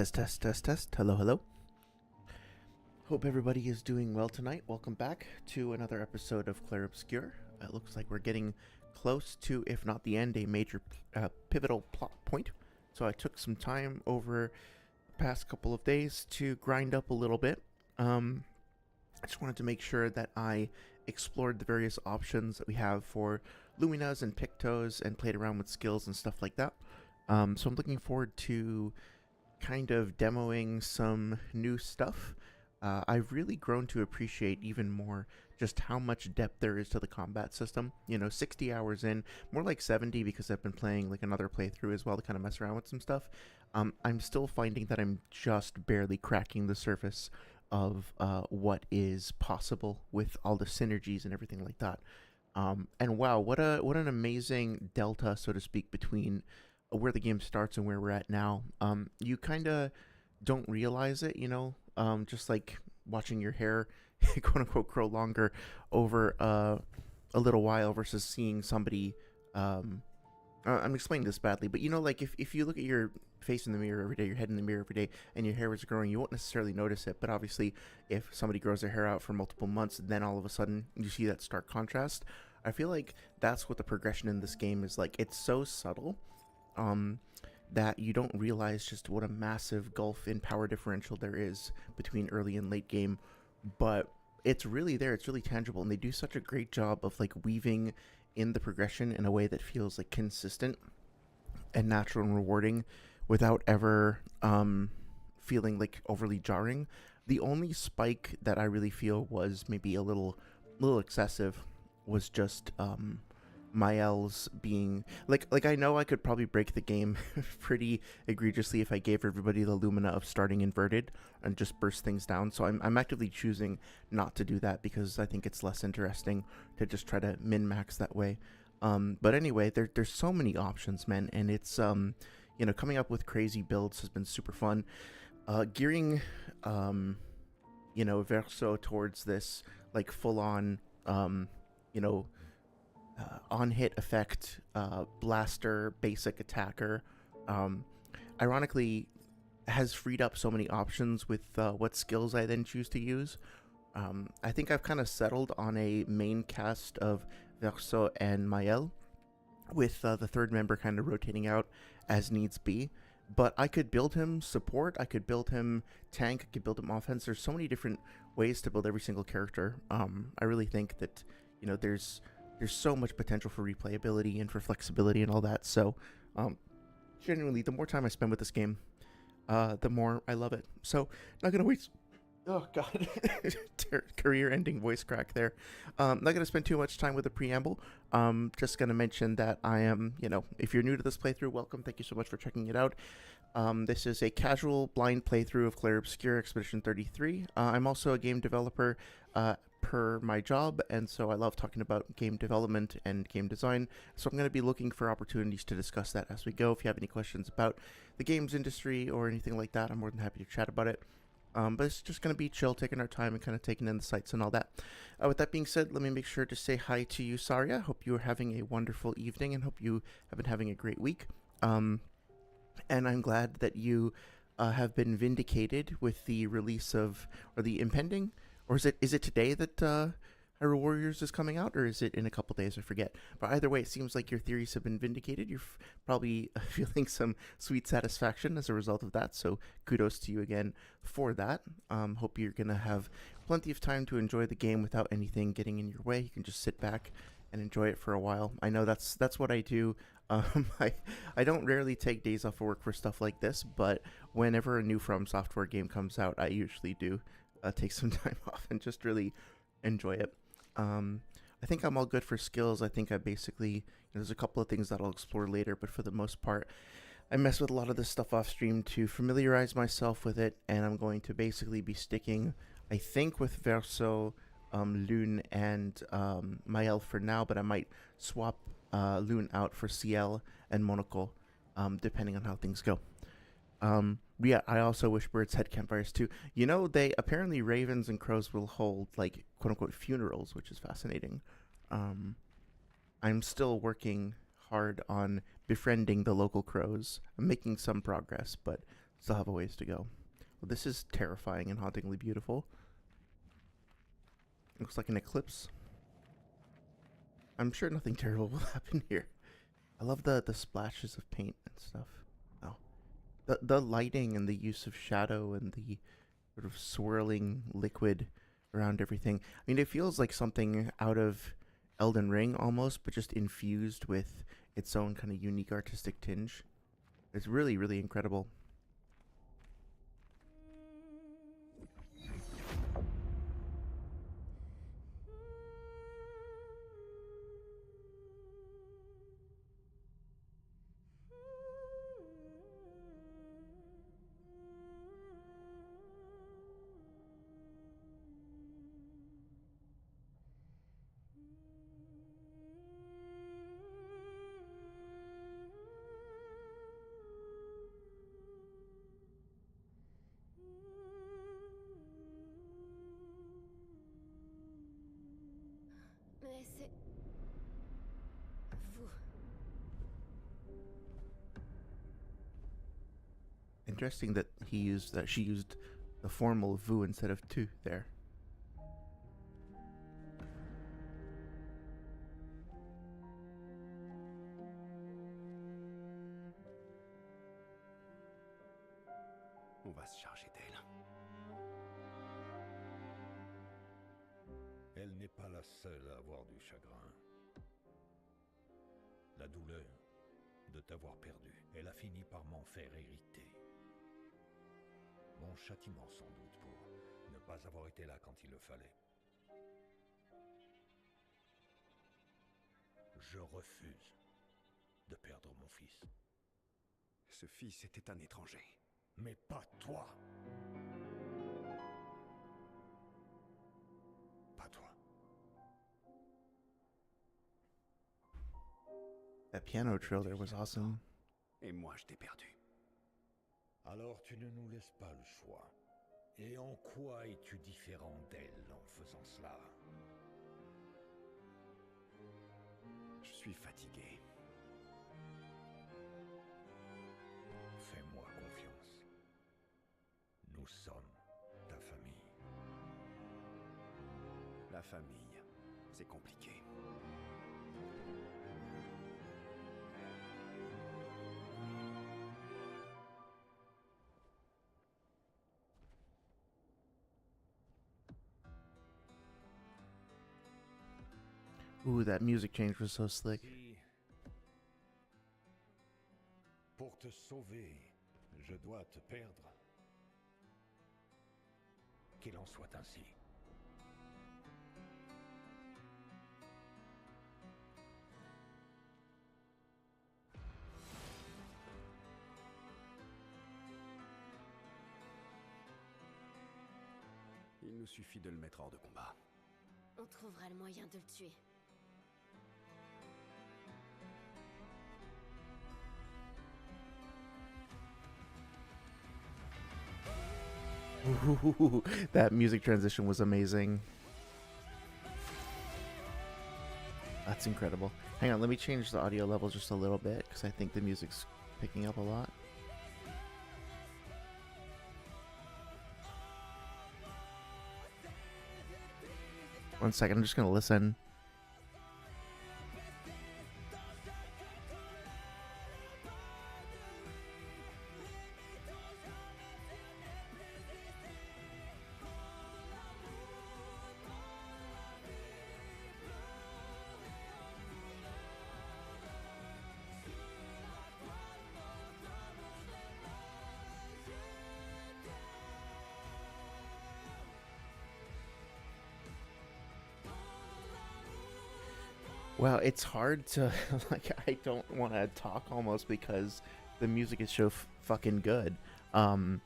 Test, test, test, test. Hello, hello. Hope everybody is doing well tonight. Welcome back to another episode of Clair Obscur. It looks like we're getting close to, if not the end, a major pivotal plot point. So I took some time over the past couple of days to grind up a little bit. I just wanted to make sure that I explored the various options that we have for Luminas and Pictos and played around with skills and stuff like that. So I'm looking forward to kind of demoing some new stuff. I've really grown to appreciate even more just how much depth there is to the combat system. 60 hours in, more like 70 because I've been playing like another playthrough as well to kind of mess around with some stuff. I'm still finding that I'm just barely cracking the surface of what is possible with all the synergies and everything like that. And wow, what an amazing delta, so to speak, between where the game starts and where we're at now. You kind of don't realize it, just like watching your hair, quote unquote, grow longer over a little while versus seeing somebody. I'm explaining this badly, but like if you look at your face in the mirror every day, your head in the mirror every day, and your hair is growing, you won't necessarily notice it. But obviously, if somebody grows their hair out for multiple months, then all of a sudden you see that stark contrast. I feel like that's what the progression in this game is like. It's so subtle that you don't realize just what a massive gulf in power differential there is between early and late game, but it's really there, it's really tangible, and they do such a great job of like weaving in the progression in a way that feels like consistent and natural and rewarding without ever feeling like overly jarring. The only spike that I really feel was maybe a little excessive was just Mael's being like I know I could probably break the game pretty egregiously if I gave everybody the Lumina of starting inverted and just burst things down. So I'm actively choosing not to do that because I think it's less interesting to just try to min-max that way. But anyway, there's so many options, man, and it's coming up with crazy builds has been super fun. Gearing Verso towards this like full on on-hit effect, blaster, basic attacker, ironically, has freed up so many options with what skills I then choose to use. I think I've kind of settled on a main cast of Verso and Mael, with the third member kind of rotating out as needs be. But I could build him support, I could build him tank, I could build him offense. There's so many different ways to build every single character. I really think that, there's so much potential for replayability and for flexibility and all that. So, genuinely, the more time I spend with this game, the more I love it. So, not gonna waste. Oh God, career-ending voice crack there. Not gonna spend too much time with the preamble. Just gonna mention that I am, if you're new to this playthrough, welcome. Thank you so much for checking it out. This is a casual blind playthrough of Clair Obscur Expedition 33. I'm also a game developer per my job, and so I love talking about game development and game design. So I'm going to be looking for opportunities to discuss that as we go. If you have any questions about the games industry or anything like that, I'm more than happy to chat about it. But it's just going to be chill, taking our time and kind of taking in the sights and all that. With that being said, let me make sure to say hi to you, Saria. Hope you are having a wonderful evening and hope you have been having a great week. And I'm glad that you have been vindicated with the release of, or the impending, or is it today that Hyrule Warriors is coming out, or is it in a couple days? I forget. But either way, it seems like your theories have been vindicated. You're probably feeling some sweet satisfaction as a result of that. So kudos to you again for that. Hope you're gonna have plenty of time to enjoy the game without anything getting in your way. You can just sit back and enjoy it for a while. I know that's what I do. I don't rarely take days off of work for stuff like this, but whenever a new From Software game comes out, I usually do take some time off and just really enjoy it. I think I'm all good for skills. I think I basically, there's a couple of things that I'll explore later, but for the most part, I mess with a lot of this stuff off stream to familiarize myself with it, and I'm going to basically be sticking, I think, with Verso, Lune, and Mael for now, but I might swap Lune out for CL and Monaco, depending on how things go. Yeah, I also wish birds had campfires too. They apparently ravens and crows will hold like quote unquote funerals, which is fascinating. I'm still working hard on befriending the local crows. I'm making some progress, but Still have a ways to go. Well, this is terrifying and hauntingly beautiful. Looks like an eclipse. I'm sure nothing terrible will happen here. I love the splashes of paint and stuff. Oh. The lighting and the use of shadow and the sort of swirling liquid around everything. I mean, it feels like something out of Elden Ring almost, but just infused with its own kind of unique artistic tinge. It's really, really incredible. Mais c'est... vous. Interesting that she used the formal vous instead of tu there. On va se charger d'elle. Elle n'est pas la seule à avoir du chagrin. La douleur de t'avoir perdu, elle a fini par m'en faire hériter. Mon châtiment sans doute pour ne pas avoir été là quand il le fallait. Je refuse de perdre mon fils. Ce fils était un étranger. Mais pas toi. Pas toi. That piano trill there was awesome. Et moi, je t'ai perdu. Alors tu ne nous laisses pas le choix. Et en quoi es-tu différent d'elle en faisant cela? Je suis fatigué. Fais-moi confiance. Nous sommes ta famille. La famille, c'est compliqué. Ooh, that music change was so slick. Si, pour te sauver, je dois te perdre. Qu'il en soit ainsi. Il nous suffit de le mettre hors de combat. On trouvera le moyen de le tuer. Ooh, that music transition was amazing. That's incredible. Hang on, let me change the audio level just a little bit because I think the music's picking up a lot. One second, I'm just gonna listen. Well, it's hard to like. I don't want to talk almost because the music is so fucking good. And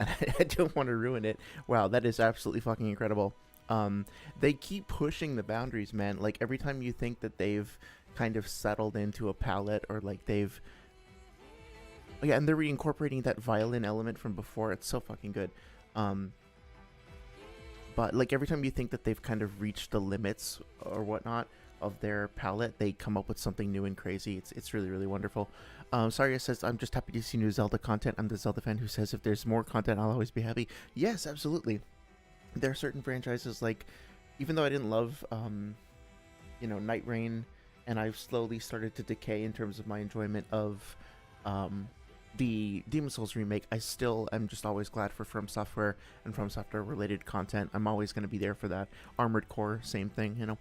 I don't want to ruin it. Wow, that is absolutely fucking incredible. They keep pushing the boundaries, man. Like every time you think that they've kind of settled into a palette, or like they've, yeah, and they're reincorporating that violin element from before. It's so fucking good. But like every time you think that they've kind of reached the limits or whatnot, of their palette, they come up with something new and crazy. It's really, really wonderful. Saria says, I'm just happy to see new Zelda content. I'm the Zelda fan who says if there's more content, I'll always be happy. Yes, absolutely. There are certain franchises, like, even though I didn't love, you know, Night Rain, and I've slowly started to decay in terms of my enjoyment of the Demon Souls remake, I still am just always glad for From Software and From Software related content. I'm always going to be there for that. Armored Core, same thing, you know.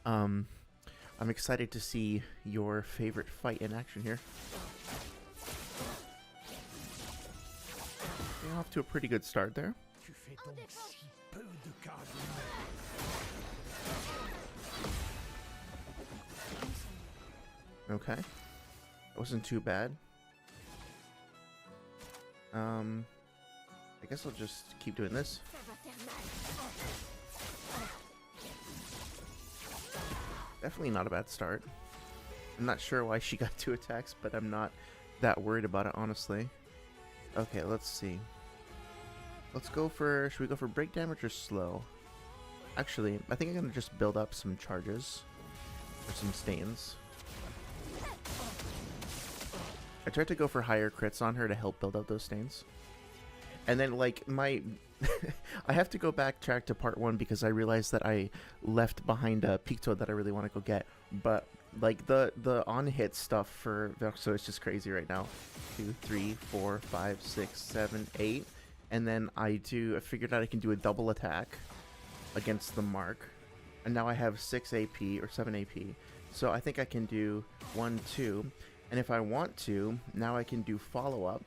I'm excited to see your favorite fight in action here. Getting off to a pretty good start there. Okay. That wasn't too bad. I guess I'll just keep doing this. Definitely not a bad start. I'm not sure why she got 2 attacks, but I'm not that worried about it, honestly. Okay, let's see. Let's go for... Should we go for break damage or slow? Actually, I think I'm going to just build up some charges. Or some stains. I tried to go for higher crits on her to help build up those stains. And then, like, my... I have to go backtrack to part 1 because I realized that I left behind a Peak Toad that I really want to go get. But, like, the on-hit stuff for Verso is just crazy right now. 2, 3, 4, 5, 6, 7, 8. And then I figured out I can do a double attack against the mark. And now I have 6 AP, or 7 AP. So I think I can do 1, 2... And if I want to, now I can do follow-up.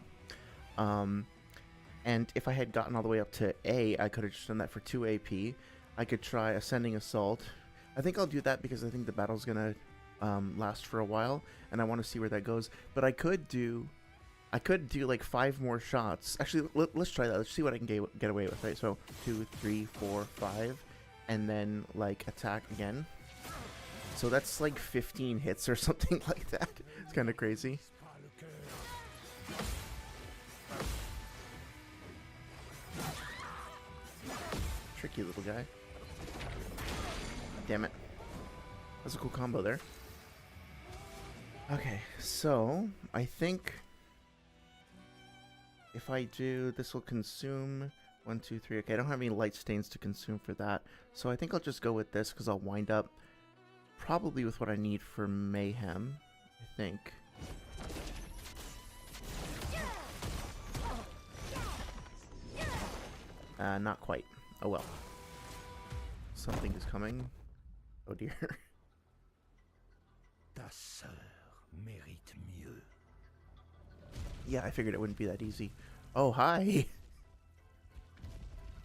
And if I had gotten all the way up to A, I could have just done that for 2 AP. I could try Ascending Assault. I think I'll do that because I think the battle's going to last for a while. And I want to see where that goes. But I could do like 5 more shots. Actually, let's try that. Let's see what I can get away with, right? So 2, 3, 4, 5. And then, like, attack again. So that's like 15 hits or something like that. It's kind of crazy. Tricky little guy. Damn it. That's a cool combo there. Okay, so I think if I do, this will consume 1, 2, 3. Okay, I don't have any light stains to consume for that. So I think I'll just go with this because I'll wind up probably with what I need for Mayhem, I think. Not quite. Oh well. Something is coming. Oh dear. Ta sœur mérite mieux. Yeah, I figured it wouldn't be that easy. Oh, hi!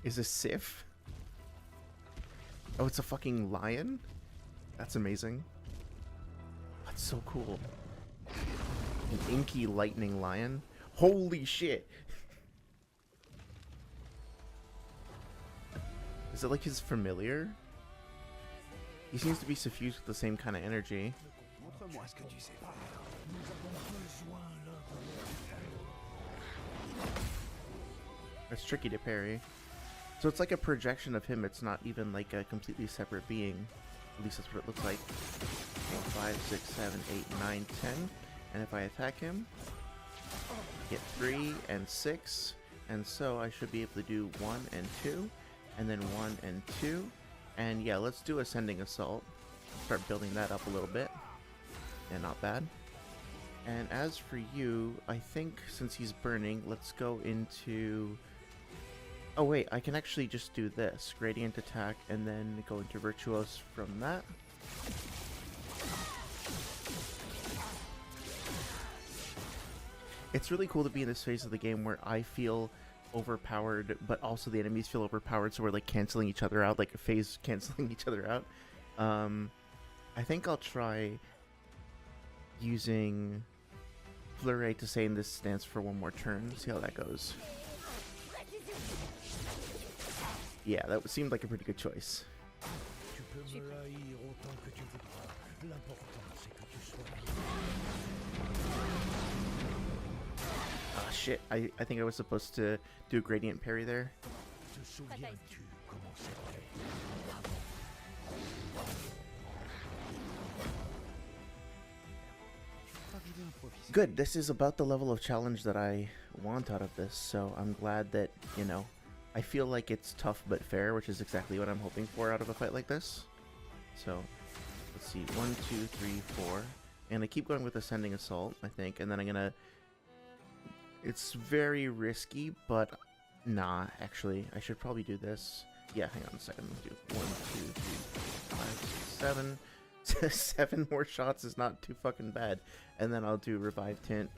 Is this Sif? Oh, it's a fucking lion? That's amazing. That's so cool. An inky lightning lion. Holy shit! Is it like his familiar? He seems to be suffused with the same kind of energy. Montre-moi ce que tu sais faire. It's tricky to parry. So it's like a projection of him. It's not even like a completely separate being. At least that's what it looks like. 5, 6, 7, 8, 9, 10. And if I attack him, I get 3 and 6. And so I should be able to do 1 and 2. And then 1 and 2. And yeah, let's do Ascending Assault. Start building that up a little bit. Yeah, not bad. And as for you, I think since he's burning, let's go into... Oh wait, I can actually just do this. Gradient attack and then go into Virtuos from that. It's really cool to be in this phase of the game where I feel overpowered, but also the enemies feel overpowered, so we're like canceling each other out, like a phase canceling each other out. I think I'll try using Flurry to say this stands for one more turn. See how that goes. Yeah, that seemed like a pretty good choice. Ah, shit. I think I was supposed to do a gradient parry there. Good, this is about the level of challenge that I want out of this, so I'm glad that, you know, I feel like it's tough but fair, which is exactly what I'm hoping for out of a fight like this. So, let's see, 1, 2, 3, 4, and I keep going with Ascending Assault, I think, and then I'm gonna... It's very risky, but nah, actually, I should probably do this. Yeah, hang on a second, let's do 1, 2, 3, 4, 5, 6, 7. 7 more shots is not too fucking bad. And then I'll do Revive Tint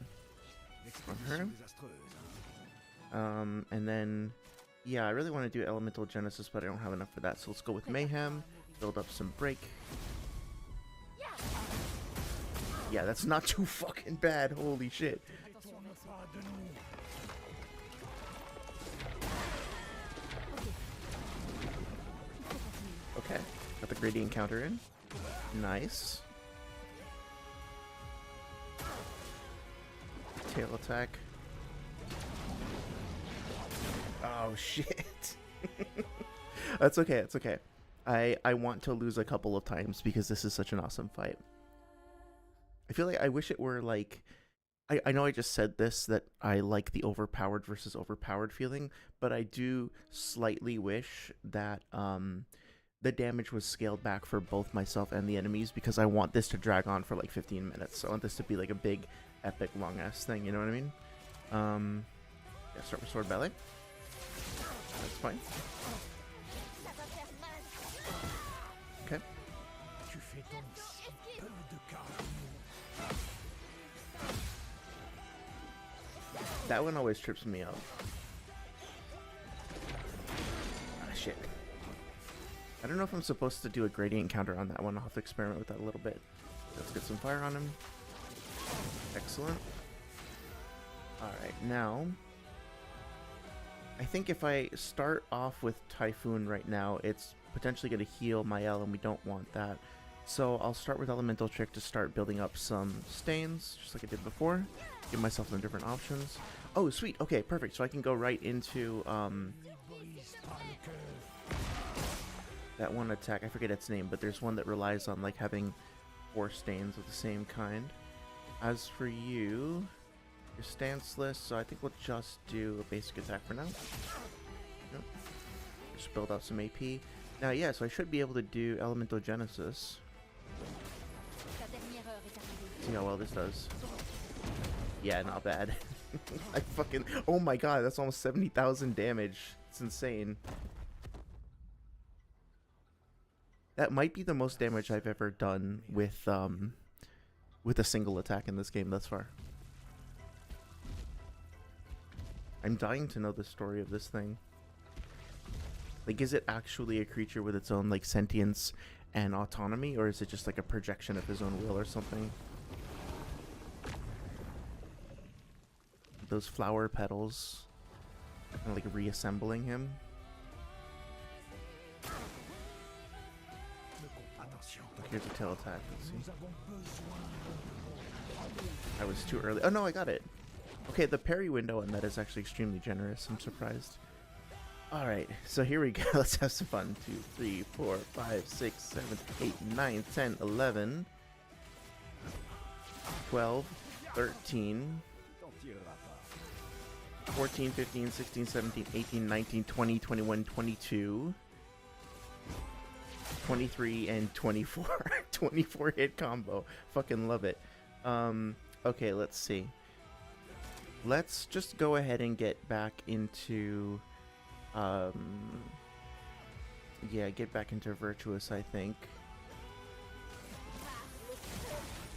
on her. And then, yeah, I really want to do Elemental Genesis, but I don't have enough for that. So let's go with Mayhem, build up some Break. Yeah, that's not too fucking bad. Holy shit. Okay, got the Gradient counter in. Nice. Tail attack. Oh shit. That's okay, it's okay. I want to lose a couple of times because this is such an awesome fight. I feel like I wish it were like... I know I just said this, that I like the overpowered versus overpowered feeling, but I do slightly wish that the damage was scaled back for both myself and the enemies, because I want this to drag on for like 15 minutes. So I want this to be like a big, epic, long-ass thing, you know what I mean? Yeah, start with Sword Ballet. That's fine. Okay. That one always trips me up. Ah, shit. I don't know if I'm supposed to do a gradient counter on that one. I'll have to experiment with that a little bit. Let's get some fire on him. Excellent. Alright, now... I think if I start off with Typhoon right now, it's potentially going to heal Mael, and we don't want that. So I'll start with Elemental Trick to start building up some stains, just like I did before. Give myself some different options. Oh, sweet. Okay, perfect. So I can go right into that one attack. I forget its name, but there's one that relies on like having 4 stains of the same kind. As for you, you're stanceless, so I think we'll just do a basic attack for now. Yep. Just build out some AP. Now, yeah, so I should be able to do Elemental Genesis. See how well this does. Yeah, not bad. I fucking... Oh my god, that's almost 70,000 damage. It's insane. That might be the most damage I've ever done with a single attack in this game thus far. I'm dying to know the story of this thing. Like, is it actually a creature with its own, like, sentience and autonomy, or is it just, like, a projection of his own will or something? Those flower petals. Kind of, like, reassembling him. Here's a tail attack, let's see. I was too early. Oh, no, I got it. Okay, the parry window on that is actually extremely generous. I'm surprised. Alright, so here we go. Let's have some fun. 2, 3, 4, 5, 6, 7, 8, 9, 10, 11, 12, 13, 14, 15, 16, 17, 18, 19, 20, 21, 22, 23, and 24. 24 hit combo. Fucking love it. Okay, let's see. Let's just go ahead and get back into... yeah, get back into Virtuous, I think.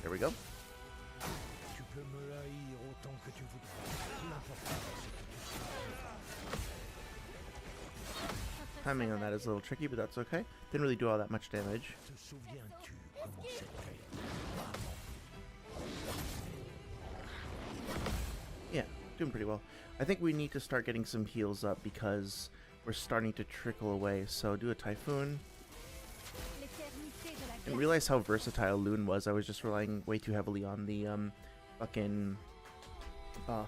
There we go. Timing on that is a little tricky, but that's okay. Didn't really do all that much damage. Yeah, doing pretty well. I think we need to start getting some heals up because we're starting to trickle away. So do a Typhoon. Didn't realize how versatile Loon was. I was just relying way too heavily on the fucking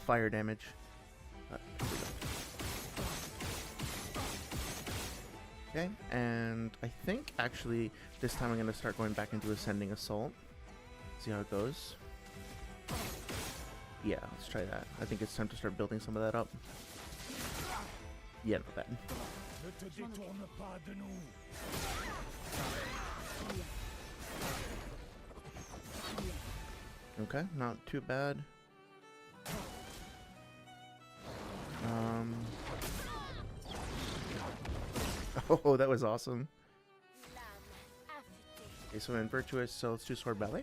fire damage. Okay, and I think actually this time I'm going to start going back into Ascending Assault. See how it goes. Yeah, let's try that. I think it's time to start building some of that up. Yeah, not bad. Ne te détourne pas de nous. Okay, not too bad. Oh, that was awesome. Okay, so I'm in Virtuous, so let's do Sword Ballet.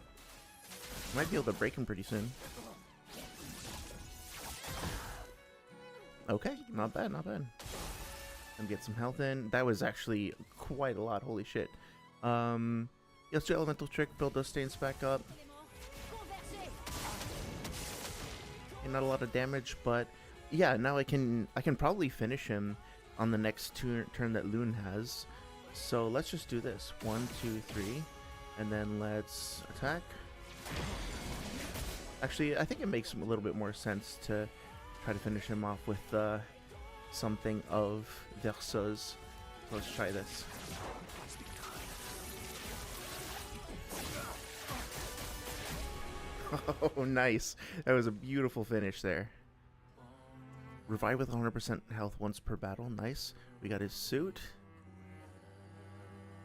Might be able to break him pretty soon. Okay, not bad, not bad. And get some health in. That was actually quite a lot, holy shit. Let's do Elemental Trick, build those stains back up. And not a lot of damage, but yeah, now I can probably finish him on the next turn that Loon has. So let's just do this. 1, 2, 3, and then let's attack. Actually, I think it makes a little bit more sense to try to finish him off with something of Verseuse. So let's try this. Oh, nice. That was a beautiful finish there. Revive with 100% health once per battle. Nice. We got his suit.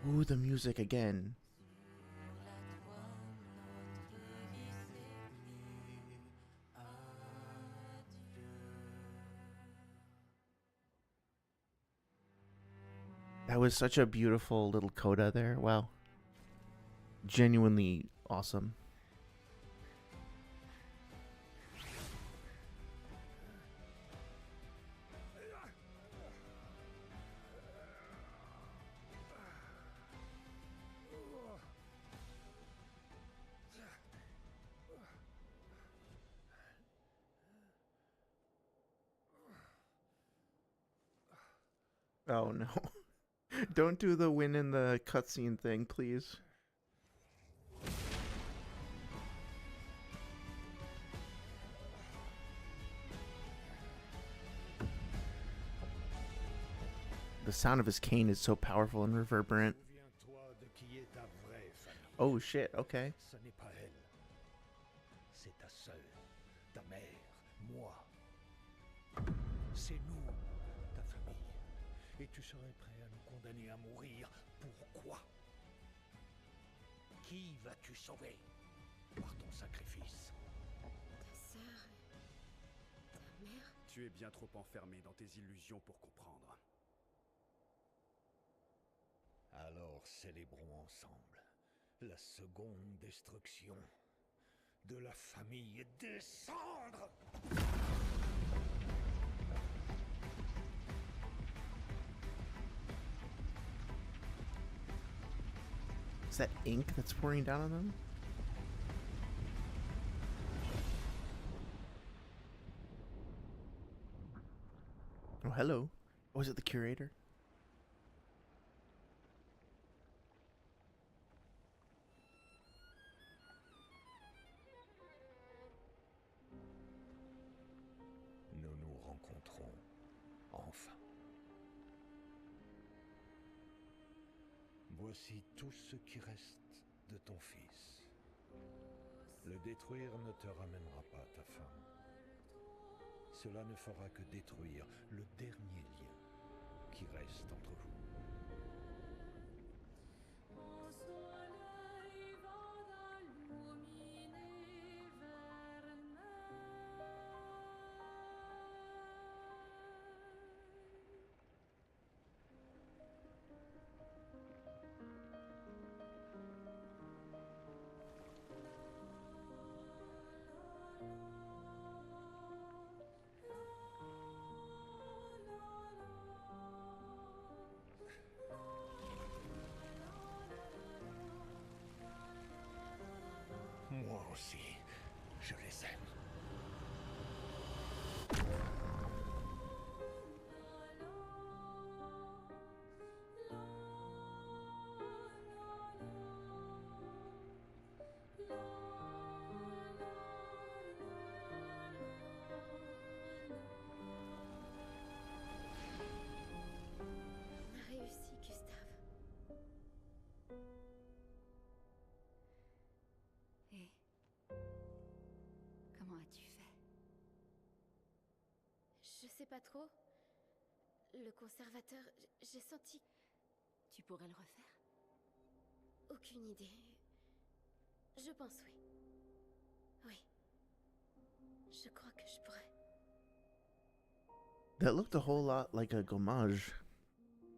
Ooh, the music again. That was such a beautiful little coda there. Wow. Genuinely awesome. Oh no. Don't do the win in the cutscene thing, please. The sound of his cane is so powerful and reverberant. Souviens-toi de qui est ta vraie famille. Oh shit, okay. Ce n'est pas elle. C'est ta sœur, ta mère, moi. C'est nous, ta famille. Et tu serais prêt à nous condamner à mourir. Pourquoi? Qui vas-tu sauver par ton sacrifice? Ta sœur, ta mère. Tu es bien trop enfermé dans tes illusions pour comprendre. Alors célébrons ensemble la seconde destruction de la famille des cendres. Is that ink that's pouring down on them? Oh, hello. Was it the curator? Nous nous rencontrons enfin. Voici tout ce qui reste de ton fils. Le détruire ne te ramènera pas ta femme. Cela ne fera que détruire le dernier lien qui reste entre vous. Moi aussi, je les aime. On a réussi, Gustave. as-tu fait? Je sais pas trop. Le conservateur, j'ai senti Tu pourrais le refaire? aucune idée. Je pense oui. Oui. Je crois que je pourrais. That looked a whole lot like a gommage.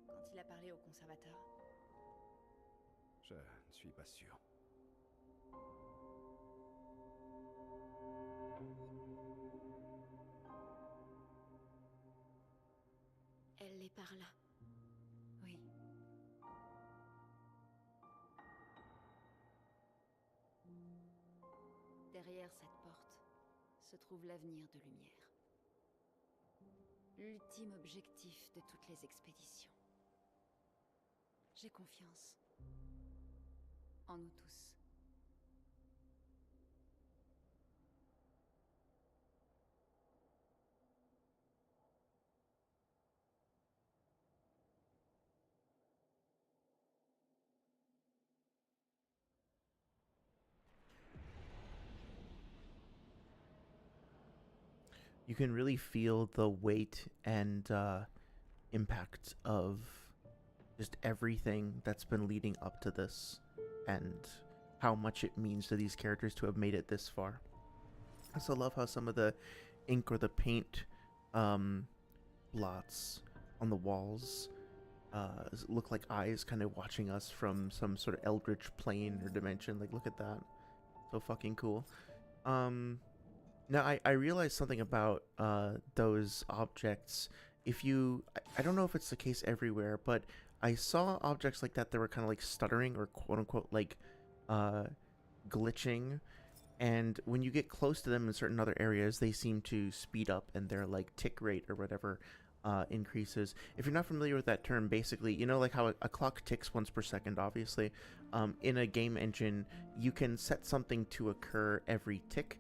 Quand il a parlé au conservateur? Je ne suis pas sûr. Elle est par là. Oui. Derrière cette porte se trouve l'avenir de lumière. L'ultime objectif de toutes les expéditions. J'ai confiance. En nous tous. You can really feel the weight and impact of just everything that's been leading up to this and how much it means to these characters to have made it this far. I also love how some of the ink or the paint blots on the walls look like eyes kind of watching us from some sort of eldritch plane or dimension. Like, look at that. So fucking cool. Now, I realized something about those objects. If you... I don't know if it's the case everywhere, but I saw objects like that were kind of like stuttering or quote-unquote like glitching. And when you get close to them in certain other areas, they seem to speed up and their like tick rate or whatever increases. If you're not familiar with that term, basically, you know, like how a clock ticks once per second, obviously. In a game engine, you can set something to occur every tick.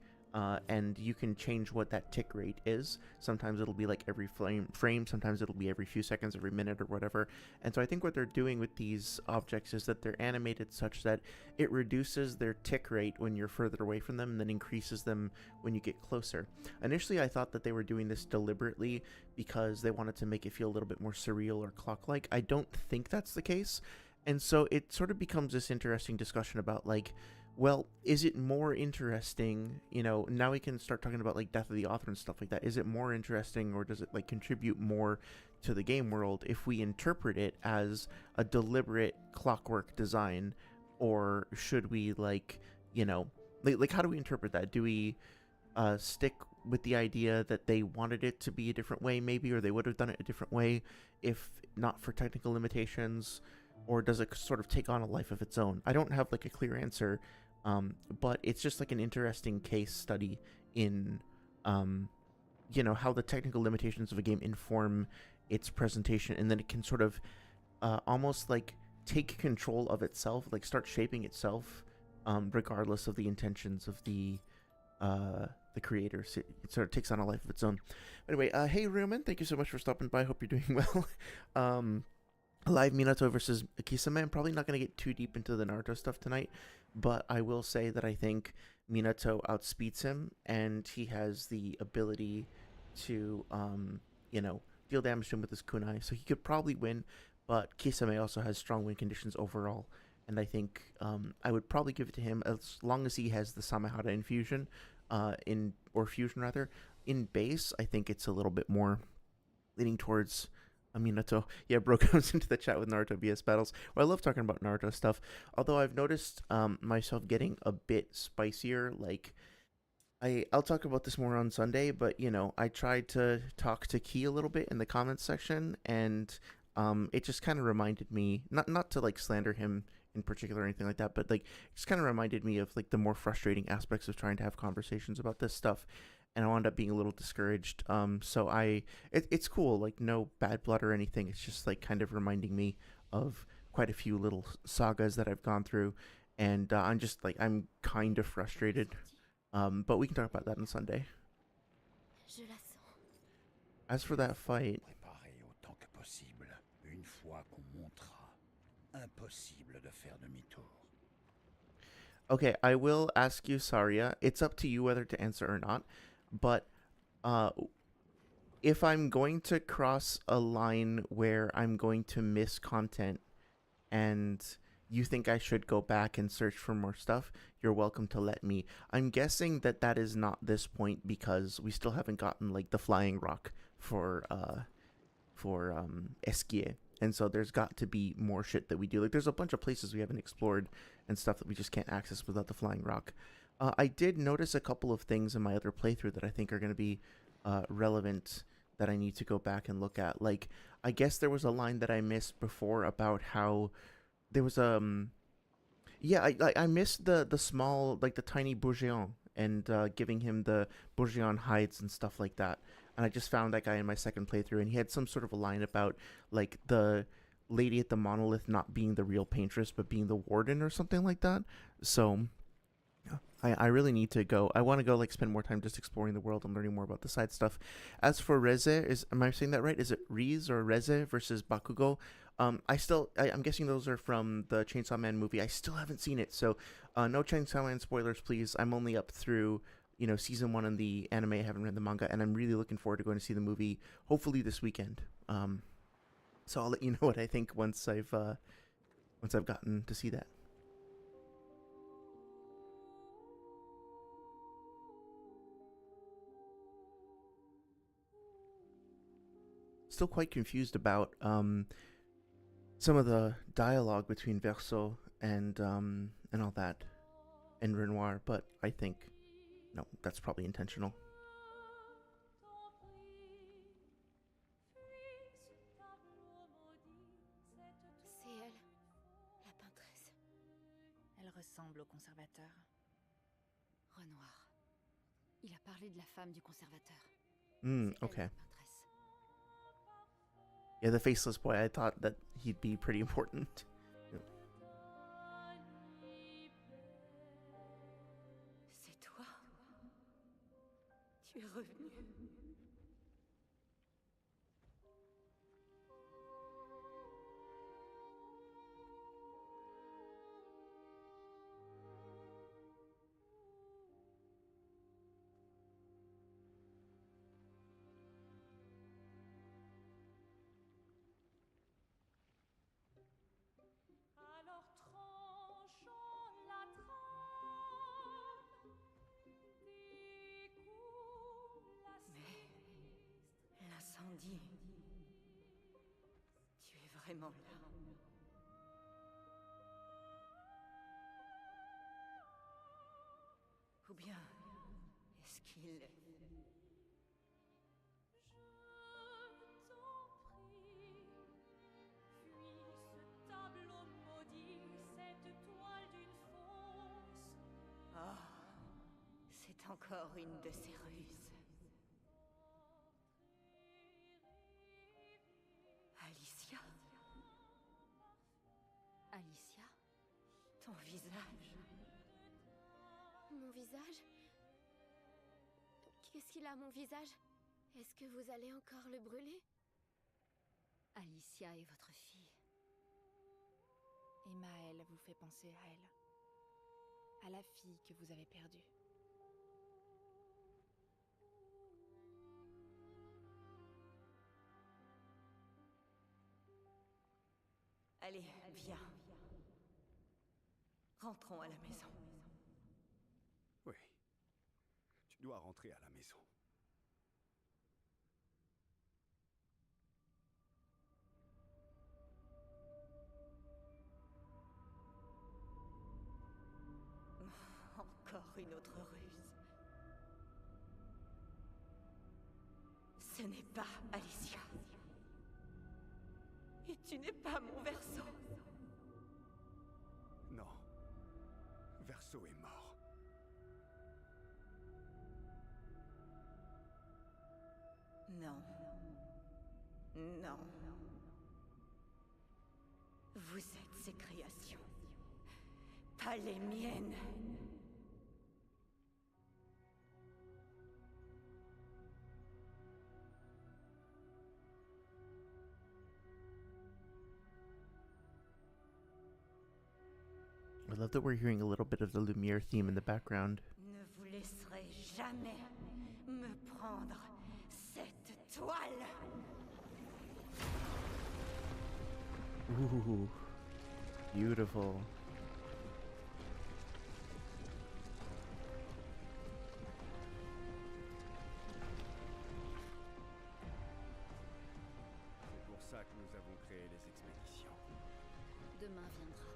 And you can change what that tick rate is. Sometimes it'll be like every frame, sometimes it'll be every few seconds, every minute or whatever. And so I think what they're doing with these objects is that they're animated such that it reduces their tick rate when you're further away from them and then increases them when you get closer. Initially, I thought that they were doing this deliberately because they wanted to make it feel a little bit more surreal or clock-like. I don't think that's the case. And so it sort of becomes this interesting discussion about like, well, is it more interesting, you know, now we can start talking about like death of the author and stuff like that. Is it more interesting or does it like contribute more to the game world if we interpret it as a deliberate clockwork design, or should we like, you know, like how do we interpret that? Do we stick with the idea that they wanted it to be a different way maybe, or they would have done it a different way if not for technical limitations? Or does it sort of take on a life of its own? I don't have like a clear answer, but it's just like an interesting case study in, you know, how the technical limitations of a game inform its presentation, and then it can sort of almost like take control of itself, like start shaping itself, regardless of the intentions of the creators. It sort of takes on a life of its own. Anyway, hey Rumen, thank you so much for stopping by. Hope you're doing well. Live Minato versus Kisame. I'm probably not going to get too deep into the Naruto stuff tonight, but I will say that I think Minato outspeeds him, and he has the ability to, you know, deal damage to him with his kunai, so he could probably win, but Kisame also has strong win conditions overall, and I think I would probably give it to him as long as he has the Samehada infusion, fusion rather. In base, I think it's a little bit more leaning towards Minato. Yeah, bro comes into the chat with Naruto BS battles. Well, I love talking about Naruto stuff. Although I've noticed myself getting a bit spicier. Like, I'll talk about this more on Sunday, but, you know, I tried to talk to Key a little bit in the comments section, and it just kind of reminded me, not to, like, slander him in particular or anything like that, but, like, it just kind of reminded me of, like, the more frustrating aspects of trying to have conversations about this stuff. And I wound up being a little discouraged. So it's cool, like no bad blood or anything. It's just like kind of reminding me of quite a few little sagas that I've gone through, and I'm kind of frustrated. But we can talk about that on Sunday. Je la sens. As for that fight, Préparez autant que possible. Une fois qu'on montera, impossible de faire demi-tour. Okay, I will ask you, Saria. It's up to you whether to answer or not. But uh, if I'm going to cross a line where I'm going to miss content and you think I should go back and search for more stuff, you're welcome to let me. I'm guessing that that is not this point because we still haven't gotten like the flying rock for Esquier. And so there's got to be more shit that we do. Like there's a bunch of places we haven't explored and stuff that we just can't access without the flying rock. I did notice a couple of things in my other playthrough that I think are going to be relevant that I need to go back and look at. Like I guess there was a line that I missed before about how there was yeah, I missed the small, like the tiny bourgeon and giving him the bourgeon hides and stuff like that. And I just found that guy in my second playthrough, and he had some sort of a line about like the lady at the monolith not being the real paintress, but being the warden or something like that. So yeah, I really need to go. I want to go like spend more time just exploring the world and learning more about the side stuff. As for Reze, am I saying that right? Is it Riz or Reze versus Bakugo? I'm guessing those are from the Chainsaw Man movie. I still haven't seen it, so no Chainsaw Man spoilers, please. I'm only up through season one in the anime. I haven't read the manga, and I'm really looking forward to going to see the movie. Hopefully this weekend. So I'll let you know what I think once I've gotten to see that. Still quite confused about some of the dialogue between Verso and all that and Renoir, but I think no, that's probably intentional. C'est elle, la peintresse. Elle ressemble au conservateur. Renoir. Il a parlé de la femme du conservateur. Mm, C'est elle, okay. la peintresse. Yeah, the faceless boy. I thought that he'd be pretty important. C'est toi. Tu es revenu. Alors tranchons la trame, découvre la Mais l'incendie. Tu es vraiment là. Ou bien est-ce qu'il... Je t'en prie, fuis ce tableau maudit, cette toile d'une fausse. Oh, c'est encore une de ces ruses. Alicia? Alicia? Ton visage. Mon visage? Qu'est-ce qu'il a, mon visage? Est-ce que vous allez encore le brûler? Alicia est votre fille. Et Maëlle vous fait penser à elle. À la fille que vous avez perdue. Allez, viens. Rentrons à la maison. Oui. Tu dois rentrer à la maison. Encore une autre ruse. Ce n'est pas Alicia. Et tu n'es pas mon Verso. Non. Verso est mort. Non. Non. Vous êtes ses créations. Pas les miennes. I love that we're hearing a little bit of the Lumiere theme in the background. Ne vous laisserai jamais me prendre cette toile. Ooh, beautiful. C'est pour ça que nous avons créé les expéditions. Demain viendra.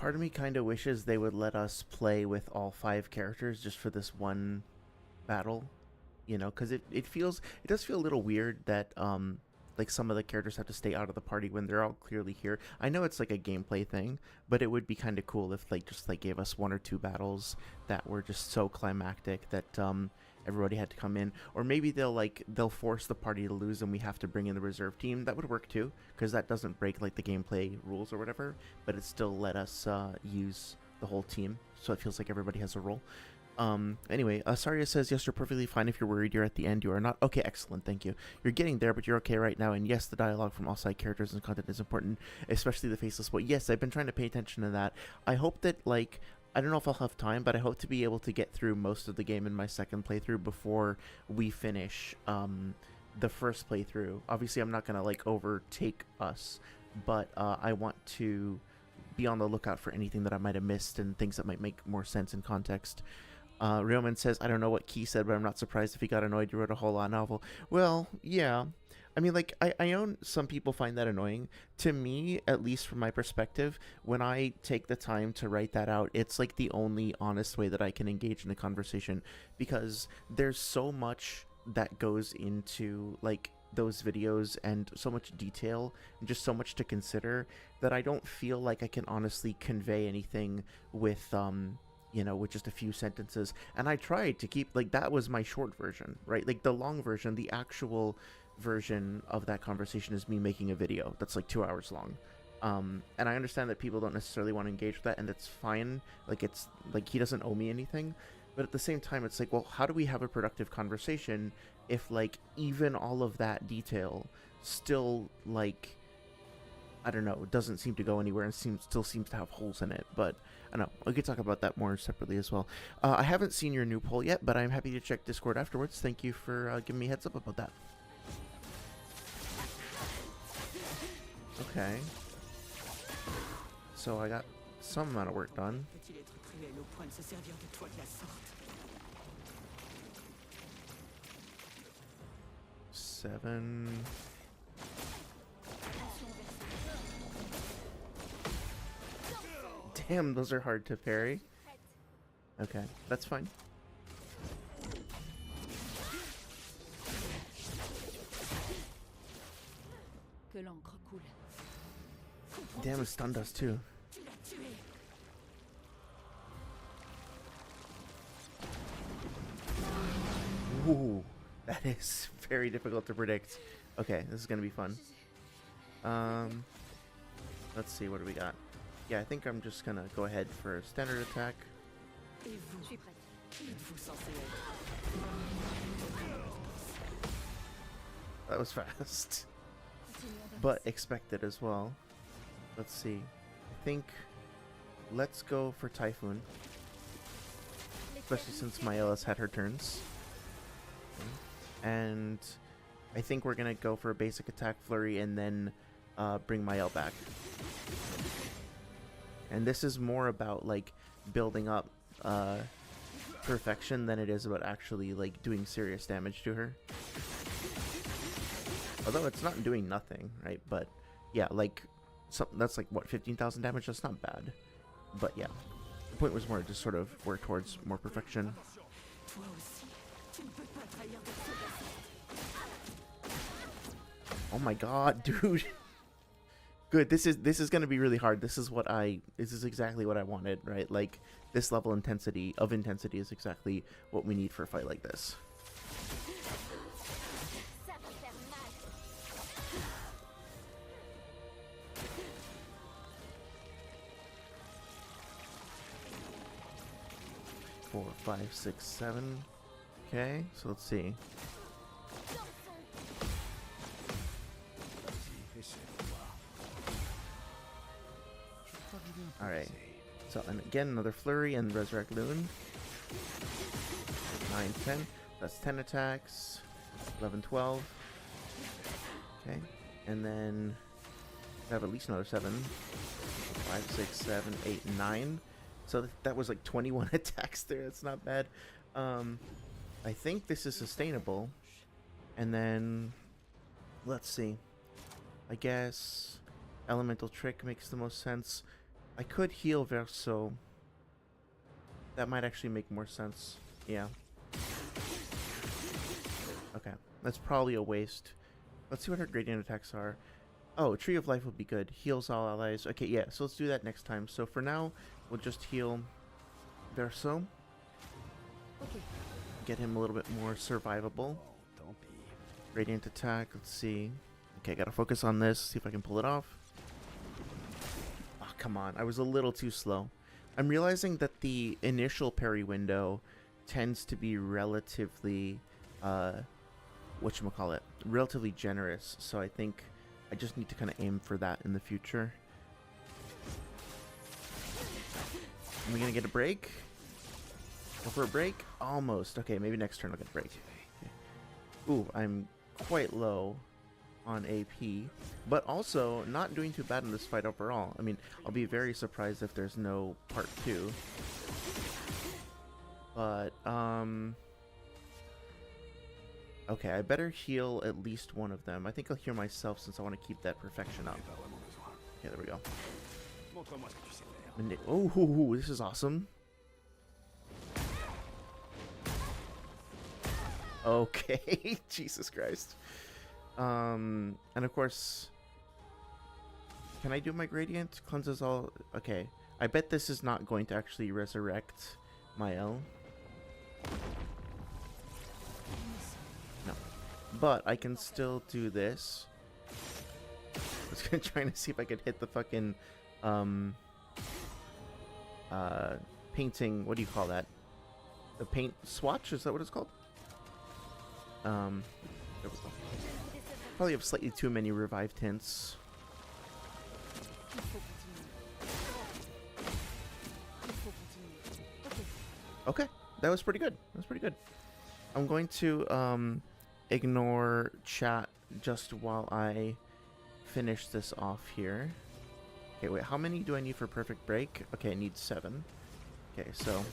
Part of me kind of wishes they would let us play with all 5 characters just for this one battle, you know, because it does feel a little weird that like some of the characters have to stay out of the party when they're all clearly here. I know it's like a gameplay thing, but it would be kind of cool if like just like gave us 1 or 2 battles that were just so climactic that everybody had to come in, or maybe they'll force the party to lose and we have to bring in the reserve team. That would work too, because that doesn't break like the gameplay rules or whatever, but it still let us use the whole team, so it feels like everybody has a role. Anyway, Saria says, yes, you're perfectly fine if you're worried you're at the end. You are not. Okay, excellent, thank you. You're getting there, but you're okay right now, and yes, the dialogue from all side characters and content is important, especially the faceless boy. Yes, I've been trying to pay attention to that. I hope that, like, I don't know if I'll have time, but I hope to be able to get through most of the game in my second playthrough before we finish the first playthrough. Obviously, I'm not going to, like, overtake us, but I want to be on the lookout for anything that I might have missed and things that might make more sense in context. Ryoman says, I don't know what Key said, but I'm not surprised if he got annoyed you wrote a whole lot novel. Well, yeah. I mean, like, I own some people find that annoying. To me, at least from my perspective, when I take the time to write that out, it's like the only honest way that I can engage in a conversation, because there's so much that goes into, like, those videos and so much detail and just so much to consider that I don't feel like I can honestly convey anything with, you know, with just a few sentences. And I tried to keep, like, that was my short version, right? Like, the long version, the actual version of that conversation is me making a video that's like 2 hours long. And I understand that people don't necessarily want to engage with that, and that's fine. Like, it's like he doesn't owe me anything. But at the same time, it's like, well, how do we have a productive conversation if, like, even all of that detail still, like, I don't know, doesn't seem to go anywhere and still seems to have holes in it. But I don't know, we could talk about that more separately as well. I haven't seen your new poll yet, but I'm happy to check Discord afterwards. Thank you for giving me a heads up about that. Okay. So I got some amount of work done. 7. Damn, those are hard to parry. Okay, that's fine. Que l'encre coule. Damn, it stunned us too. Ooh, that is very difficult to predict. Okay, this is gonna be fun. Let's see, what do we got? Yeah, I think I'm just gonna go ahead for a standard attack. That was fast. But expected as well. Let's see. I think let's go for Typhoon. Especially since Maella's had her turns. Okay. And I think we're gonna go for a basic attack flurry and then bring Mael back. And this is more about, like, building up perfection than it is about actually, like, doing serious damage to her. Although it's not doing nothing, right? But yeah, like, that's like, what, 15,000 damage? That's not bad. But yeah, the point was more to just sort of work towards more perfection. Oh my god, dude. Good. This is gonna be really hard. This is exactly what I wanted, right? Like, this level of intensity is exactly what we need for a fight like this. 4, 5, 6, 7. Okay, so let's see. Alright. So, and again, another flurry and resurrect Loon. 9, 10. That's 10 attacks. 11, 12. Okay. And then I have at least another 7. 5, 6, 7, 8, 9. So that was like 21 attacks there. That's not bad. I think this is sustainable. And then let's see. I guess elemental trick makes the most sense. I could heal Verso. That might actually make more sense. Yeah. Okay. That's probably a waste. Let's see what her gradient attacks are. Oh, Tree of Life would be good. Heals all allies. Okay, yeah, so let's do that next time. So for now, we'll just heal Verso. Ok. Get him a little bit more survivable. Tant pis. Radiant attack, let's see. Okay, gotta focus on this, see if I can pull it off. Oh, come on, I was a little too slow. I'm realizing that the initial parry window tends to be relatively, whatchamacallit, relatively generous, so I think I just need to kind of aim for that in the future. Am we gonna get a break? Go for a break? Almost. Okay, maybe next turn I'll get a break. Okay. Ooh, I'm quite low on AP, but also not doing too bad in this fight overall. I mean, I'll be very surprised if there's no part 2. But, okay, I better heal at least one of them. I think I'll heal myself since I want to keep that perfection up. Pas vraiment besoin. Okay, there we go. Montre-moi ce que tu sais faire. Oh, this is awesome. Okay, Jesus Christ. And of course, can I do my gradient? Cleanses all. Okay, I bet this is not going to actually resurrect my L. No, but I can still do this. I was gonna try to see if I could hit the fucking painting. What do you call that? The paint swatch? Is that what it's called? There we go. Probably have slightly too many revived hints. Okay, that was pretty good. That was pretty good. I'm going to ignore chat just while I finish this off here. Okay, wait, how many do I need for perfect break? Okay, I need 7. Okay, so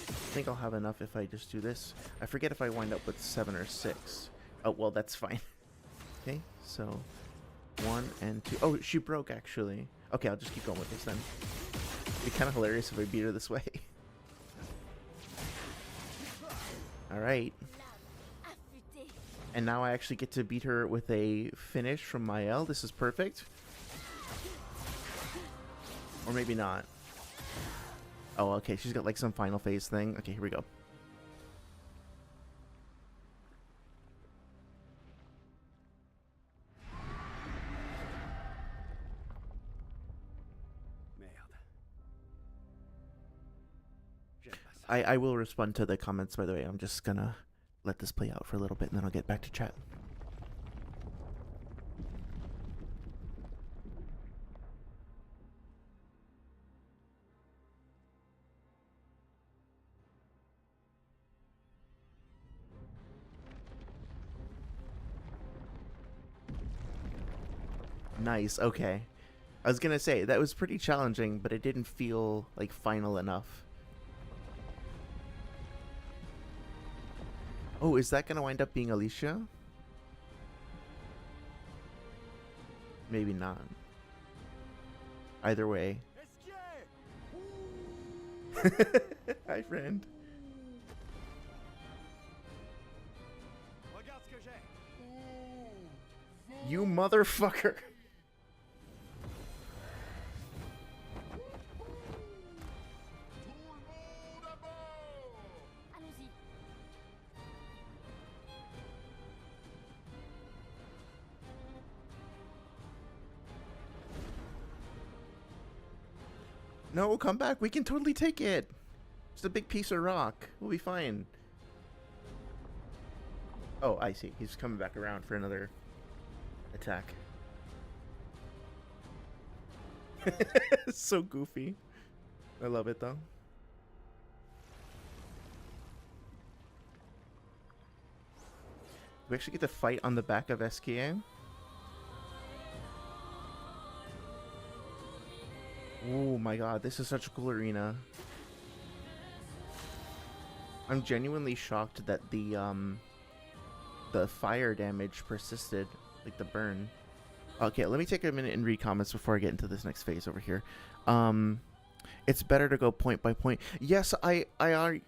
I think I'll have enough if I just do this. I forget if I wind up with 7 or 6. Oh, well, that's fine. Okay, so 1 and 2. Oh, she broke, actually. Okay, I'll just keep going with this then. It'd be kind of hilarious if I beat her this way. Alright. And now I actually get to beat her with a finish from Mael. This is perfect. Or maybe not. Oh, okay, she's got like some final phase thing. Okay, here we go. Merde. J'aime pas ça. I will respond to the comments, by the way. I'm just gonna let this play out for a little bit and then I'll get back to chat. Nice, okay. I was gonna say, that was pretty challenging, but it didn't feel, like, final enough. Oh, is that gonna wind up being Alicia? Maybe not. Either way. Hi, friend. Regarde ce que j'ai. You motherfucker. Allons-y. No, come back. We can totally take it. It's a big piece of rock. We'll be fine. Oh, I see. He's coming back around for another attack. It's so goofy. I love it though. We actually get to fight on the back of SKA. Oh my god, this is such a cool arena. I'm genuinely shocked that the fire damage persisted, like the burn. Okay, let me take a minute and read comments before I get into this next phase over here. It's better to go point by point. Yes, I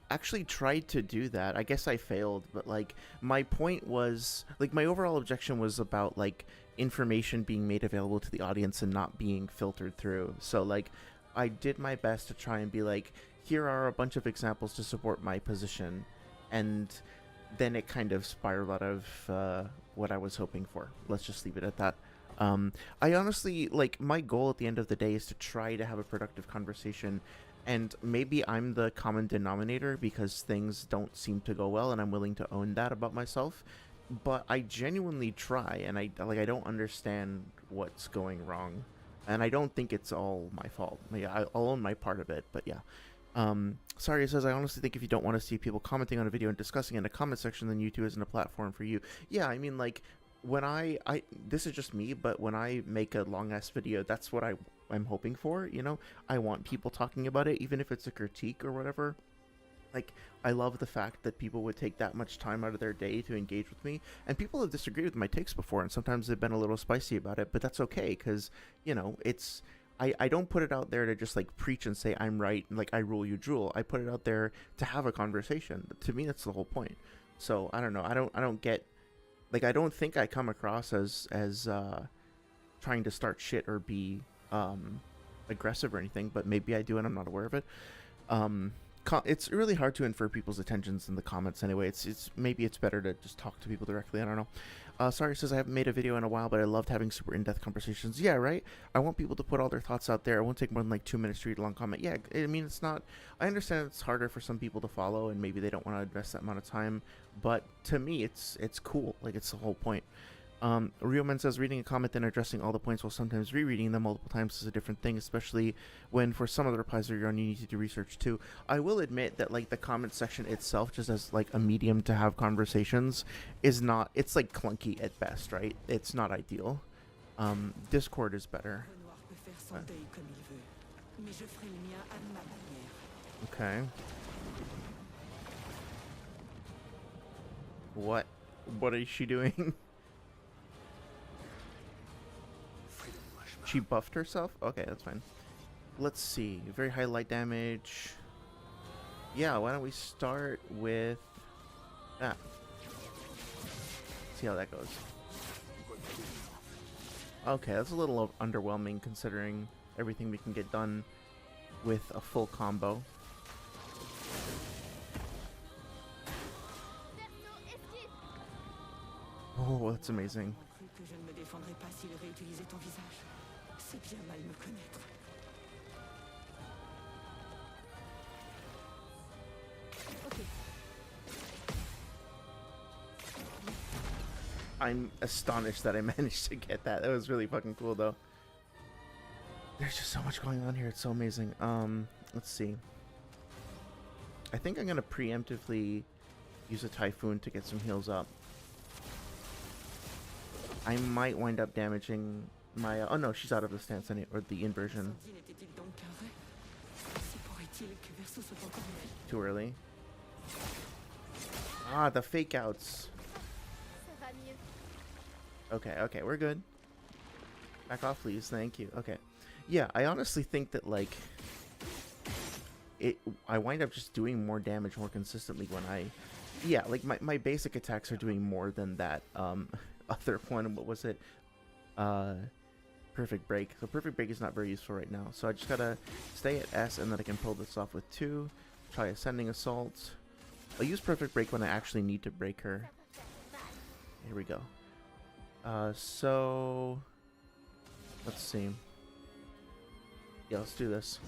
actually tried to do that. I guess I failed, but like my point was, like my overall objection was about like information being made available to the audience and not being filtered through. So like I did my best to try and be like, here are a bunch of examples to support my position, and then it kind of spiraled out of what I was hoping for. Let's just leave it at that. I honestly, like, my goal at the end of the day is to try to have a productive conversation, and maybe I'm the common denominator because things don't seem to go well, and I'm willing to own that about myself, but I genuinely try, and I don't understand what's going wrong, and I don't think it's all my fault. Yeah, I'll own my part of it, but yeah. Sorry, it says, I honestly think if you don't want to see people commenting on a video and discussing in the comment section, then YouTube isn't a platform for you. Yeah, I mean, like, when I this is just me, but when I make a long ass video, that's what I'm hoping for, you know? I want people talking about it, even if it's a critique or whatever. Like, I love the fact that people would take that much time out of their day to engage with me, and people have disagreed with my takes before, and sometimes they've been a little spicy about it, but that's okay, because, you know, it's, I don't put it out there to just like preach and say I'm right, and like I rule you drool. I put it out there to have a conversation. To me, that's the whole point. So I don't know. I don't get, like, I don't think I come across as trying to start shit or be aggressive or anything, but maybe I do and I'm not aware of it. It's really hard to infer people's intentions in the comments anyway. It's maybe it's better to just talk to people directly. I don't know. Sorry, says I haven't made a video in a while, but I loved having super in-depth conversations. Yeah, right? I want people to put all their thoughts out there. It won't take more than like 2 minutes to read a long comment. Yeah, I mean, it's not, I understand it's harder for some people to follow and maybe they don't want to invest that amount of time, but to me, it's cool. Like, it's the whole point. Rioman says reading a comment then addressing all the points while sometimes rereading them multiple times is a different thing, especially when for some of the replies are your own, you need to do research too. I will admit that like the comment section itself, just as like a medium to have conversations, is not, it's like clunky at best, right? It's not ideal. Discord is better. Okay. What is she doing? She buffed herself? Okay, that's fine. Let's see. Very high light damage. Yeah, why don't we start with that? See how that goes. Okay, that's a little underwhelming considering everything we can get done with a full combo. Oh, that's amazing. I'm astonished that I managed to get that. That was really fucking cool, though. There's just so much going on here. It's so amazing. Let's see. I think I'm gonna preemptively use a Typhoon to get some heals up. I might wind up damaging my... oh no, she's out of the stance or the inversion. Too early. Ah, the fake outs. Okay, we're good. Back off, please. Thank you. Okay. Yeah, I honestly think that, like, I wind up just doing more damage more consistently when I... yeah, like, my basic attacks are doing more than that, other one. What was it? Perfect Break. So Perfect Break is not very useful right now. So I just gotta stay at S, and then I can pull this off with 2. Try Ascending Assault. I'll use Perfect Break when I actually need to break her. Here we go. So... let's see. Yeah, let's do this.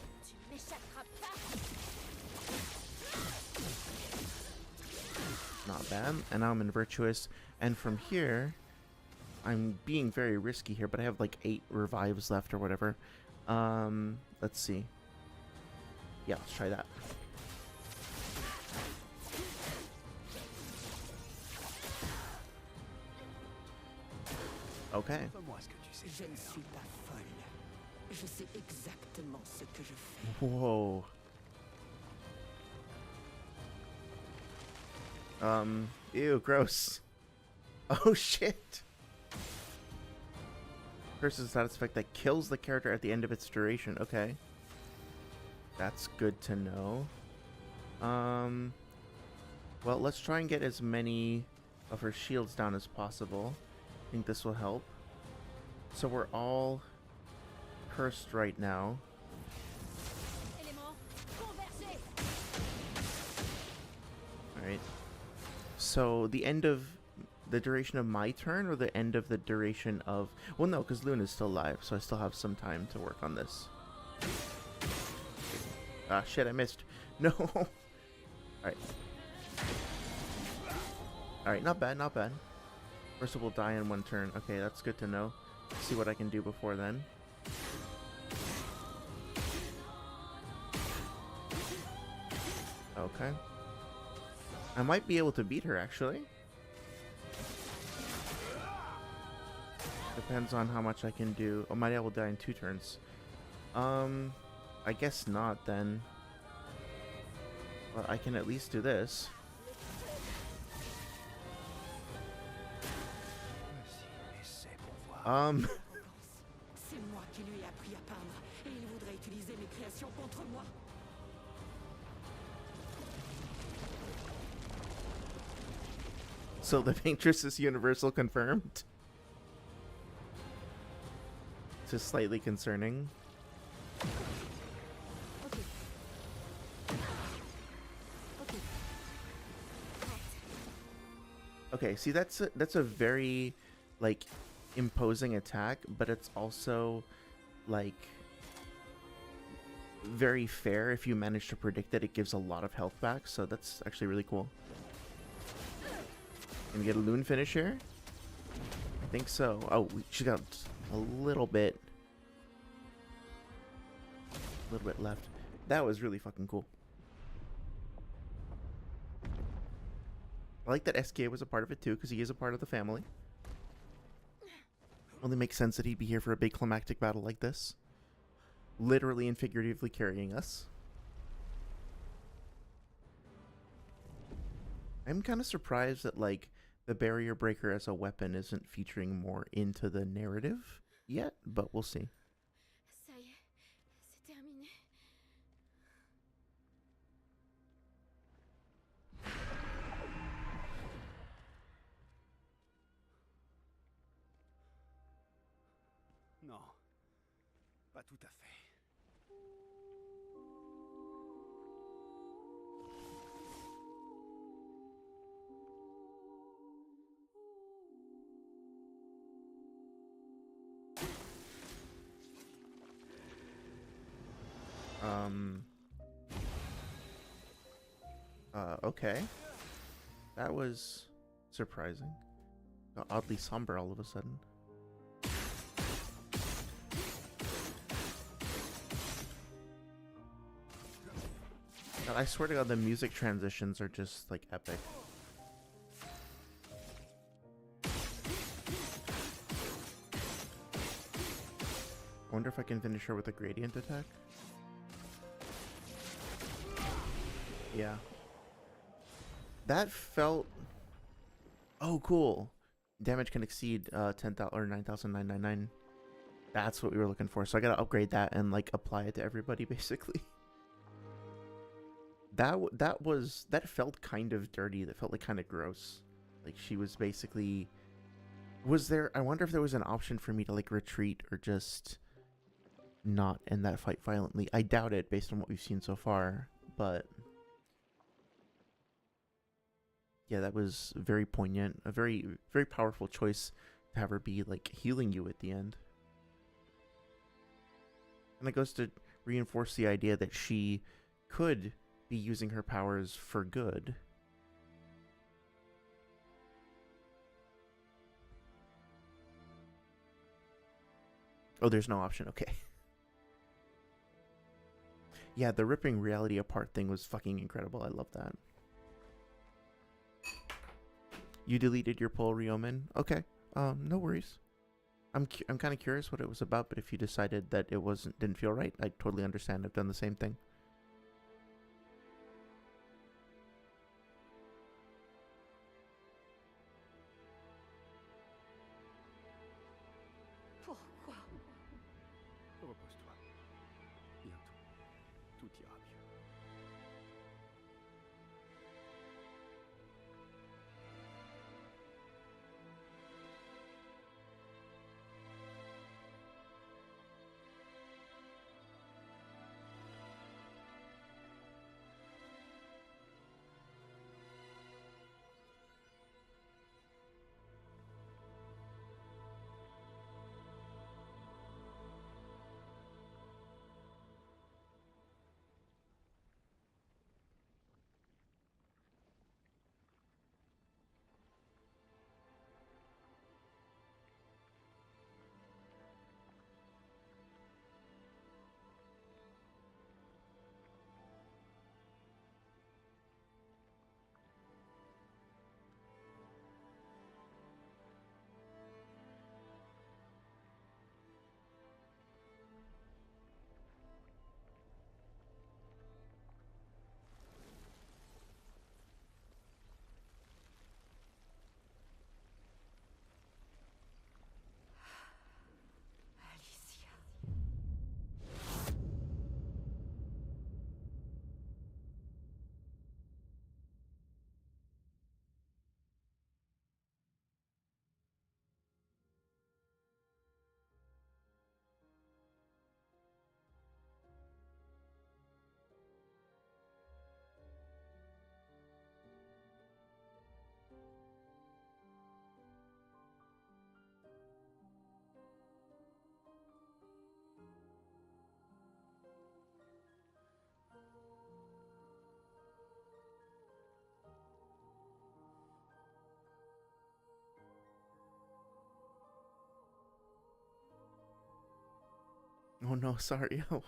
Not bad. And now I'm in virtuous. And from here, I'm being very risky here, but I have like 8 revives left or whatever. Let's see. Yeah, let's try that. Okay. Montre-moi ce que tu sais Je ne faire. suis pas folle. Je sais exactement ce que je fais. Whoa. Ew, gross. Oh shit. Curse is a status effect that kills the character at the end of its duration. Okay. That's good to know. Well, let's try and get as many of her shields down as possible. I think this will help. So we're all cursed right now. Alright. So the end of the duration of my turn or the end of the duration of... Well, no, because Luna's still alive, so I still have some time to work on this. Ah, shit, I missed. No. Alright. Alright, not bad, not bad. Mercer will die in 1 turn. Okay, that's good to know. See what I can do before then. Okay. I might be able to beat her, actually. Depends on how much I can do. Oh, Mighty Owl will die in 2 turns. I guess not, then. But I can at least do this. Vas-y, essaie pour voir. C'est moi qui lui ai appris à peindre, et il voudrait utiliser mes créations contre moi. So the Paintress is universal confirmed? This is slightly concerning. Okay, see that's a very like imposing attack, but it's also like very fair if you manage to predict it. It gives a lot of health back, so that's actually really cool. Can we get a loon finish here? I think so. Oh, she got a little bit left. That was really fucking cool. I like that SKA was a part of it too, because he is a part of the family. Only makes sense that he'd be here for a big climactic battle like this. Literally and figuratively carrying us. I'm kind of surprised that, like, the barrier breaker as a weapon isn't featuring more into the narrative yet, but we'll see. Ça y est, c'est terminé. Non, pas tout à fait. Okay. That was surprising. Got oddly somber all of a sudden. God, I swear to God, the music transitions are just, like, epic. I wonder if I can finish her with a gradient attack. Yeah. That felt... Oh, cool. Damage can exceed 10,000 or 9,999. That's what we were looking for. So I gotta upgrade that and, like, apply it to everybody, basically. That felt kind of dirty. That felt like kind of gross. Like, she was basically... Was there... I wonder if there was an option for me to, like, retreat or just not end that fight violently. I doubt it based on what we've seen so far, but... Yeah, that was very poignant. A very, very powerful choice to have her be, like, healing you at the end. And it goes to reinforce the idea that she could be using her powers for good. Oh, there's no option. Okay. Yeah, the ripping reality apart thing was fucking incredible. I love that. You deleted your poll, Ryomen? Okay. No worries. I'm kind of curious what it was about, but if you decided that it didn't feel right, I totally understand. I've done the same thing. Pourquoi? Repose-toi. Bientôt, tout ira mieux. Alicia. Oh no, sorry. Oh.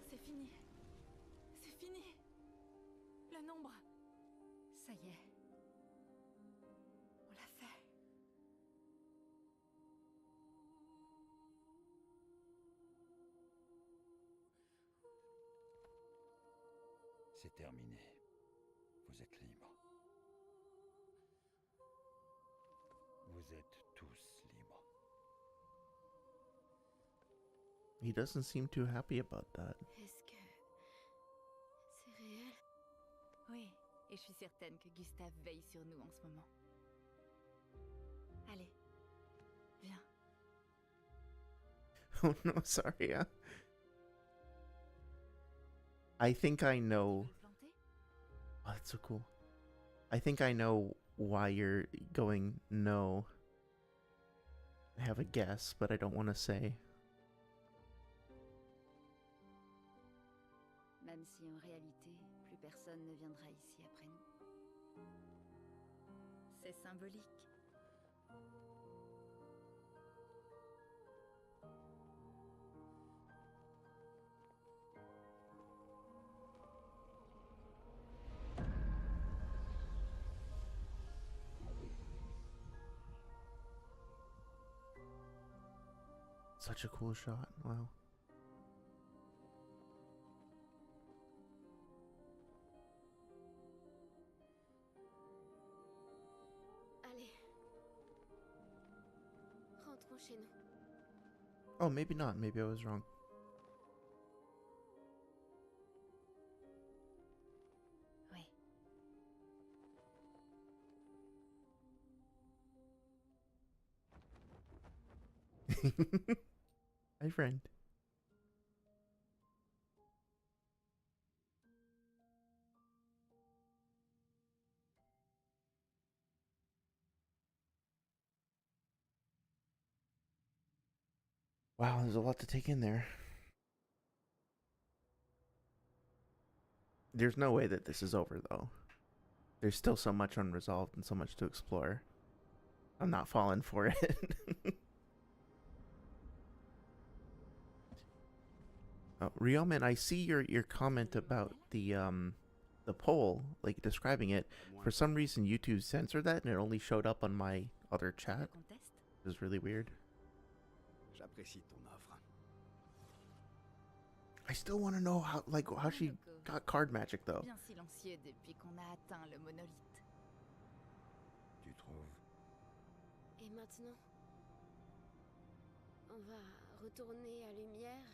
C'est fini. C'est fini. Le nombre. Ça y est. On l'a fait. C'est terminé. Vous êtes libres. Vous êtes tous libres. He doesn't seem too happy about that. Est-ce que c'est réel? Oui, et je suis certaine que Gustave veille sur nous en ce moment. Allez, viens. Oh no, sorry. I think I know. Tu veux le planter? Oh, that's so cool. I think I know why you're going no. I have a guess, but I don't want to say. Même si en réalité, plus personne ne viendra ici après nous. C'est symbolique. Such a cool shot. Wow. Allez. Rentrons chez nous. Oh, maybe not. Maybe I was wrong. Oui. Hi, friend. Wow, there's a lot to take in there. There's no way that this is over, though. There's still so much unresolved and so much to explore. I'm not falling for it. Rioman, I see your comment about the poll, like describing it. For some reason, YouTube censored that, and it only showed up on my other Le chat. conteste? It was really weird. J'apprécie ton offre. I still want to know how she got card magic though. Bien silencieux depuis qu'on a atteint le monolithe. Tu trouves? Et maintenant, on va retourner à lumière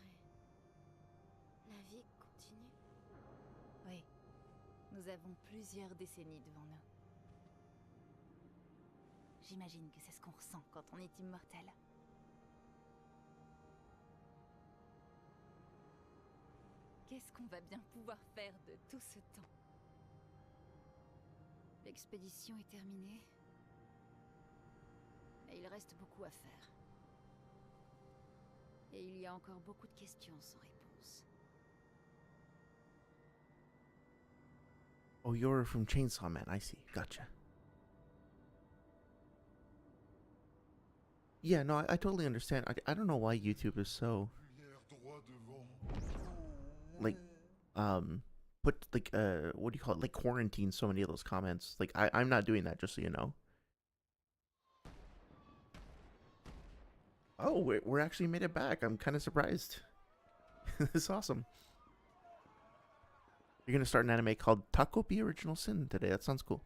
et la vie continue. Oui. Nous avons plusieurs décennies devant nous. J'imagine que c'est ce qu'on ressent quand on est immortel. Qu'est-ce qu'on va bien pouvoir faire de tout ce temps? L'expédition est terminée. Et il reste beaucoup à faire. Et il y a encore beaucoup de questions sans réponse. Oh, you're from Chainsaw Man. I see. Gotcha. Yeah, no, I totally understand. I don't know why YouTube is so like put like what do you call it, like quarantine so many of those comments. Like I'm not doing that, just so you know. Oh, we're actually made it back. I'm kind of surprised. This is awesome. You're gonna start an anime called Takopi Original Sin today. That sounds cool.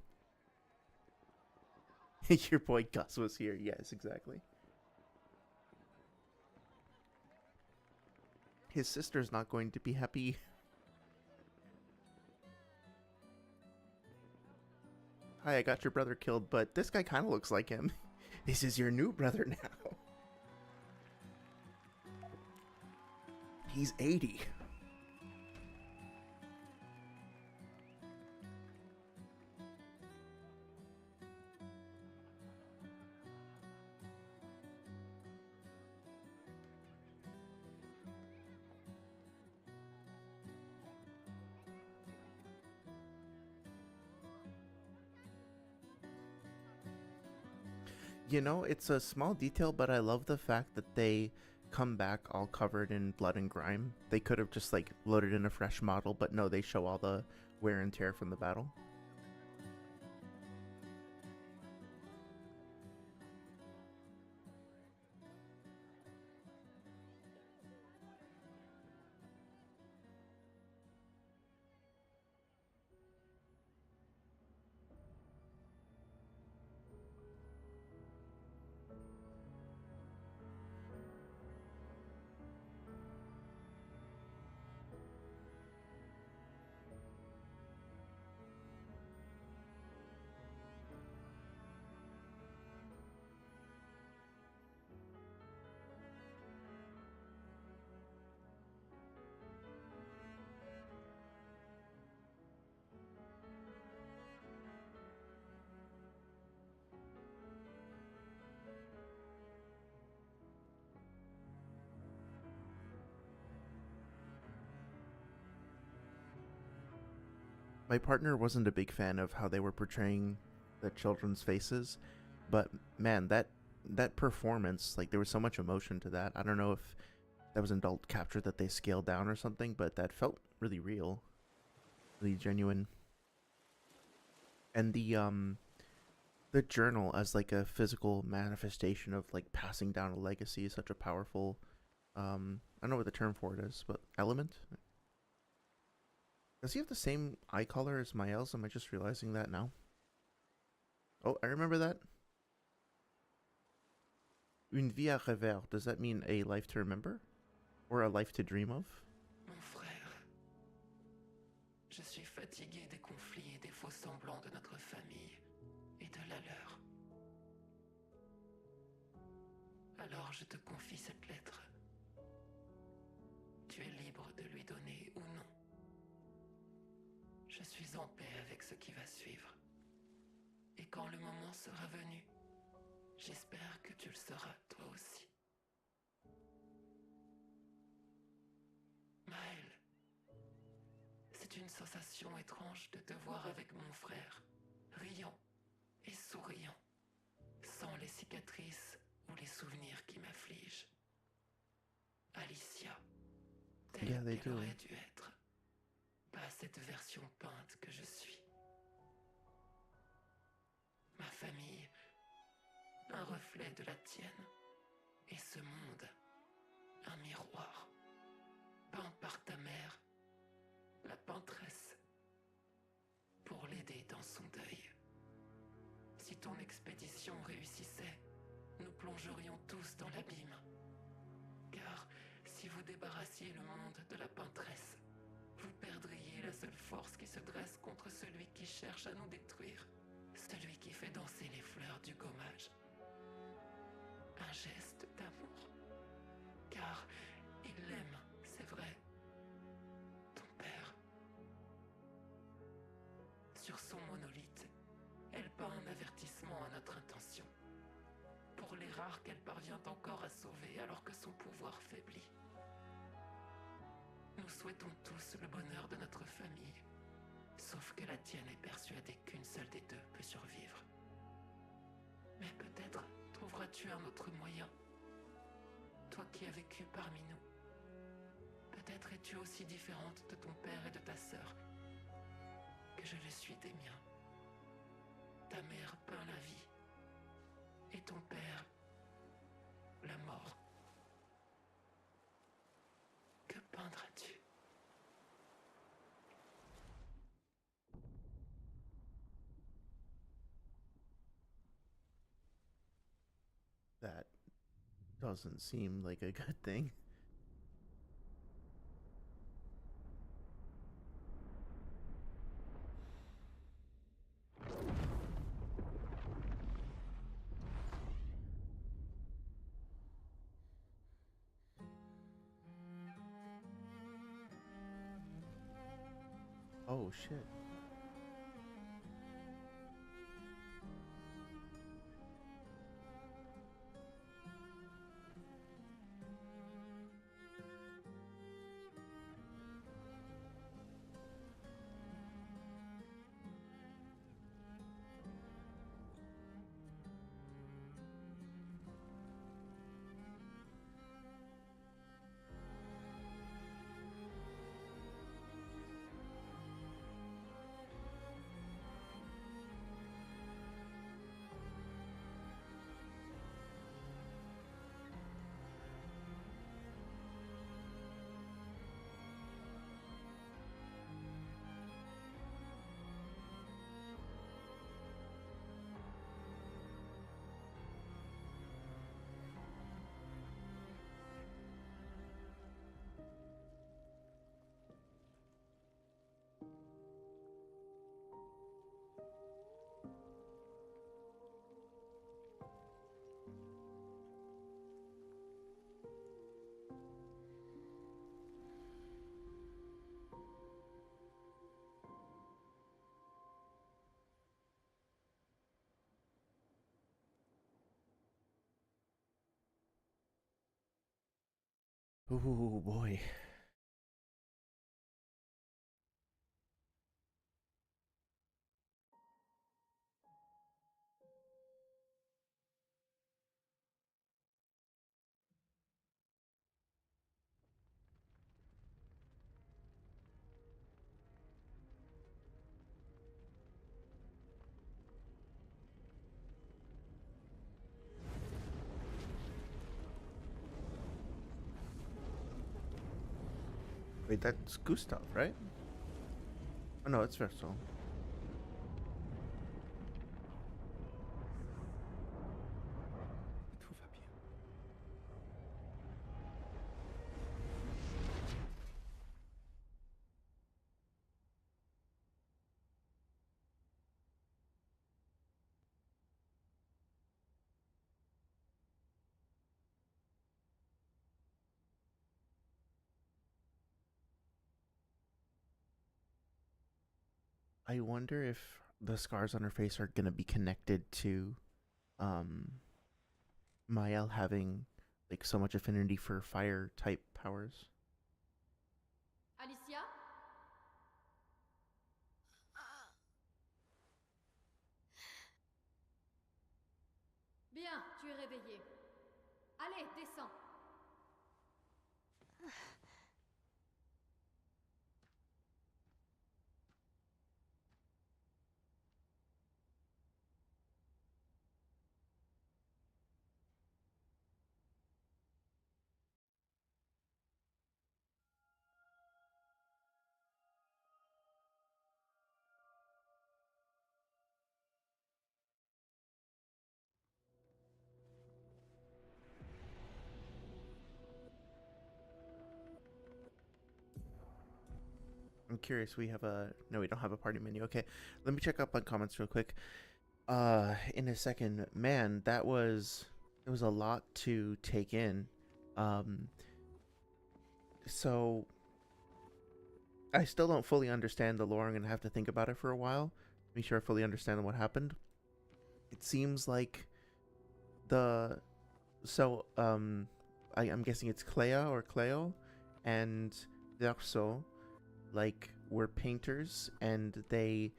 Your boy Gus was here. Yes, exactly. His sister's not going to be happy. Hi, I got your brother killed, but this guy kind of looks like him. This is your new brother now. He's 80. You know, it's a small detail, but I love the fact that they come back all covered in blood and grime. They could have just like loaded in a fresh model, but no, they show all the wear and tear from the battle. My partner wasn't a big fan of how they were portraying the children's faces, but man, that performance, like there was so much emotion to that. I don't know if that was an adult capture that they scaled down or something, but that felt really real, really genuine. And the journal as like a physical manifestation of like passing down a legacy is such a powerful I don't know what the term for it is, but element. Does he have the same eye color as Miles? Am I just realizing that now? Oh, I remember that. Une vie à rêver. Does that mean a life to remember? Or a life to dream of? Mon frère, je suis fatigué des conflits et des faux semblants de notre famille et de la leur. Alors je te confie cette lettre. Tu es libre de lui donner ou non. Je suis en paix avec ce qui va suivre. Et quand le moment sera venu, j'espère que tu le seras toi aussi. une sensation étrange de te voir avec mon frère, riant et souriant, sans les cicatrices ou les souvenirs qui m'affligent. Alicia, telle Yeah, they qu'elle do. aurait dû être, pas cette version peinte que je suis. Ma famille, un reflet de la tienne, et ce monde, un miroir, peint par ta mère, la peintresse, pour l'aider dans son deuil. Si ton expédition réussissait, nous plongerions tous dans l'abîme. Car si vous débarrassiez le monde de la peintresse, vous perdriez la seule force qui se dresse contre celui qui cherche à nous détruire, celui qui fait danser les fleurs du gommage. Un geste d'amour. Car il l'aime, c'est vrai. Ton père. Sur son monolithe, elle peint un avertissement à notre intention. Pour les rares qu'elle parvient encore à sauver alors que son pouvoir faiblit. Nous souhaitons tous le bonheur de notre famille, sauf que la tienne est persuadée qu'une seule des deux peut survivre. Mais peut-être trouveras-tu un autre moyen, toi qui as vécu parmi nous. Peut-être es-tu aussi différente de ton père et de ta sœur que je le suis des miens. Ta mère peint la vie, et ton père, la mort. Que peindras-tu? That doesn't seem like a good thing. Oh shit. Ooh boy. Wait, that's Gustav, right? Oh no, it's Verso. Tout va bien. I wonder if the scars on her face are gonna be connected to um Mael having like so much affinity for fire type powers. Alicia? tu es réveillé. Allez, descends. I'm curious. We have a no. We don't have a party menu. Okay, let me check up on comments real quick. In a second, man, it was a lot to take in. Um, so I still don't fully understand the lore. I'm gonna have to think about it for a while. Make sure I fully understand what happened. It seems like the I'm guessing it's Clea or Cleo and Verso like were painters, and they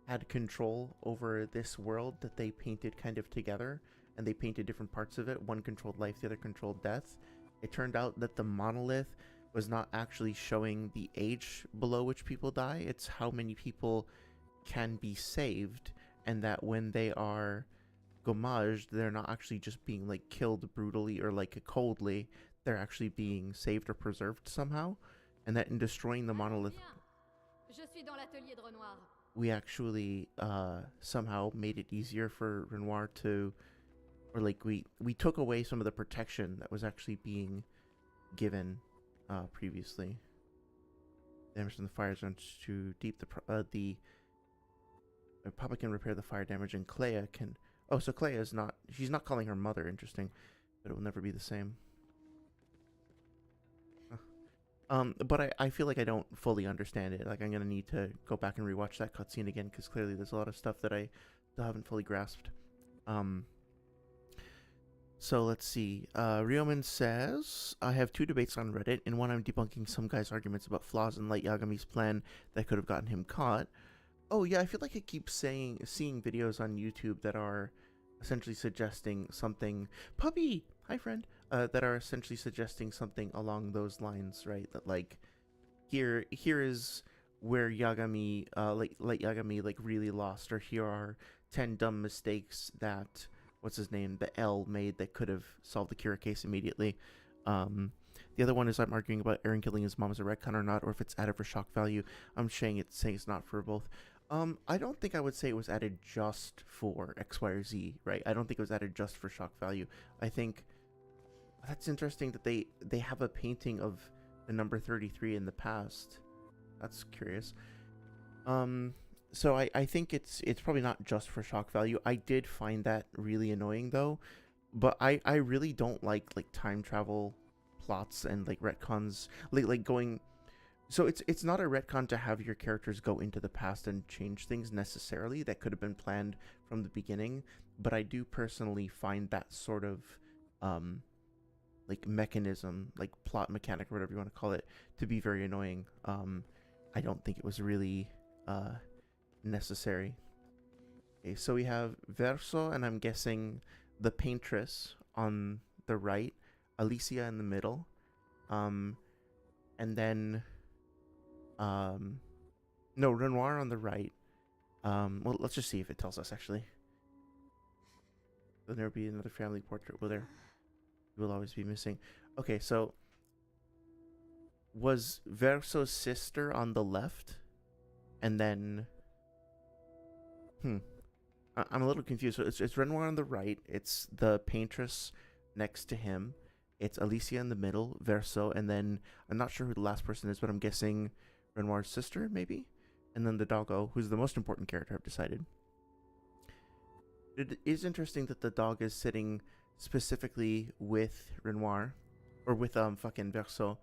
had control over this world that they painted kind of together, and they painted different parts of it. One controlled life, the other controlled death. It turned out that the monolith was not actually showing the age below which people die, it's how many people can be saved, and that when they are gommaged, they're not actually just being like killed brutally or like coldly, they're actually being saved or preserved somehow, and that in destroying the monolith, Je suis dans l'atelier de Renoir. we actually somehow made it easier for Renoir to, or like we took away some of the protection that was actually being given previously. Damage from the fire zones too deep. The Papa can repair the fire damage, and Clea can. Oh, so Clea is not. She's not calling her mother. Interesting, but it will never be the same. But I feel like I don't fully understand it. Like I'm gonna need to go back and rewatch that cutscene again, because clearly there's a lot of stuff that I still haven't fully grasped. So let's see. Ryoman says, I have 2 debates on Reddit. In one, I'm debunking some guy's arguments about flaws in Light Yagami's plan that could have gotten him caught. Oh yeah, I feel like I keep seeing videos on YouTube that are essentially suggesting something. Puppy, hi friend. That are essentially suggesting something along those lines, right? That like, here is where Yagami, Light Yagami, like really lost, or here are 10 dumb mistakes that what's his name, the L made that could have solved the Kira case immediately. The other one is I'm arguing about Eren killing his mom as a retcon or not, or if it's added for shock value. I'm saying it's not for both. I don't think I would say it was added just for X, Y, or Z, right? I don't think it was added just for shock value. I think that's interesting that they have a painting of the number 33 in the past. That's curious. So I think it's probably not just for shock value. I did find that really annoying though, but I really don't like time travel plots and like retcons, like going. So it's not a retcon to have your characters go into the past and change things necessarily. That could have been planned from the beginning, but I do personally find that sort of like mechanism, like plot mechanic or whatever you want to call it, to be very annoying. I don't think it was really necessary. Okay, so we have Verso, and I'm guessing the paintress on the right, Alicia in the middle, and then no, Renoir on the right. Well, let's just see if it tells us actually. Will there be another family portrait? Will there? It will always be missing. Okay, so was Verso's sister on the left, and then I'm a little confused. So it's Renoir on the right. It's the paintress next to him. It's Alicia in the middle, Verso, and then I'm not sure who the last person is, but I'm guessing Renoir's sister, maybe? And then the doggo, who's the most important character, I've decided. It is interesting that the dog is sitting specifically with Renoir, or with fucking Verso.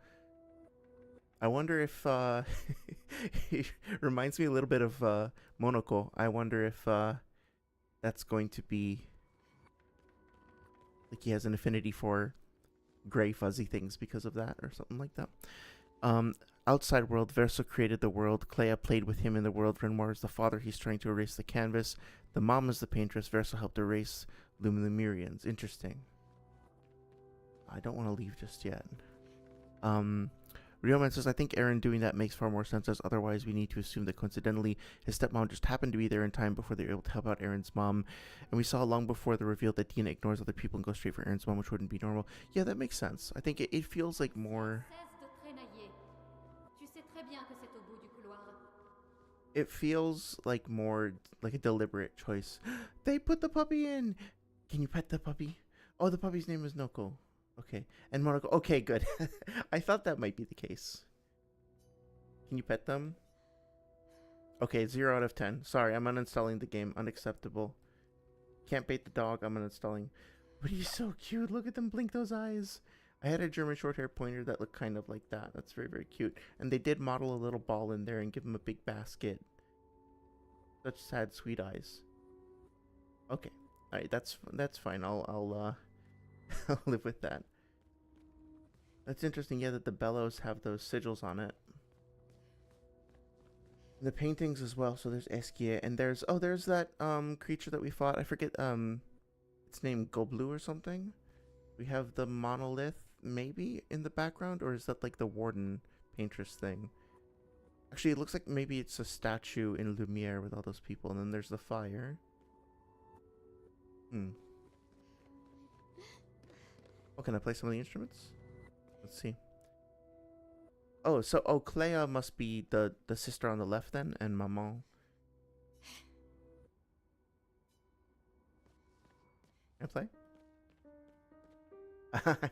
I wonder if it reminds me a little bit of Monoko. I wonder if that's going to be like he has an affinity for gray fuzzy things because of that, or something like that. Outside world, Verso created the world. Clea played with him in the world. Renoir is the father. He's trying to erase the canvas. The mom is the paintress. Verso helped erase Lumerians. Interesting. I don't want to leave just yet. Rioman says, I think Aaron doing that makes far more sense, as otherwise we need to assume that coincidentally his stepmom just happened to be there in time before they were able to help out Aaron's mom. And we saw long before the reveal that Dina ignores other people and goes straight for Aaron's mom, which wouldn't be normal. Yeah, that makes sense. I think it feels like more... Cesse de trénailler. Tu sais très bien que c'est au bout du couloir. It feels like more like a deliberate choice. They put the puppy in! Can you pet the puppy? Oh, the puppy's name is Noko. Okay. And Monoko. Okay, good. I thought that might be the case. Can you pet them? Okay, 0 out of 10. Sorry, I'm uninstalling the game. Unacceptable. Can't bait the dog. I'm uninstalling. But he's so cute. Look at them blink those eyes. I had a German short hair pointer that looked kind of like that. That's very, very cute. And they did model a little ball in there and give him a big basket. Such sad, sweet eyes. Okay. Alright, that's fine. I'll I'll live with that. That's interesting, yeah, that the bellows have those sigils on it. The paintings as well, so there's Esquier, and there's that creature that we fought. I forget its name, Goblu or something. We have the monolith maybe in the background, or is that like the warden painter's thing? Actually, it looks like maybe it's a statue in Lumiere with all those people, and then there's the fire. Oh, can I play some of the instruments? Let's see. Oh, so Clea must be the sister on the left then, and Maman. Can I play?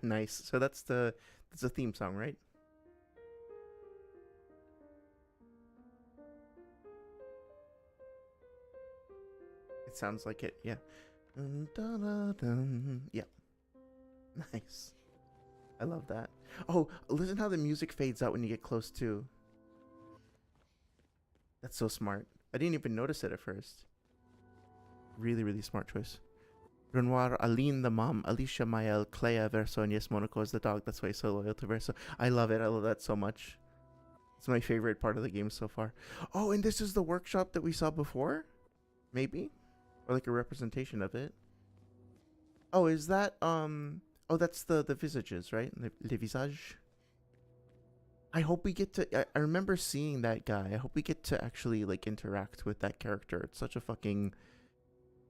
Nice. So that's the theme song, right? It sounds like it, yeah. Yeah. Nice. I love that. Oh, listen how the music fades out when you get close too. That's so smart. I didn't even notice it at first. Really, really smart choice. Renoir, Aline the mom, Alicia Mael, Clea Verso, and yes, Monaco is the dog. That's why he's so loyal to Verso. I love it. I love that so much. It's my favorite part of the game so far. Oh, and this is the workshop that we saw before? Maybe? Or like a representation of it. Oh, is that, oh, that's the visages, right? Le visage. I hope we get to... I remember seeing that guy. I hope we get to actually, like, interact with that character. It's such a fucking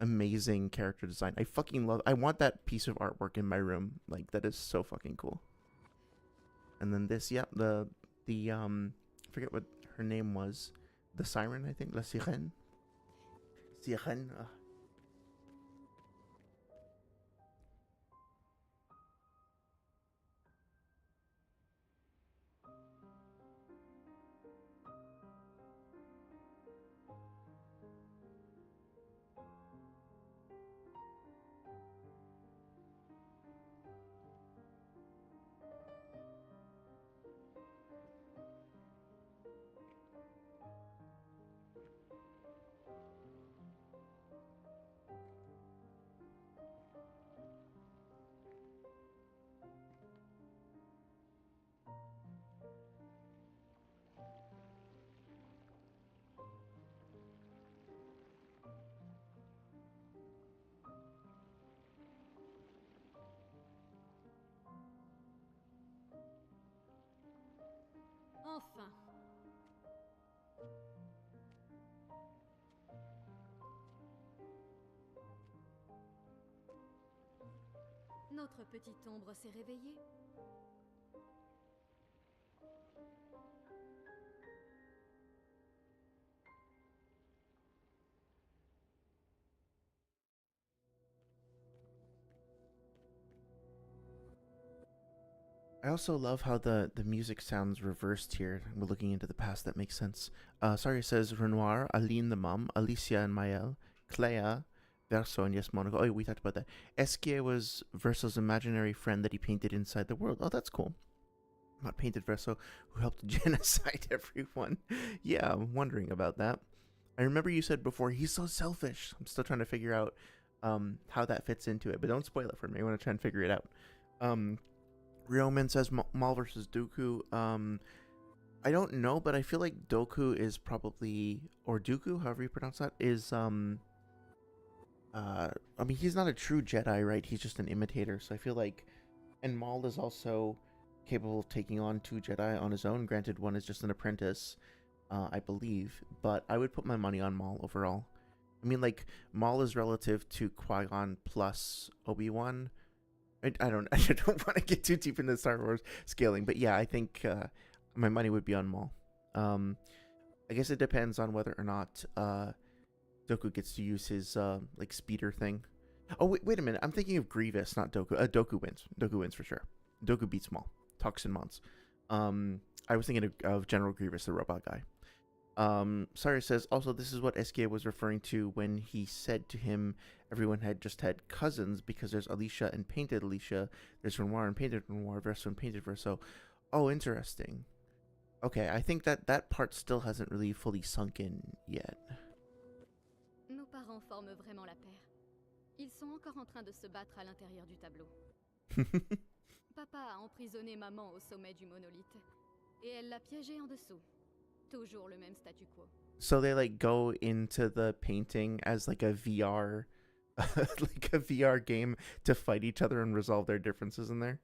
amazing character design. I fucking love... I want that piece of artwork in my room. Like, that is so fucking cool. And then this, yeah, the I forget what her name was. The siren, I think. La sirène. Sirène. Enfin. Notre petite ombre s'est réveillée. I also love how the music sounds reversed here. We're looking into the past. That makes sense. Sorry, says Renoir, Aline the mom, Alicia and Mael, Clea, Verso, and yes, Monaco. Oh, we talked about that. Esquier was Verso's imaginary friend that he painted inside the world. Oh, that's cool. Not painted Verso, who helped genocide everyone. Yeah, I'm wondering about that. I remember you said before, he's so selfish. I'm still trying to figure out how that fits into it, but don't spoil it for me. I want to try and figure it out. Ryoman says Maul versus Dooku. I don't know, but I feel like Doku is probably, or Dooku, however you pronounce that, is I mean, he's not a true Jedi, right? He's just an imitator. So I feel like, and Maul is also capable of taking on 2 Jedi on his own. Granted, one is just an apprentice, I believe. But I would put my money on Maul overall. I mean, like, Maul is relative to Qui-Gon plus Obi-Wan. I don't want to get too deep into Star Wars scaling, but yeah, I think my money would be on Maul. I guess it depends on whether or not Dooku gets to use his like speeder thing. Oh wait a minute, I'm thinking of Grievous, not Dooku. Dooku wins. Dooku wins for sure. Dooku beats Maul. Toxin Mons. I was thinking of General Grievous, the robot guy. Sari says, also, this is what SK was referring to when he said to him, everyone had just had cousins, because there's Alicia and Painted Alicia, there's Renoir and Painted Renoir, Verso and Painted Verso. Oh, interesting. Okay, I think that part still hasn't really fully sunk in yet. Nos parents forment vraiment la paire. Ils sont encore en train de se battre à l'intérieur du tableau. Papa a emprisonné maman au sommet du monolithe, et elle l'a piégée en dessous. Toujours le même statu quo. So they like go into the painting as like a VR like a VR game to fight each other and resolve their differences in there.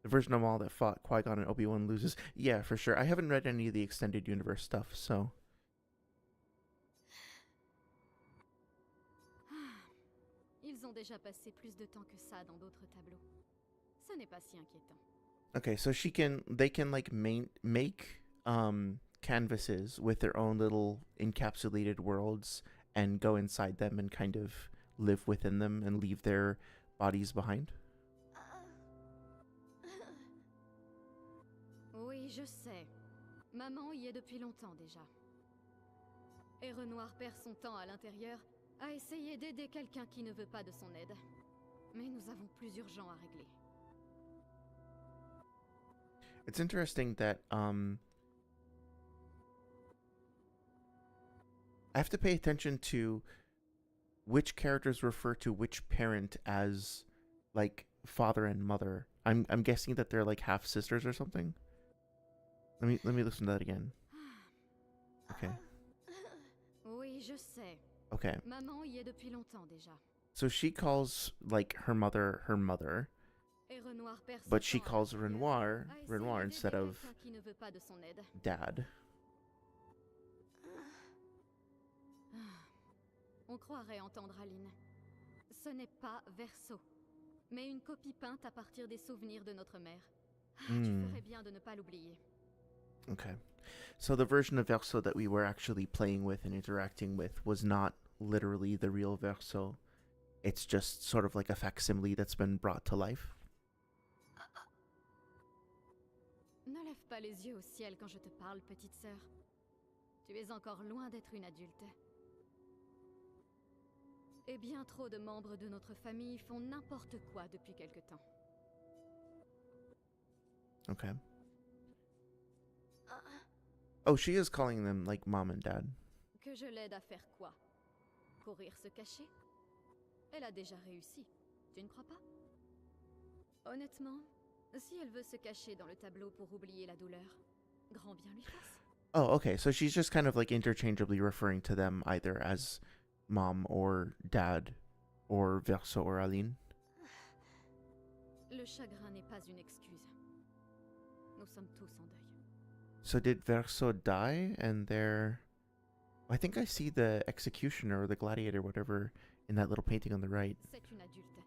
The version of Maul that fought Qui-Gon and Obi-Wan loses. Yeah, for sure. I haven't read any of the extended universe stuff, so. Ils ont déjà passé plus de temps que ça dans d'autres tableaux. Ce n'est pas si inquiétant. Okay, so they can like make canvases with their own little encapsulated worlds and go inside them and kind of live within them and leave their bodies behind. Oui, je sais. Maman y est depuis longtemps déjà. Et Renoir perd son temps à l'intérieur à essayer d'aider quelqu'un qui ne veut pas de son aide. Mais nous avons plus urgent à régler. It's interesting that I have to pay attention to which characters refer to which parent as like father and mother. I'm guessing that they're like half sisters or something. Let me listen to that again. Okay. Oui, je sais. Okay. Maman y est depuis longtemps déjà. So she calls like her mother, but she calls Renoir instead of dad. On croirait entendre Aline. Ce n'est pas Verso, mais une copie peinte à partir des souvenirs de notre mère. Tu ferais bien de ne pas l'oublier. Okay. So the version of Verso that we were actually playing with and interacting with was not literally the real Verso. It's just sort of like a facsimile that's been brought to life. Ne lève pas les yeux au ciel quand je te parle, petite sœur. Tu es encore loin d'être une adulte. Et bien trop de membres de notre famille font n'importe quoi depuis quelque temps. Okay. Oh, she is calling them like mom and dad. Que je l'aide à faire quoi? Courir se cacher? Elle a déjà réussi, tu ne crois pas? Honnêtement, si elle veut se cacher dans le tableau pour oublier la douleur, grand bien lui fasse. Oh, okay. So she's just kind of like interchangeably referring to them either as mom or dad or Verso or Aline. Le chagrin n'est pas une excuse. Nous sommes tous en deuil. So did Verso die and they're... I think I see the executioner or the gladiator, whatever, in that little painting on the right. C'est une adulte,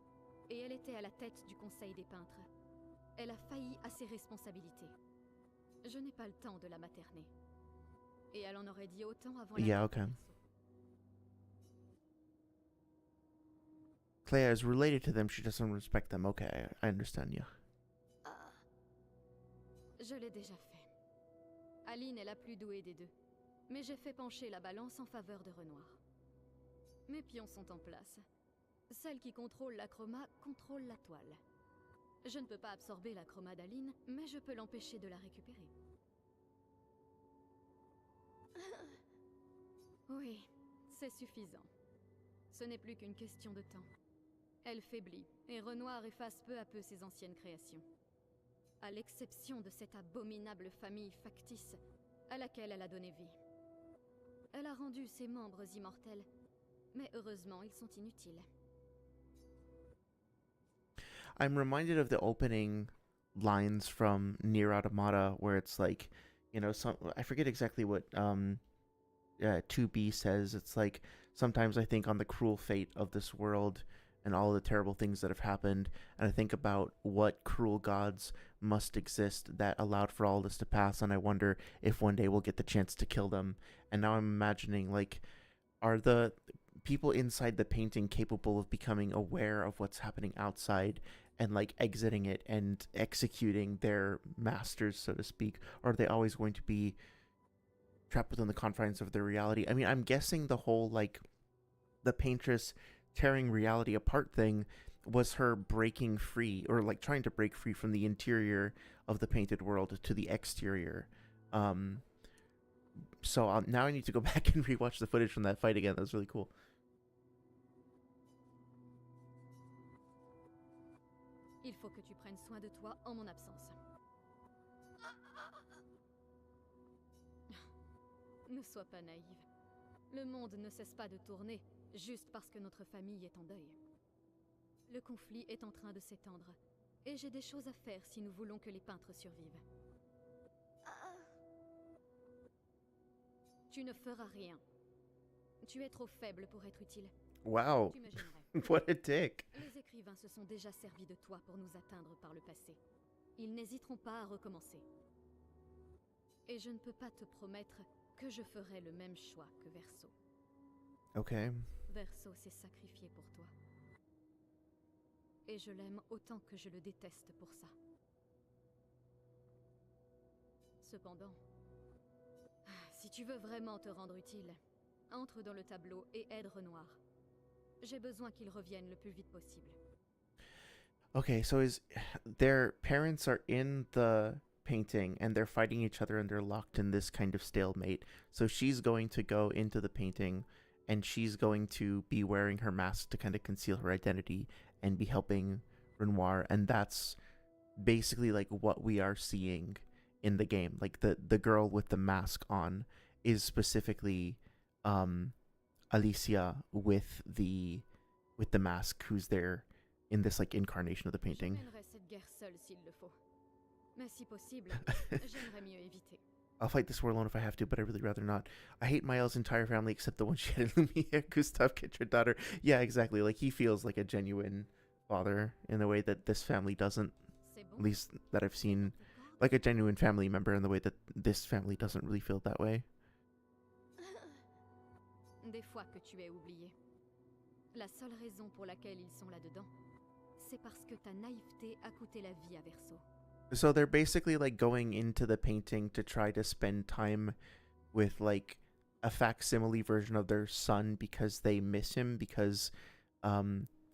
et elle était à la tête du conseil des peintres. Elle a failli à ses responsabilités. Je n'ai pas le temps de la materner. Et elle en aurait dit autant avant la Yeah, mort de okay. Verso. Claire is related to them, she doesn't respect them. Okay, I understand, yeah. Je l'ai déjà fait. Aline est la plus douée des deux. Mais j'ai fait pencher la balance en faveur de Renoir. Mes pions sont en place. Celle qui contrôle la chroma contrôle la toile. Je ne peux pas absorber la chroma d'Aline, mais je peux l'empêcher de la récupérer. Oui, c'est suffisant. Ce n'est plus qu'une question de temps. Elle faiblit, et Renoir efface peu à peu ses anciennes créations. À l'exception de cette abominable famille factice à laquelle elle a donné vie. Elle a rendu ses membres immortels, Mais heureusement, ils sont inutiles. I'm reminded of the opening lines from Nier Automata, where it's like, some I forget exactly what 2B says. It's like, sometimes I think on the cruel fate of this world and all the terrible things that have happened, and I think about what cruel gods must exist that allowed for all this to pass, and I wonder if one day we'll get the chance to kill them. And now I'm imagining, like, are the people inside the painting capable of becoming aware of what's happening outside and like exiting it and executing their masters, so to speak? Or are they always going to be trapped within the confines of their reality? I mean, I'm guessing the whole, like, the paintress tearing reality apart thing was her breaking free, or like trying to break free from the interior of the painted world to the exterior. So now I need to go back and rewatch the footage from that fight again. That was really cool. Il faut que tu prennes soin de toi en mon absence. Ne sois pas naïve. Le monde ne cesse pas de tourner, juste parce que notre famille est en deuil. Le conflit est en train de s'étendre, et j'ai des choses à faire si nous voulons que les peintres survivent. Tu ne feras rien. Tu es trop faible pour être utile. Wow. T'imaginerais. What a dick. Les écrivains se sont déjà servis de toi pour nous atteindre par le passé. Ils n'hésiteront pas à recommencer. Et je ne peux pas te promettre que je ferai le même choix que Verso. Okay. Verso s'est sacrifié pour toi. Et je l'aime autant que je le déteste pour ça. Cependant, si tu veux vraiment te rendre utile, entre dans le tableau et aide Renoir. J'ai besoin qu'il revienne le plus vite possible. Okay, so their parents are in the painting and they're fighting each other and they're locked in this kind of stalemate. So she's going to go into the painting and she's going to be wearing her mask to kind of conceal her identity and be helping Renoir, and that's basically like what we are seeing in the game. Like the girl with the mask on is specifically Alicia with the mask, who's there in this like incarnation of the painting. Je mènerai cette guerre seule s'il le faut. Mais si possible, j'aimerais mieux éviter. I'll fight this war alone if I have to, but I'd really rather not. I hate Mael's entire family except the one she had in Lumiere. Gustav, get your daughter. Yeah, exactly. Like, he feels like a genuine father in the way that this family doesn't. C'est bon. At least that I've seen, like a genuine family member in the way that this family doesn't really feel that way. Des fois que tu es oublié. La seule raison pour laquelle ils sont là-dedans, c'est parce que ta naïveté a coûté la vie à Verso. So they're basically like going into the painting to try to spend time with like a facsimile version of their son because they miss him, because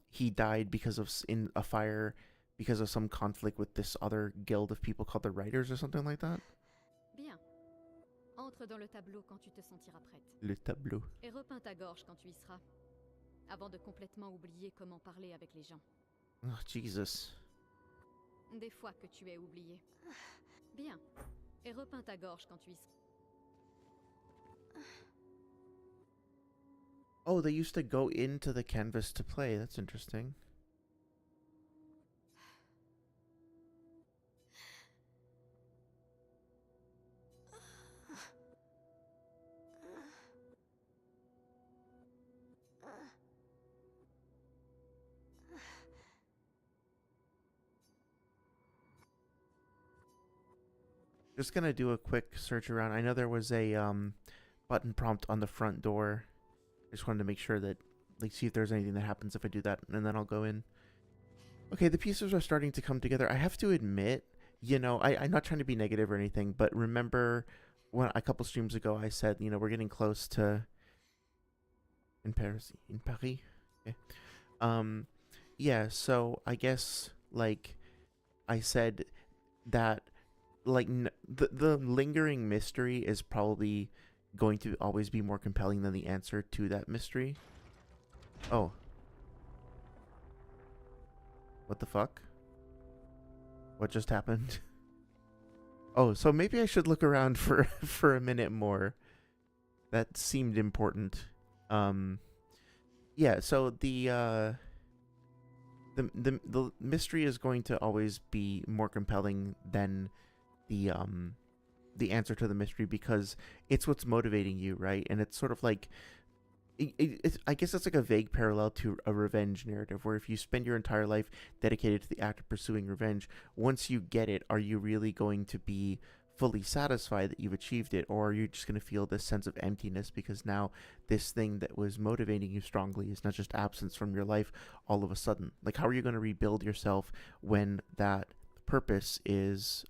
he died because of in a fire because of some conflict with this other guild of people called the Writers or something like that. Bien. Entre dans le tableau quand tu te sentiras prête. Le tableau. Et repeins ta gorge quand tu y seras. Avant de complètement oublier comment parler avec les gens. Oh, Jesus. Des fois que tu es oublié. Bien. Et repeins ta gorge quand tu y seras. Oh, they used to go into the canvas to play. That's interesting. Just gonna do a quick search around. I know there was a button prompt on the front door. I just wanted to make sure that, like, see if there's anything that happens if I do that, and then I'll go in. Okay, the pieces are starting to come together. I have to admit, I'm not trying to be negative or anything, but remember when a couple streams ago I said, we're getting close to in Paris. Okay. Yeah. So I guess, like, I said that, like, the lingering mystery is probably going to always be more compelling than the answer to that mystery. Oh. What the fuck? What just happened? Oh, so maybe I should look around for a minute more. That seemed important. Yeah, so the mystery is going to always be more compelling than the answer to the mystery, because it's what's motivating you, right? And it's sort of like I guess it's like a vague parallel to a revenge narrative, where if you spend your entire life dedicated to the act of pursuing revenge, once you get it, are you really going to be fully satisfied that you've achieved it, or are you just going to feel this sense of emptiness because now this thing that was motivating you strongly is not just absence from your life all of a sudden? Like, how are you going to rebuild yourself when that purpose is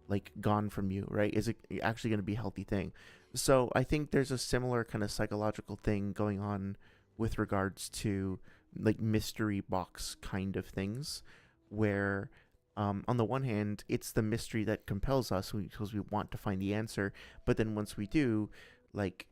like gone from you, right? Is it actually going to be a healthy thing? So I think there's a similar kind of psychological thing going on with regards to like mystery box kind of things, where on the one hand, it's the mystery that compels us because we want to find the answer, but then once we do, like,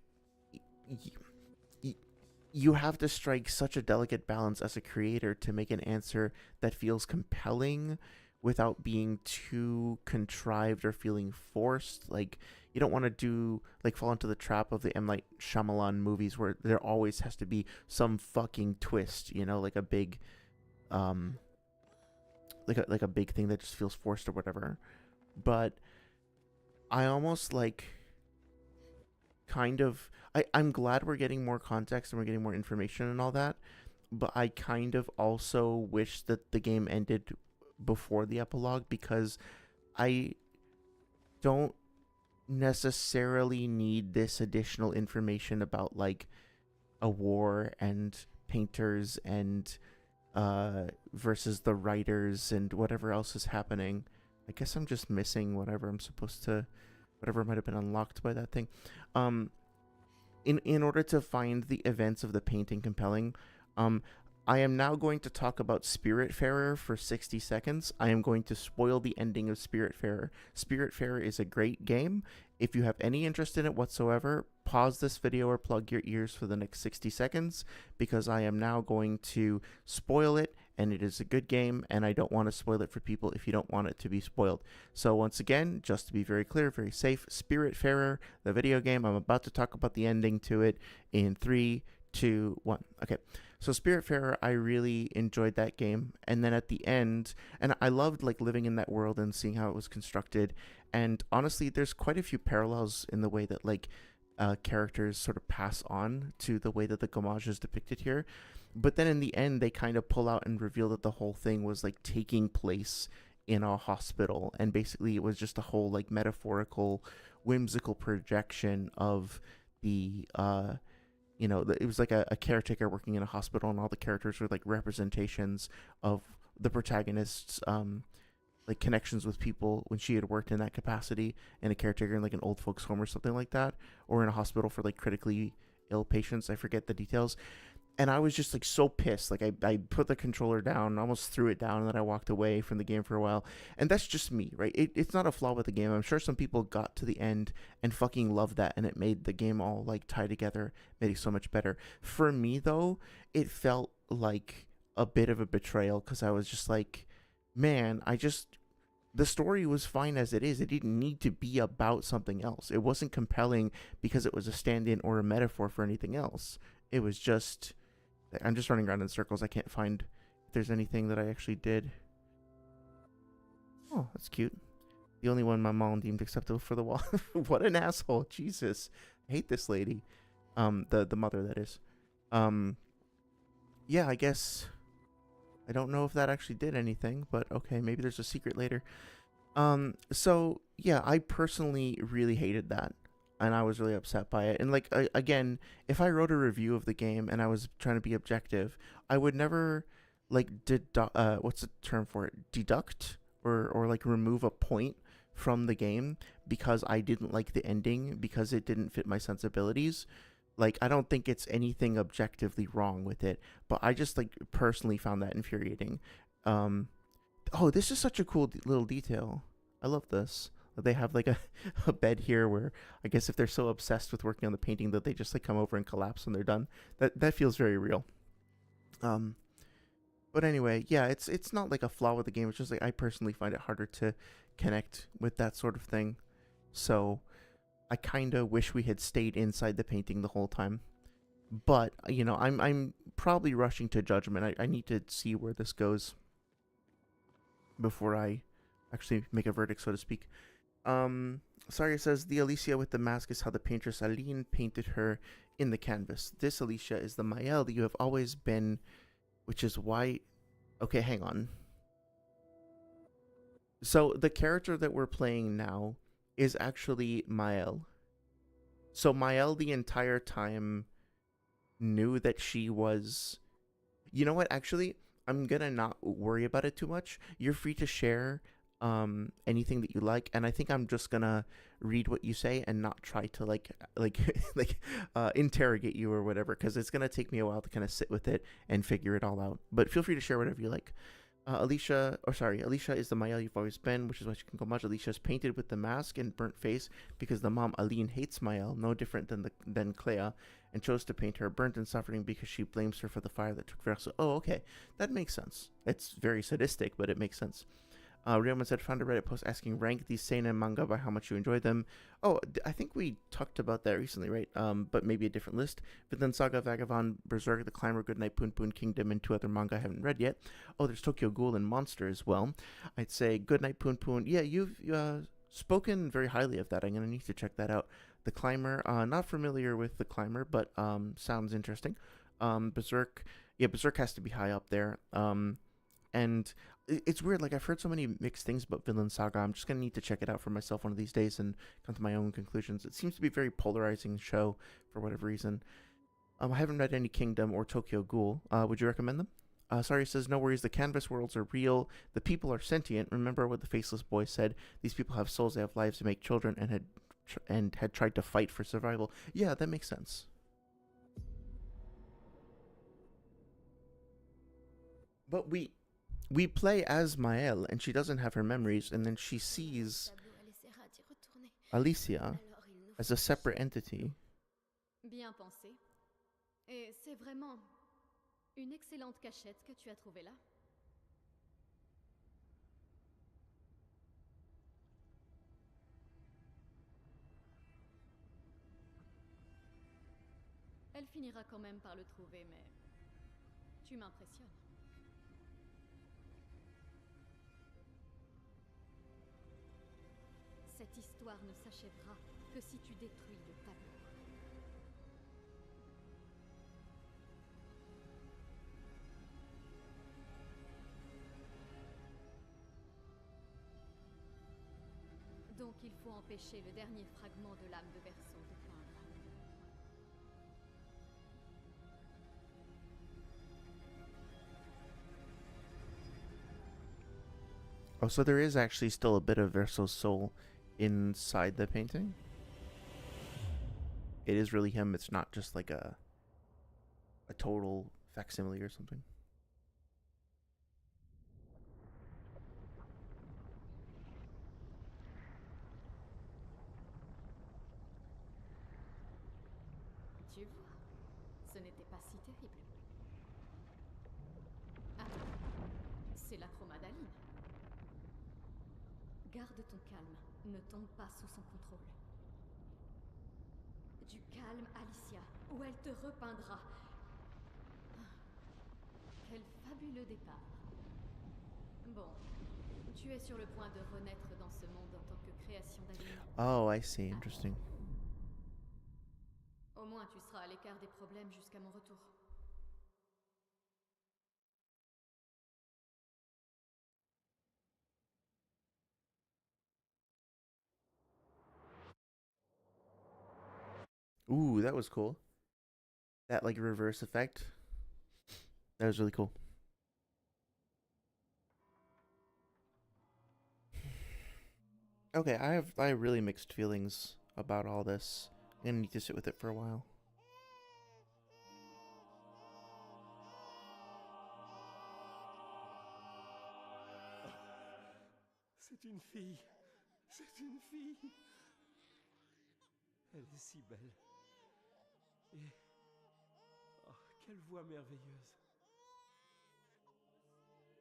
you have to strike such a delicate balance as a creator to make an answer that feels compelling without being too contrived or feeling forced. Like, you don't want to do like fall into the trap of the M. Night Shyamalan movies where there always has to be some fucking twist, you know, like a big like a big thing that just feels forced or whatever. But I almost like kind of I'm glad we're getting more context and we're getting more information and all that, but I kind of also wish that the game ended before the epilogue, because I don't necessarily need this additional information about like a war and painters and versus the writers and whatever else is happening. I guess I'm just missing whatever might have been unlocked by that thing. In order to find the events of the painting compelling, I am now going to talk about Spiritfarer for 60 seconds. I am going to spoil the ending of Spiritfarer. Spiritfarer is a great game. If you have any interest in it whatsoever, pause this video or plug your ears for the next 60 seconds, because I am now going to spoil it, and it is a good game, and I don't want to spoil it for people if you don't want it to be spoiled. So once again, just to be very clear, very safe, Spiritfarer, the video game, I'm about to talk about the ending to it in 3, 2, 1. Okay. So Spiritfarer, I really enjoyed that game, and then at the end, and I loved like living in that world and seeing how it was constructed. And honestly, there's quite a few parallels in the way that like characters sort of pass on to the way that the Gamage is depicted here. But then in the end, they kind of pull out and reveal that the whole thing was like taking place in a hospital, and basically it was just a whole like metaphorical, whimsical projection of the it was like a caretaker working in a hospital, and all the characters were like representations of the protagonist's like connections with people when she had worked in that capacity, and a caretaker in like an old folks home or something like that, or in a hospital for like critically ill patients. I forget the details. And I was just like so pissed. Like I put the controller down, almost threw it down, and then I walked away from the game for a while. And that's just me, right? It's not a flaw with the game. I'm sure some people got to the end and fucking loved that, and it made the game all like tie together, made it so much better. For me though, it felt like a bit of a betrayal, because I was just like, man, the story was fine as it is. It didn't need to be about something else. It wasn't compelling because it was a stand-in or a metaphor for anything else. It was just, I'm just running around in circles. I can't find if there's anything that I actually did. Oh, that's cute. The only one my mom deemed acceptable for the wall. What an asshole. Jesus. I hate this lady. The mother, that is. Yeah, I guess I don't know if that actually did anything, but okay, maybe there's a secret later. So yeah, I personally really hated that, and I was really upset by it. And like again, if I wrote a review of the game and I was trying to be objective, I would never like what's the term for it? Deduct or like remove a point from the game because I didn't like the ending because it didn't fit my sensibilities. Like, I don't think it's anything objectively wrong with it, but I just like personally found that infuriating. Oh, this is such a cool little detail. I love this. They have like a bed here where I guess if they're so obsessed with working on the painting that they just like come over and collapse when they're done. That feels very real. But anyway, yeah, it's not like a flaw with the game. It's just like I personally find it harder to connect with that sort of thing. So I kind of wish we had stayed inside the painting the whole time. but you know, I'm probably rushing to judgment. I need to see where this goes before I actually make a verdict, so to speak. Saria says the Alicia with the mask is how the paintress Aline painted her in the canvas. This Alicia is the Mael that you have always been, which is why. Okay, hang on. So the character that we're playing now is actually Mael. So Mael the entire time knew that she was. You know what? Actually, I'm gonna not worry about it too much. You're free to share anything that you like, and I think I'm just gonna read what you say and not try to like interrogate you or whatever, because it's gonna take me a while to kind of sit with it and figure it all out. But feel free to share whatever you like. Alicia is the Mael you've always been, which is why she can go much. Alicia is painted with the mask and burnt face because the mom Aline hates Mael, no different than Clea, and chose to paint her burnt and suffering because she blames her for the fire that took Verso. Oh, okay, that makes sense. It's very sadistic, but it makes sense. Ryoman said, found a Reddit post asking, rank these seinen manga by how much you enjoy them. Oh, I think we talked about that recently, right? But maybe a different list. Vinland Saga, Vagabond, Berserk, The Climber, Goodnight, Poon Poon Kingdom, and 2 other manga I haven't read yet. Oh, there's Tokyo Ghoul and Monster as well. I'd say Goodnight, Poon Poon. Yeah, you've spoken very highly of that. I'm going to need to check that out. The Climber, not familiar with The Climber, but sounds interesting. Berserk, yeah, Berserk has to be high up there. And it's weird, like I've heard so many mixed things about Vinland Saga. I'm just gonna need to check it out for myself one of these days and come to my own conclusions. It seems to be a very polarizing show for whatever reason. I haven't read any Kingdom or Tokyo Ghoul. Would you recommend them? Sorry says, no worries, the canvas worlds are real. The people are sentient. Remember what the faceless boy said. These people have souls, they have lives, they make children, and had tried to fight for survival. Yeah, that makes sense. But we play as Mael, and she doesn't have her memories, and then she sees Alicia as a separate entity. Bien pensé. Et c'est vraiment une excellente cachette que tu as trouvée là. Elle finira quand même par le trouver, mais tu m'impressionnes. Cette histoire ne s'achèvera que si tu détruis le tableau. Donc il faut empêcher le dernier fragment de l'âme de Verso de peindre. Oh, so there is actually still a bit of Verso's soul inside the painting? It is really him. It's not just like a total facsimile or something. Tu vois, ce n'était pas si terrible. Attends, c'est la chromadaline. Garde ton calme, ne tombe pas sous son contrôle. Du calme, Alicia, ou elle te repeindra. Quel fabuleux départ. Bon, tu es sur le point de renaître dans ce monde en tant que création d'Aline. Oh, I see. Interesting. Au moins, tu seras à l'écart des problèmes jusqu'à mon retour. Ooh, that was cool. That like reverse effect. That was really cool. Okay, I have really mixed feelings about all this. I'm gonna need to sit with it for a while. C'est une fille. C'est une fille. Elle est si belle. Et... oh, quelle voix merveilleuse.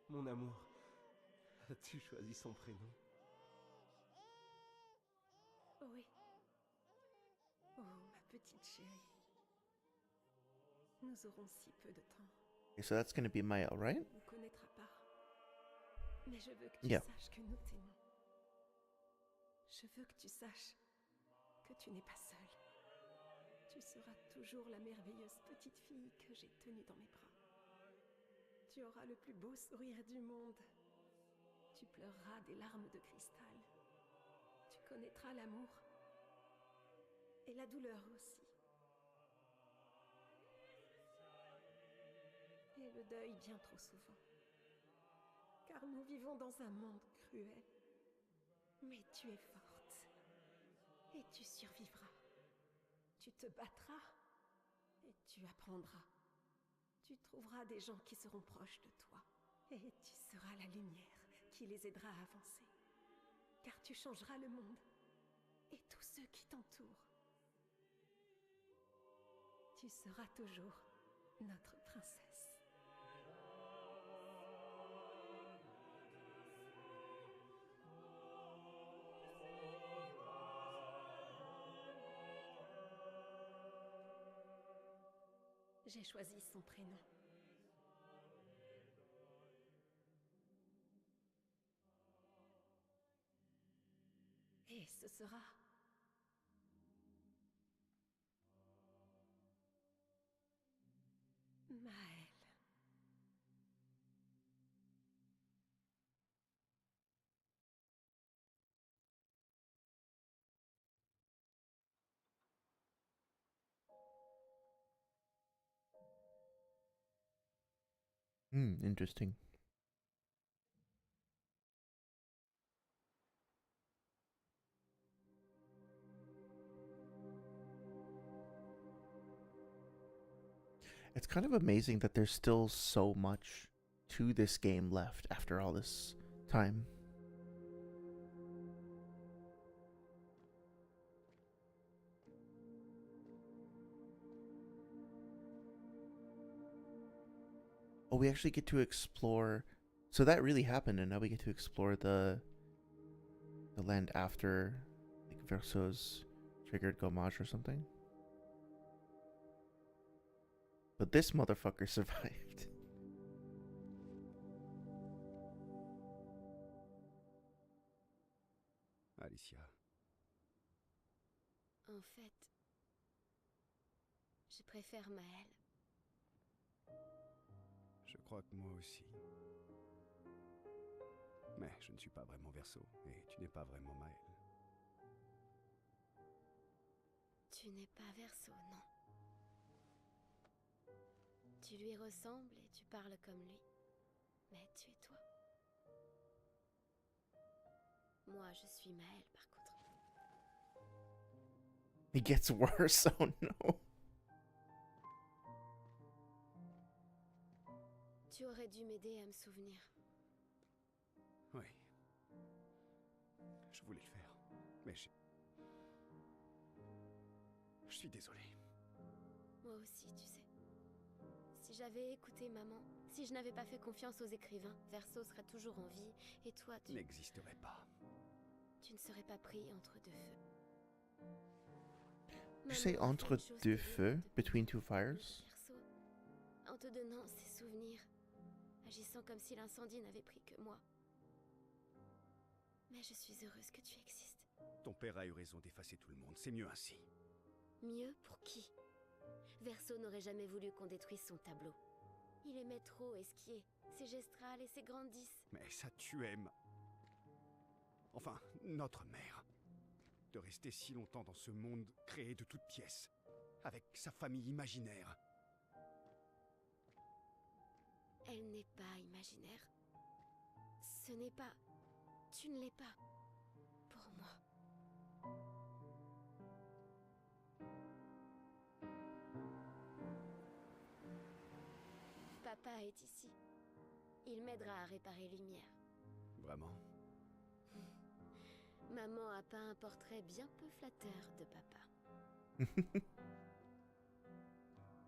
Mon amour, as-tu choisi son prénom? Oui. Oh, ma petite chérie. Nous aurons si peu de temps. Okay, so that's gonna be Maël, right? Tu ne nous connaîtras pas. Mais je veux que tu Yeah. saches que nous t'aimons. Je veux que tu saches que tu n'es pas seule. Tu seras toujours la merveilleuse petite fille que j'ai tenue dans mes bras. Tu auras le plus beau sourire du monde. Tu pleureras des larmes de cristal. Tu connaîtras l'amour et la douleur aussi. Et le deuil bien trop souvent. Car nous vivons dans un monde cruel. Mais tu es forte. Et tu survivras. Tu te battras. Et tu apprendras. Tu trouveras des gens qui seront proches de toi. Et tu seras la lumière qui les aidera à avancer. Car tu changeras le monde. Et tous ceux qui t'entourent. Tu seras toujours notre princesse. J'ai choisi son prénom. Et ce sera... Maël. Interesting. It's kind of amazing that there's still so much to this game left after all this time. Oh, we actually get to explore. So that really happened, and now we get to explore the land after, like, Verso's triggered Gommage or something. But this motherfucker survived. Alicia. En fait, je préfère Maël. Je crois que moi aussi. Mais je ne suis pas vraiment Verso, et tu n'es pas vraiment Maël. Tu n'es pas Verso, non. Tu lui ressembles et tu parles comme lui. Mais tu es toi. Moi, je suis Maël, par contre. It gets worse. Oh no. Tu aurais dû m'aider à me souvenir. Oui. Je voulais le faire, mais je suis désolé. Moi aussi, tu sais. Si j'avais écouté maman, si je n'avais pas fait confiance aux écrivains, Verso serait toujours en vie, et toi, tu N'existerait pas. ne serais pas pris entre deux feux. You say Maman a fait entre une chose deux terrible feux, depuis between two le fires? berceau, en te donnant ses souvenirs, agissant comme si l'incendie n'avait pris que moi. Mais je suis heureuse que tu existes. Ton père a eu raison d'effacer tout le monde, c'est mieux ainsi. Mieux pour qui? Verso n'aurait jamais voulu qu'on détruise son tableau. Il aimait trop Esquier, ses gestrales et ses grandisses. Mais ça tu aimes. Enfin, notre mère. De rester si longtemps dans ce monde créé de toutes pièces, avec sa famille imaginaire. Elle n'est pas imaginaire. Ce n'est pas... Tu ne l'es pas. Pour moi. Papa est ici. Il m'aidera à réparer Lumière. Vraiment? Maman a peint un portrait bien peu flatteur de papa.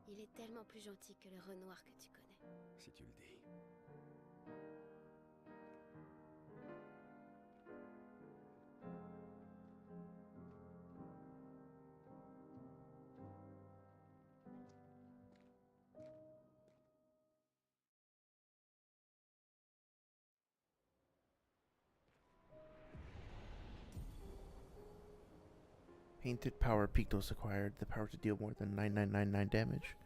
Il est tellement plus gentil que le Renoir que tu connais. Si tu le dis. Painted power Pictos acquired. The power to deal more than 9999 damage.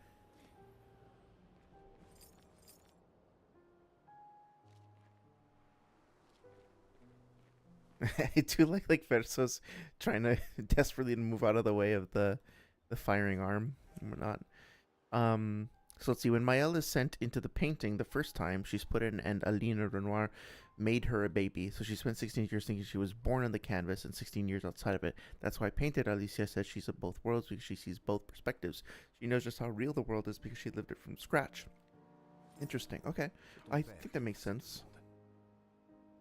I do like Verso's trying to desperately move out of the way of the firing arm and whatnot. So let's see. When Maëlle is sent into the painting the first time, she's put in, and Aline Renoir made her a baby. So she spent 16 years thinking she was born on the canvas and 16 years outside of it. That's why Painted Alicia says she's of both worlds, because she sees both perspectives. She knows just how real the world is because she lived it from scratch. Interesting. Okay. I think that makes sense.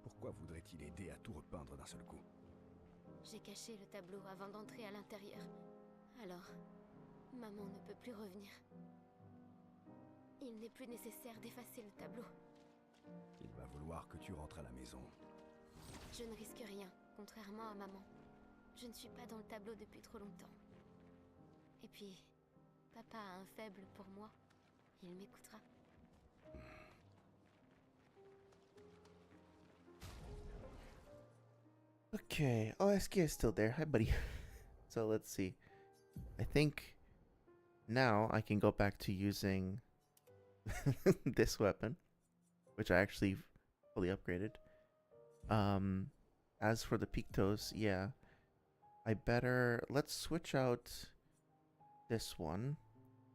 Pourquoi voudrait-il aider à tout repeindre d'un seul coup? J'ai caché le tableau avant d'entrer à l'intérieur. Alors, maman ne peut plus revenir. Il n'est plus nécessaire d'effacer le tableau. Il va vouloir que tu rentres à la maison. Je ne risque rien, contrairement à maman. Je ne suis pas dans le tableau depuis trop longtemps. Et puis, papa a un faible pour moi. Il m'écoutera. Okay. Oh, Eskia is still there. Hi, buddy. So let's see. I think now I can go back to using this weapon, which I actually fully upgraded. As for the Pictos, yeah, let's switch out this one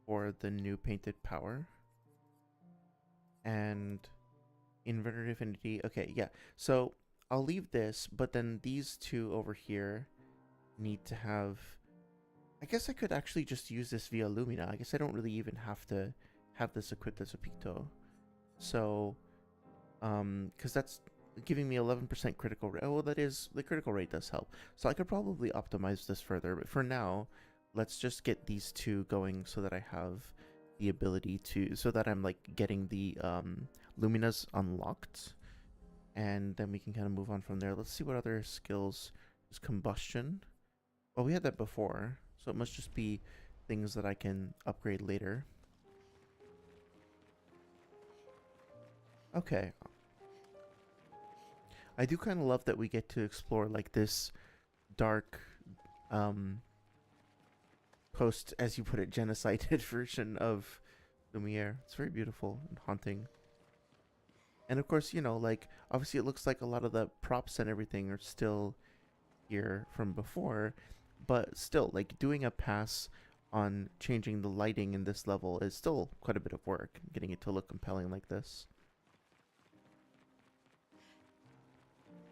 for the new painted power and inverted affinity. Okay, yeah, so I'll leave this, but then these two over here need to have, I guess I could actually just use this via Lumina. I guess I don't really even have to have this equipped as a Picto. So, because that's giving me 11% critical rate. Oh, well, that is, the critical rate does help. So I could probably optimize this further, but for now, let's just get these two going so that I have the ability to, so that I'm like getting the Luminas unlocked. And then we can kind of move on from there. Let's see what other skills. There's combustion. Oh, we had that before, so it must just be things that I can upgrade later. Okay. I do kind of love that we get to explore like this dark, post, as you put it, genocided version of Lumiere. It's very beautiful and haunting. And of course, you know, like, obviously it looks like a lot of the props and everything are still here from before, but still, like, doing a pass on changing the lighting in this level is still quite a bit of work, getting it to look compelling like this.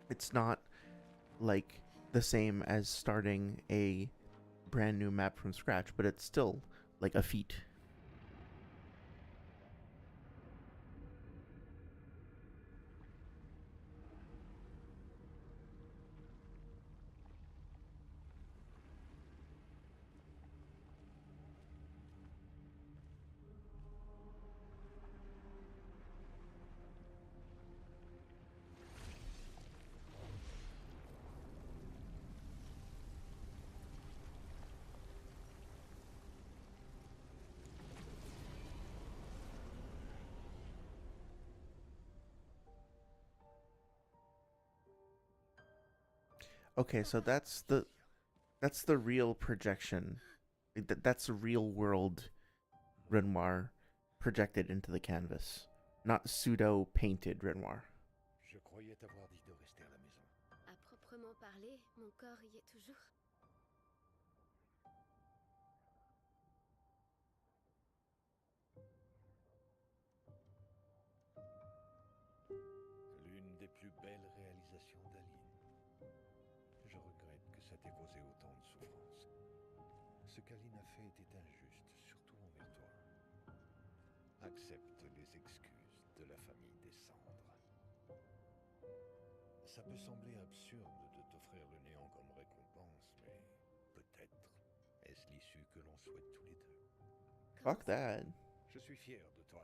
It's not like the same as starting a brand new map from scratch, but it's still like a feat. Okay, so that's the real projection. That's the real world Renoir projected into the canvas, not pseudo painted Renoir. Je croyais t'avoir dit de rester à la maison. À proprement parler, mon corps y est toujours. L'une des plus belles réalisations d'Aline. Je regrette que ça t'ait causé autant de souffrance. Ce qu'Aline a fait était injuste, surtout envers toi. Accepte les excuses de la famille des cendres. Ça peut sembler absurde de t'offrir le néant comme récompense, mais peut-être est-ce l'issue que l'on souhaite tous les deux. Fuck that. Je suis fier de toi.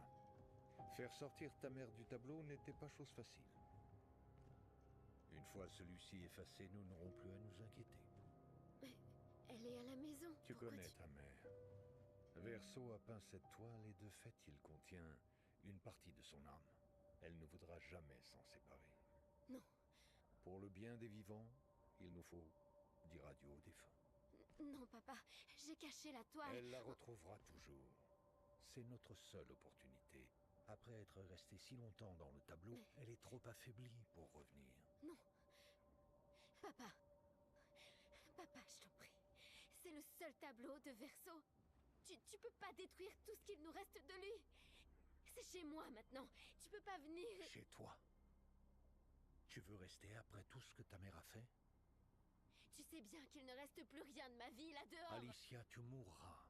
Faire sortir ta mère du tableau n'était pas chose facile. Une fois celui-ci effacé, nous n'aurons plus à nous inquiéter. Mais elle est à la maison. Tu Pourquoi connais ta mère. Verso a peint cette toile et de fait il contient une partie de son âme. Elle ne voudra jamais s'en séparer. Non. Pour le bien des vivants, il nous faut dire adieu aux défunts. Non, papa, j'ai caché la toile. Elle la retrouvera toujours. C'est notre seule opportunité. Après être restée si longtemps dans le tableau, elle est trop affaiblie pour revenir. Non. Papa. Papa, je t'en prie. C'est le seul tableau de Verso. Tu peux pas détruire tout ce qu'il nous reste de lui. C'est chez moi maintenant. Tu peux pas venir. Chez toi? Tu veux rester après tout ce que ta mère a fait? Tu sais bien qu'il ne reste plus rien de ma vie là-dehors. Alicia, tu mourras.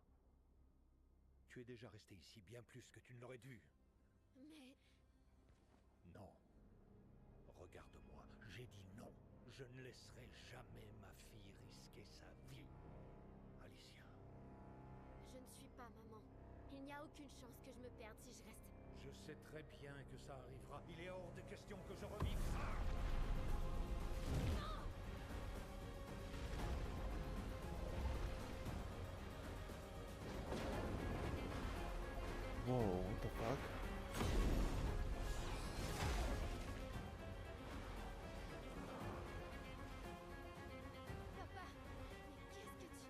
Tu es déjà restée ici bien plus que tu ne l'aurais dû. Mais... Non. Regarde-moi, j'ai dit non. Je ne laisserai jamais ma fille risquer sa vie. Alicia. Je ne suis pas maman. Il n'y a aucune chance que je me perde si je reste. Je sais très bien que ça arrivera. Il est hors de question que je revive ça. Non! Whoa, what the fuck? Papa, mais qu'est-ce que tu...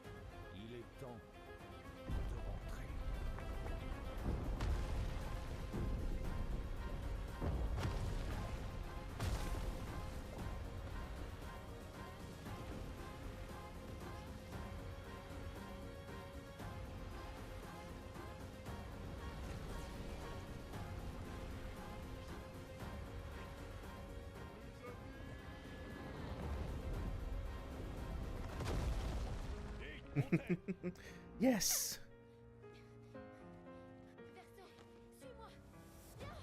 Il est temps de rentrer. Yes! Verso, suis-moi. Viens.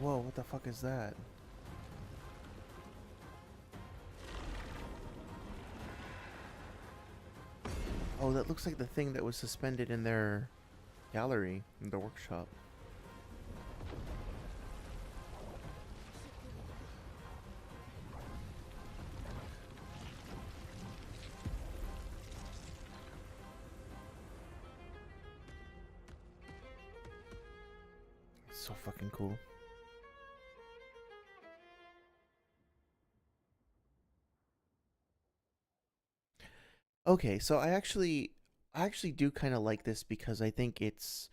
Whoa, what the fuck is that? Oh, that looks like the thing that was suspended in their gallery, in the workshop. It's so fucking cool. Okay, so I actually do kind of like this because I think it's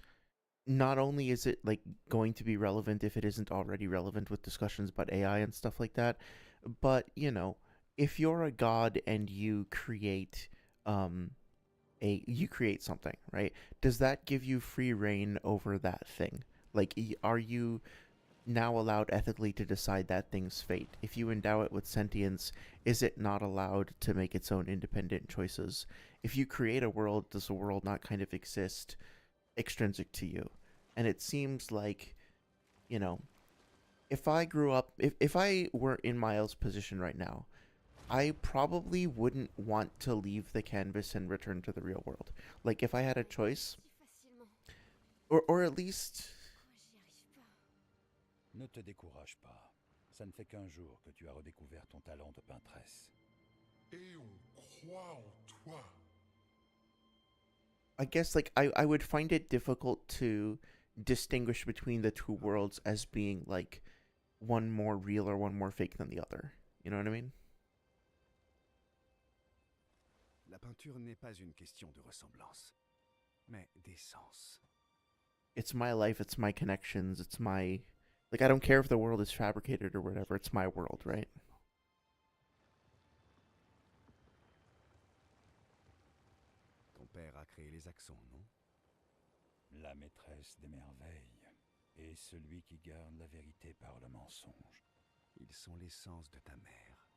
not only is it like going to be relevant if it isn't already relevant with discussions about AI and stuff like that, but if you're a god and you create um you create something, right? Does that give you free reign over that thing? Like are you now allowed ethically to decide that thing's fate? If you endow it with sentience, is it not allowed to make its own independent choices? If you create a world, does the world not kind of exist extrinsic to you? And it seems like, you know, if I grew up, if I were in Miles' position right now, I probably wouldn't want to leave the canvas and return to the real world. Like, if I had a choice, Si facilement. or at least... Pourquoi j'y arrive pas? Ne te décourage pas. Ça ne fait qu'un jour que tu as redécouvert ton talent de peintresse. Et on croit en toi. I guess, like, I would find it difficult to distinguish between the two worlds as being, like, one more real or one more fake than the other. You know what I mean? La peinture n'est pas une question de ressemblance, mais d'essence. It's my life, it's my connections, it's my... Like, I don't care if the world is fabricated or whatever, it's my world, right? Ton père a créé les accents, non? La maîtresse des merveilles et celui qui garde la vérité par le mensonge. Ils sont l'essence de ta mère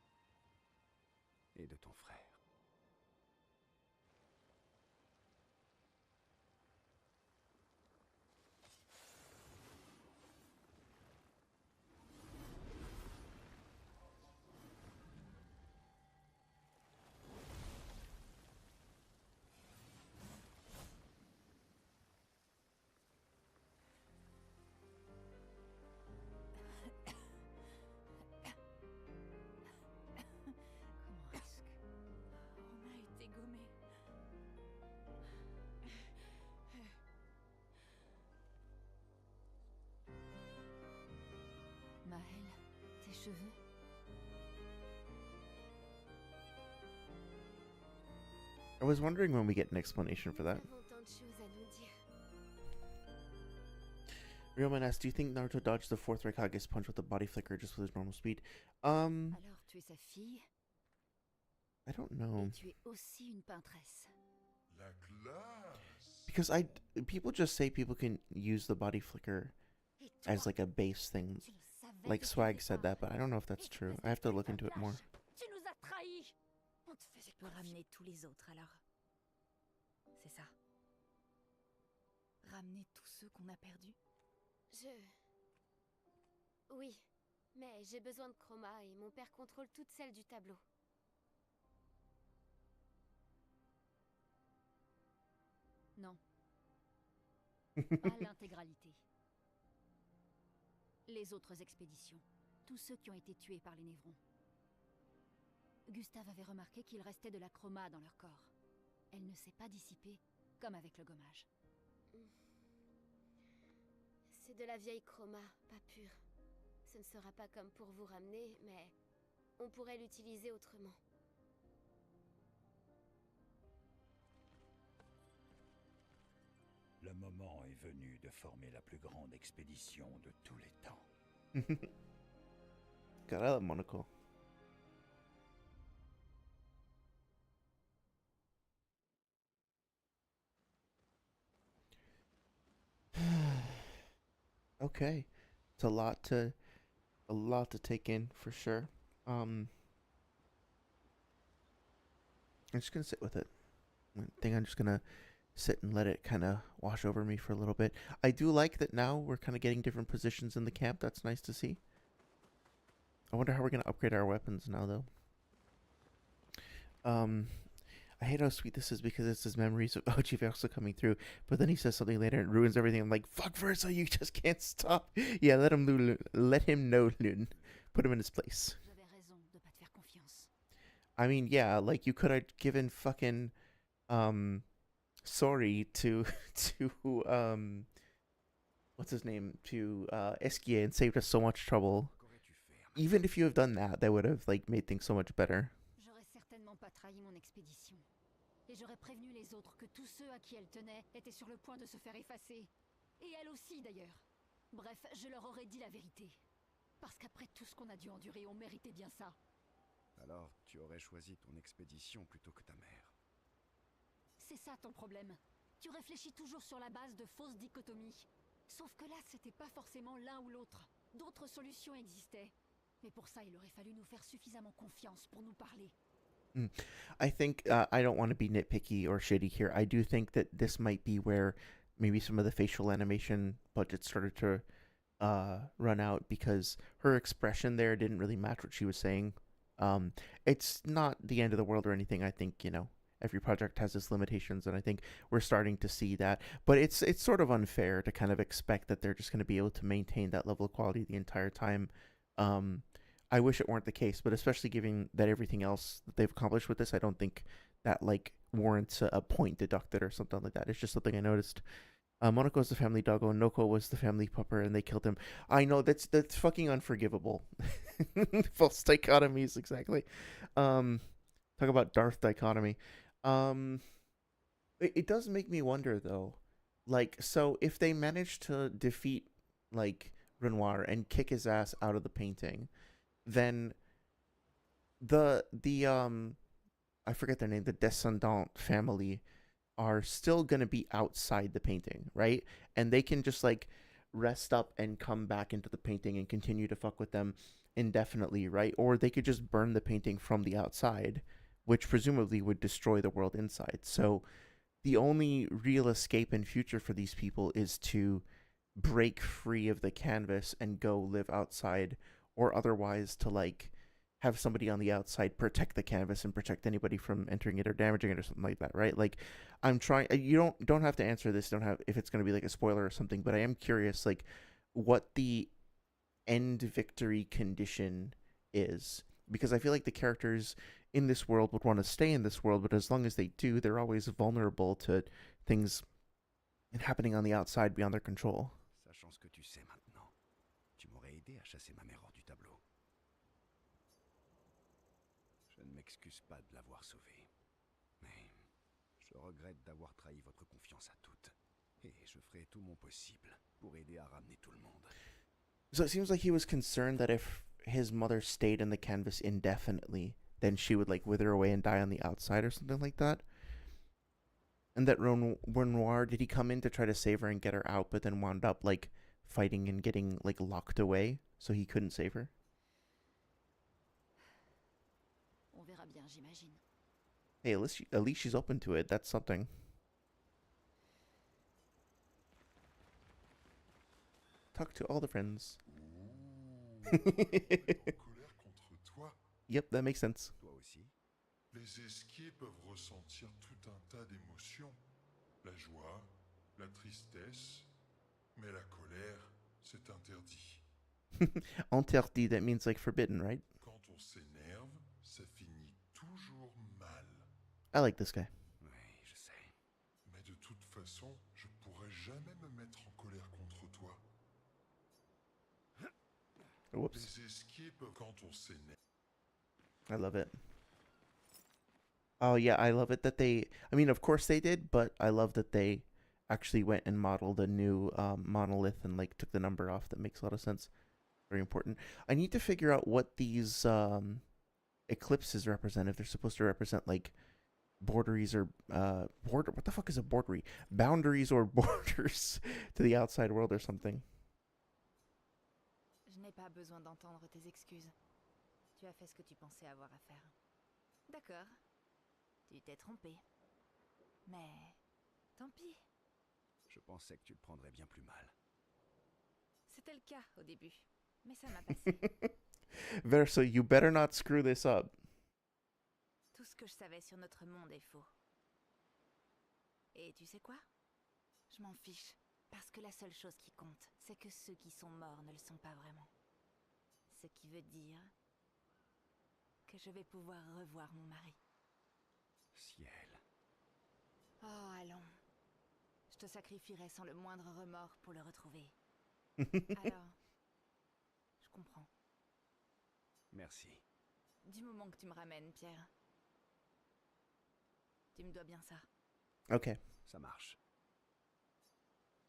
et de ton frère. Comment est-ce que... I was wondering when we get an explanation for that. Nous avons tant de choses à nous dire. Realman asks, do you think Naruto dodged the fourth Raikage's punch with a body flicker just with his normal speed? Alors, tu es sa fille, I don't know. et tu es aussi une peintresse. La classe. Because people just say people can use the body flicker Et toi, as like a base thing. tu le savais Like depuis le Swag said départ. that, but I don't know if that's Et tu true. faisais I have to que look ta into it more. place. Tu nous as trahis. On te faisait Pour confiance. ramener tous les autres, alors. C'est ça. Ramener tous ceux qu'on a perdus. Oui, mais j'ai besoin de chroma et mon père contrôle toutes celles du tableau. Non. Pas l'intégralité. Les autres expéditions. Tous ceux qui ont été tués par les névrons. Gustave avait remarqué qu'il restait de la chroma dans leur corps. Elle ne s'est pas dissipée, comme avec le gommage. C'est de la vieille chroma, pas pure. Ce ne sera pas comme pour vous ramener, mais on pourrait l'utiliser autrement. Le moment est venu de former la plus grande expédition de tous les temps. God, I love Monaco. Okay, it's a lot to take in for sure. I'm just gonna sit with it. I think I'm just gonna sit and let it kind of wash over me for a little bit. I do like that now we're kind of getting different positions in the camp. That's nice to see. I wonder how we're gonna upgrade our weapons now, though. I hate how sweet this is because it's his memories of Ochi Verso coming through, but then he says something later and ruins everything. I'm like, fuck Verso, you just can't stop. Yeah, let him know, Lun. Put him in his place. J'avais raison de pas te faire confiance. I mean, yeah, like you could have given fucking sorry to what's his name, to Esquier and saved us so much trouble. Even if you have done that, that would have like made things so much better. J'aurais certainement pas trahi mon expédition. Et j'aurais prévenu les autres que tous ceux à qui elle tenait étaient sur le point de se faire effacer. Et elle aussi, d'ailleurs. Bref, je leur aurais dit la vérité. Parce qu'après tout ce qu'on a dû endurer, on méritait bien ça. Alors, tu aurais choisi ton expédition plutôt que ta mère. C'est ça ton problème. Tu réfléchis toujours sur la base de fausses dichotomies. Sauf que là, c'était pas forcément l'un ou l'autre. D'autres solutions existaient. Mais pour ça, il aurait fallu nous faire suffisamment confiance pour nous parler. I think I don't want to be nitpicky or shitty here. I do think that this might be where maybe some of the facial animation budget started to run out because her expression there didn't really match what she was saying. It's not the end of the world or anything. I think, you know, every project has its limitations, and I think we're starting to see that. But it's sort of unfair to kind of expect that they're just going to be able to maintain that level of quality the entire time. I wish it weren't the case, but especially given that everything else that they've accomplished with this, I don't think that like warrants a point deducted or something like that. It's just something I noticed. Monaco's the family doggo, Noko was the family pupper, and they killed him. I know, that's fucking unforgivable. False dichotomies, exactly. Talk about Darth dichotomy. It does make me wonder though, like, so if they manage to defeat like Renoir and kick his ass out of the painting, then the I forget their name, the Descendant family are still going to be outside the painting, right? And they can just like rest up and come back into the painting and continue to fuck with them indefinitely, right? Or they could just burn the painting from the outside, which presumably would destroy the world inside. So the only real escape in future for these people is to break free of the canvas and go live outside, or otherwise to like have somebody on the outside protect the canvas and protect anybody from entering it or damaging it or something like that, right? Like, I'm trying, you don't have to answer this, don't have if it's going to be like a spoiler or something, but I am curious like what the end victory condition is, because I feel like the characters in this world would want to stay in this world, but as long as they do, they're always vulnerable to things happening on the outside beyond their control. Sachant ce que tu sais maintenant, tu m'aurais aidé à chasser ma mère hors du tableau. Je ne m'excuse pas de l'avoir sauvée, mais regrette d'avoir trahi votre confiance à toutes. Et je ferai tout mon possible pour aider à ramener tout le monde. So it seems like he was concerned that if his mother stayed in the canvas indefinitely, then she would like wither away and die on the outside or something like that. And that Renoir, did he come in to try to save her and get her out, but then wound up like fighting and getting like locked away, so he couldn't save her? On verra bien, j'imagine. Hey, at least she's open to it. That's something. Talk to all the friends. Colère contre toi. Yep, that makes sense. Toi aussi? Les esquiers peuvent ressentir tout un tas d'émotions. La joie, la tristesse, mais la colère, c'est interdit. Interdit, that means like forbidden, right? Quand on s'énerve, ça finit toujours mal. I like this guy. Oui, je sais. Mais de toute façon, je pourrais jamais me mettre en colère contre toi. Whoops. Les esquiers peuvent quand on s'énerve. I love it. Oh yeah, I love it that they, I mean, of course they did, but I love that they actually went and modeled a new monolith and like took the number off. That makes a lot of sense. Very important. I need to figure out what these eclipses represent. If they're supposed to represent like borderies or border. What the fuck is a bordery? Boundaries or borders to the outside world or something. Je n'ai pas besoin d'entendre tes excuses. Tu as fait ce que tu pensais avoir à faire. D'accord. Tu t'es trompé. Mais tant pis. Je pensais que tu le prendrais bien plus mal. C'était le cas au début, mais ça m'a passé. Verso, you better not screw this up. Tout ce que je savais sur notre monde est faux. Et tu sais quoi? Je m'en fiche, parce que la seule chose qui compte, c'est que ceux qui sont morts ne le sont pas vraiment. Ce qui veut dire que je vais pouvoir revoir mon mari. Ciel. Oh, allons. Je te sacrifierai sans le moindre remords pour le retrouver. Alors, je comprends. Merci. Du moment que tu me ramènes, Pierre. Tu me dois bien ça. Okay. Ça marche.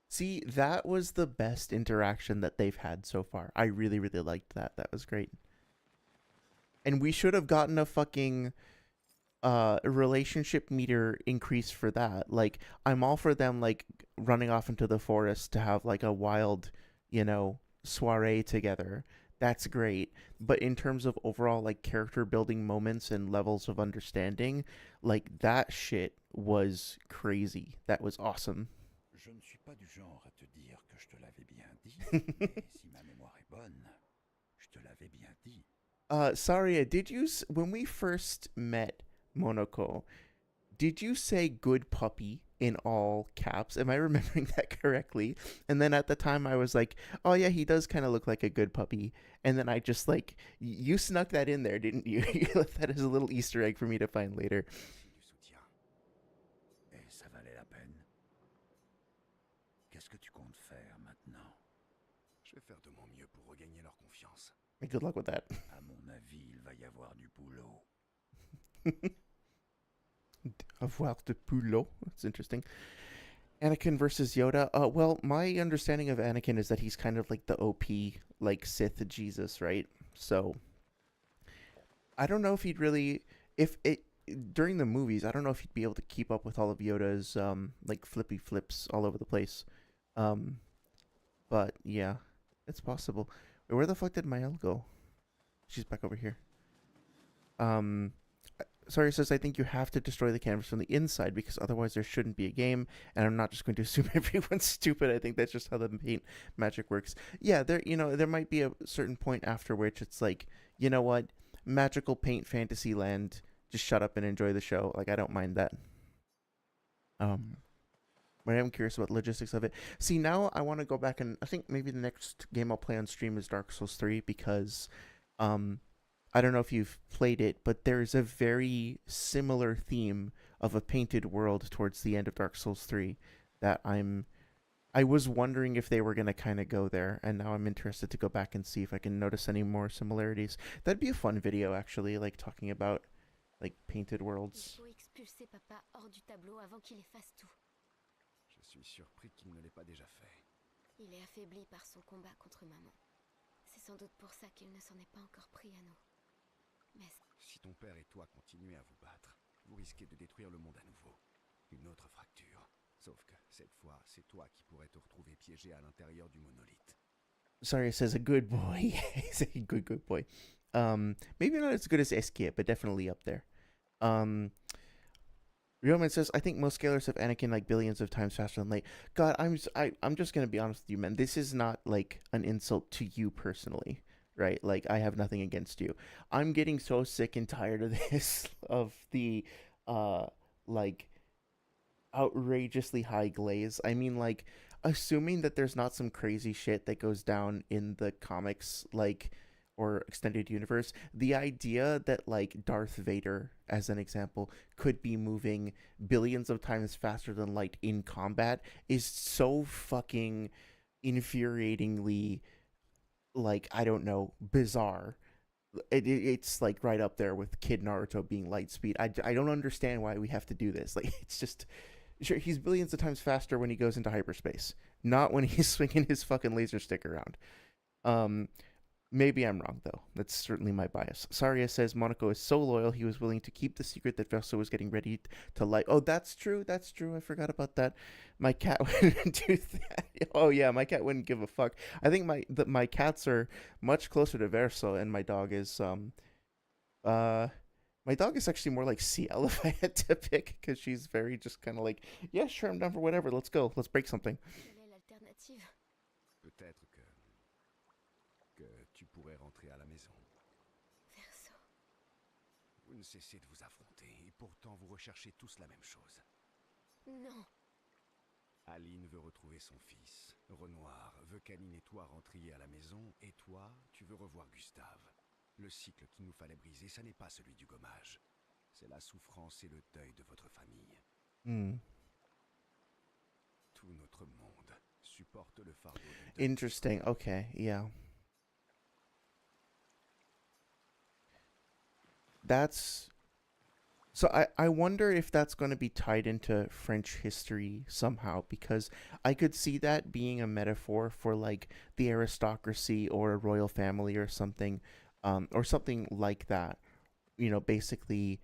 See, that was the best interaction that they've had so far. I really, really liked that. That was great. And we should have gotten a fucking relationship meter increase for that. Like, I'm all for them, like, running off into the forest to have, like, a wild, you know, soiree together. That's great. But in terms of overall, like, character building moments and levels of understanding, like, that shit was crazy. That was awesome. Je ne suis pas du genre à te dire que je te l'avais bien dit, mais si ma mémoire est bonne, je te l'avais bien dit. Saria, did you, when we first met Monoko, did you say good puppy in all caps? Am I remembering that correctly? And then at the time I was like, oh yeah, he does kind of look like a good puppy. And then I just like, you snuck that in there, didn't you? You left that as a little Easter egg for me to find later. Et ça valait la peine. Qu'est-ce que tu comptes faire maintenant? Je vais faire de mon mieux pour regagner leur confiance. Good luck with that. À mon avis, il va y avoir du boulot. Avoir de boulot. That's interesting. Anakin versus Yoda. Well, my understanding of Anakin is that he's kind of like the OP, like Sith Jesus, right? So I don't know if he'd really, if it during the movies, I don't know if he'd be able to keep up with all of Yoda's like flippy flips all over the place. But yeah, it's possible. Where the fuck did Mael go? She's back over here. Sorry, says, I think you have to destroy the canvas from the inside because otherwise there shouldn't be a game, and I'm not just going to assume everyone's stupid. I think that's just how the paint magic works. Yeah, there might be a certain point after which it's like, you know what? Magical paint fantasy land, just shut up and enjoy the show. Like, I don't mind that. But I'm curious about the logistics of it. See, now I want to go back and I think maybe the next game I'll play on stream is Dark Souls 3 because I don't know if you've played it, but there's a very similar theme of a painted world towards the end of Dark Souls 3 that I was wondering if they were going to kind of go there, and now I'm interested to go back and see if I can notice any more similarities. That'd be a fun video, actually, like talking about like painted worlds. Il faut expulser papa hors du tableau avant qu'il efface tout. Je suis surpris qu'il ne l'ait pas déjà fait. Il est affaibli par son combat contre maman. C'est sans doute pour ça qu'il ne s'en est pas encore pris à nous. Mais si ton père et toi continuez à vous battre, vous risquez de détruire le monde à nouveau. Une autre fracture. Sauf que, cette fois, c'est toi qui pourrais te retrouver piégé à l'intérieur du monolithe. Sorry, says a good boy. He's a good boy. Maybe not as good as Eskia, but definitely up there. Roman says, I think most scalers have Anakin like billions of times faster than Light. God, I'm just gonna be honest with you, man. This is not like an insult to you personally, right? Like, I have nothing against you. I'm getting so sick and tired of this, of the like outrageously high glaze. I mean, like, assuming that there's not some crazy shit that goes down in the comics, like, or extended universe, the idea that like Darth Vader, as an example, could be moving billions of times faster than light in combat is so fucking infuriatingly, like, I don't know, bizarre. It's like right up there with Kid Naruto being light speed. I don't understand why we have to do this. Like, it's just, sure, he's billions of times faster when he goes into hyperspace, not when he's swinging his fucking laser stick around. Maybe I'm wrong, though. That's certainly my bias. Saria says Monaco is so loyal, he was willing to keep the secret that Verso was getting ready to light. Oh, that's true. That's true. I forgot about that. My cat wouldn't do that. Oh, yeah, my cat wouldn't give a fuck. I think my cats are much closer to Verso, and my dog is, my dog is actually more like CL if I had to pick, because she's very just kind of like, yeah, sure, I'm down for whatever. Let's go. Let's break something. Peut-être que tu pourrais rentrer à la maison. Verso. Vous ne cessez de vous affronter, et pourtant vous recherchez tous la même chose. Non. Aline veut retrouver son fils. Renoir veut qu'Aline et toi rentriez à la maison, et toi, tu veux revoir Gustave. Le cycle qu'il nous fallait briser, ça n'est pas celui du gommage. C'est la souffrance et le deuil de votre famille. Tout notre monde supporte le fardeau du deuil. Interesting. Okay, yeah. That's... So I wonder if that's going to be tied into French history somehow, because I could see that being a metaphor for like the aristocracy or a royal family or something like that. You know, basically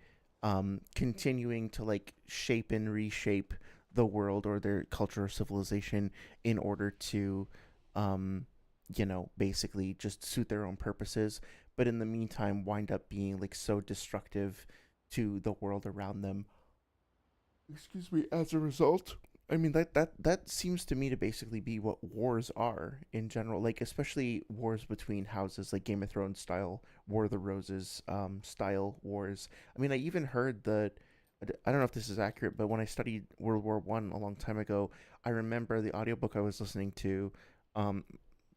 continuing to like shape and reshape the world or their culture or civilization in order to, you know, basically just suit their own purposes, but in the meantime wind up being like so destructive to the world around them. Excuse me, as a result. I mean, that seems to me to basically be what wars are in general, like especially wars between houses, like Game of Thrones style, War of the Roses style wars. I mean, I even heard that, I don't know if this is accurate, but when I studied World War I a long time ago, I remember the audiobook I was listening to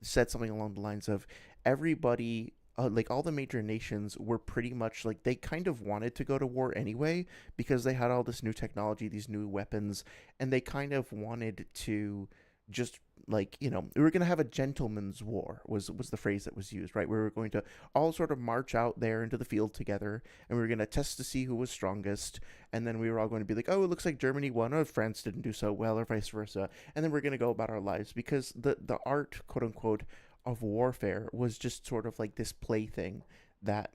said something along the lines of everybody, like all the major nations were pretty much like they kind of wanted to go to war anyway because they had all this new technology, these new weapons, and they kind of wanted to just like, you know, we were going to have a gentleman's war was the phrase that was used, right? We were going to all sort of march out there into the field together, and we were going to test to see who was strongest, and then we were all going to be like, oh, it looks like Germany won, or France didn't do so well, or vice versa, and then we're going to go about our lives because the art, quote unquote, of warfare was just sort of like this plaything that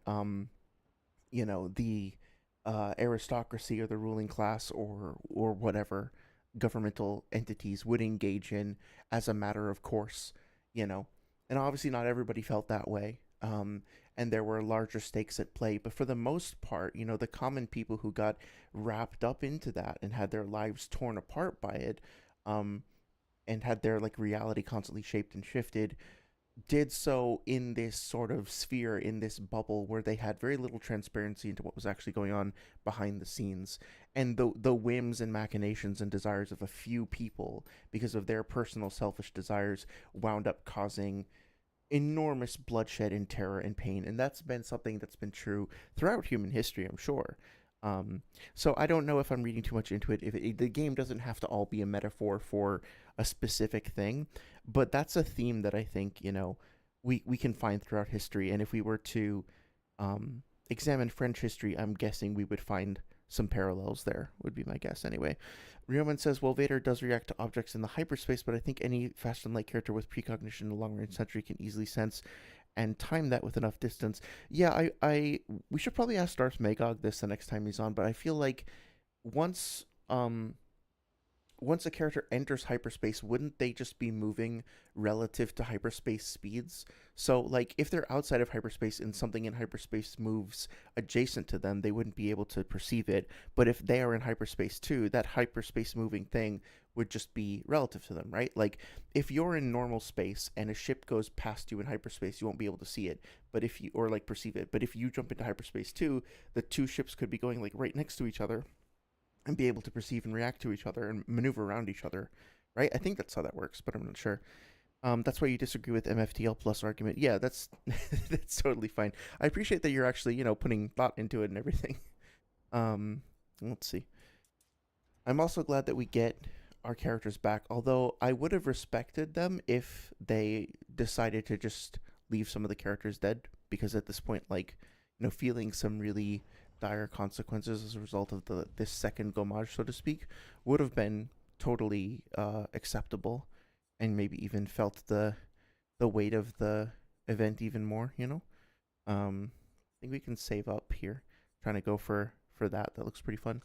you know, the aristocracy or the ruling class or whatever governmental entities would engage in as a matter of course, you know. And obviously not everybody felt that way, and there were larger stakes at play, but for the most part, you know, the common people who got wrapped up into that and had their lives torn apart by it, and had their like reality constantly shaped and shifted, did so in this sort of sphere, in this bubble where they had very little transparency into what was actually going on behind the scenes, and the whims and machinations and desires of a few people because of their personal selfish desires wound up causing enormous bloodshed and terror and pain. And that's been something that's been true throughout human history, I'm sure. So I don't know if I'm reading too much into it. The game doesn't have to all be a metaphor for a specific thing, but that's a theme that I think, you know, we can find throughout history. And if we were to examine French history, I'm guessing we would find some parallels there, would be my guess anyway. Rioman says, well, Vader does react to objects in the hyperspace, but I think any faster than light character with precognition and long range sentry can easily sense and time that with enough distance. Yeah, we should probably ask Darth Magog this the next time he's on, but I feel like once once a character enters hyperspace, wouldn't they just be moving relative to hyperspace speeds? So, like, if they're outside of hyperspace and something in hyperspace moves adjacent to them, they wouldn't be able to perceive it. But if they are in hyperspace too, that hyperspace moving thing would just be relative to them, right? Like, if you're in normal space and a ship goes past you in hyperspace, you won't be able to see it, but if you, or like perceive it. But if you jump into hyperspace too, the two ships could be going like right next to each other and be able to perceive and react to each other and maneuver around each other, right? I think that's how that works, but I'm not sure. That's why you disagree with MFTL plus argument. Yeah, that's that's totally fine. I appreciate that you're actually, putting thought into it and everything. Let's see. I'm also glad that we get our characters back, although I would have respected them if they decided to just leave some of the characters dead, because at this point, like, feeling some really dire consequences as a result of this second gommage, so to speak, would have been totally acceptable, and maybe even felt the weight of the event even more. I think we can save up here, trying to go for that. That looks pretty fun.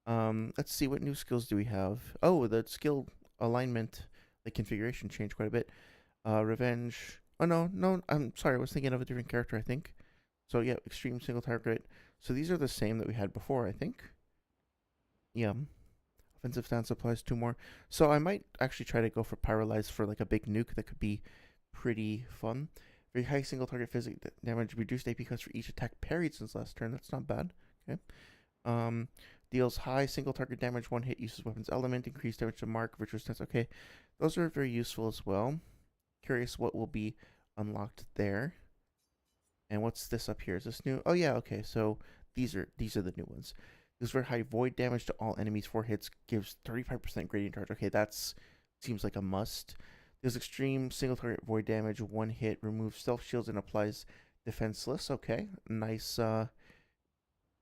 Let's see, what new skills do we have? Oh, the skill alignment, the configuration changed quite a bit. Revenge. Oh no, I'm sorry, I was thinking of a different character, I think. So yeah, extreme single target. So these are the same that we had before, I think. Yeah. Offensive stance applies 2 more. So I might actually try to go for Pyrolyze for like a big nuke. That could be pretty fun. Very high single target physical damage. Reduced AP cost for each attack parried since last turn. That's not bad. Okay. Deals high single target damage. 1 hit, uses weapons element. Increased damage to mark. Virtuous stance. Okay. Those are very useful as well. Curious what will be unlocked there. And what's this up here? Is this new? Oh yeah, okay. So these are the new ones. This very high void damage to all enemies. 4 hits, gives 35% gradient charge. Okay, that's seems like a must. There's extreme single target void damage. 1 hit, removes stealth shields and applies defenseless. Okay, nice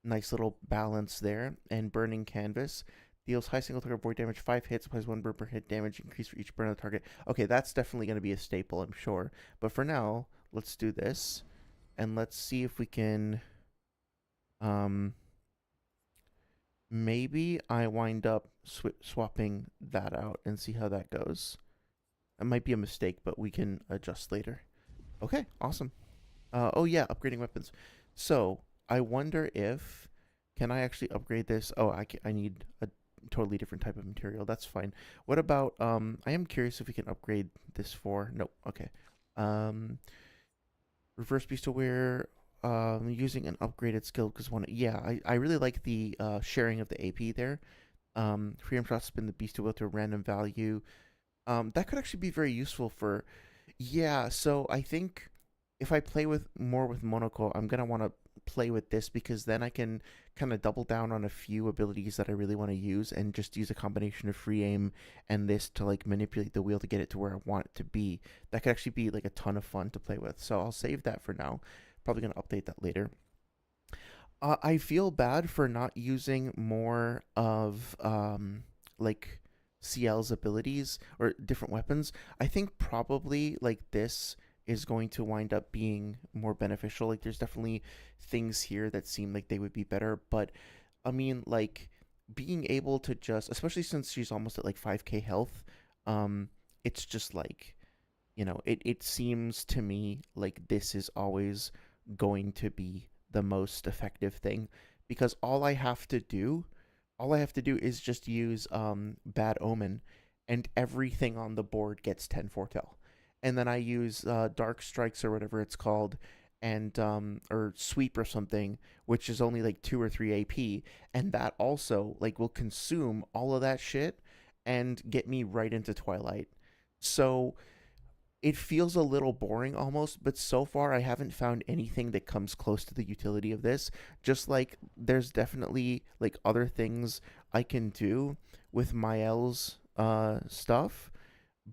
little balance there. And burning canvas deals high single target void damage. 5 hits, applies 1 burn per hit damage, increase for each burn of the target. Okay, that's definitely going to be a staple, I'm sure. But for now, let's do this. And let's see if we can, maybe I wind up swapping that out and see how that goes. It might be a mistake, but we can adjust later. Okay, awesome. Oh yeah, upgrading weapons. So I wonder if, can I actually upgrade this? Oh, I need a totally different type of material. That's fine. What about, I am curious if we can upgrade this for, nope, okay. Reverse Beast Aware, using an upgraded skill because I really like the sharing of the AP there. Freedom Shot, spin the Beast Aware to a random value. That could actually be very useful for, so I think if I play more with Monaco, I'm gonna want to play with this, because then I can kind of double down on a few abilities that I really want to use and just use a combination of free aim and this to like manipulate the wheel to get it to where I want it to be. That could actually be like a ton of fun to play with. So I'll save that for now. Probably going to update that later. I feel bad for not using more of like CL's abilities or different weapons. I think probably like this is going to wind up being more beneficial. Like, there's definitely things here that seem like they would be better, but I mean, like, being able to just, especially since she's almost at like 5k health, it's just like, it seems to me like this is always going to be the most effective thing, because all I have to do is just use Bad Omen, and everything on the board gets 10 foretell. And then I use Dark Strikes or whatever it's called, and or Sweep or something, which is only like 2 or 3 AP, and that also like will consume all of that shit and get me right into Twilight. So it feels a little boring almost, but so far I haven't found anything that comes close to the utility of this. Just like there's definitely like other things I can do with Mael's stuff,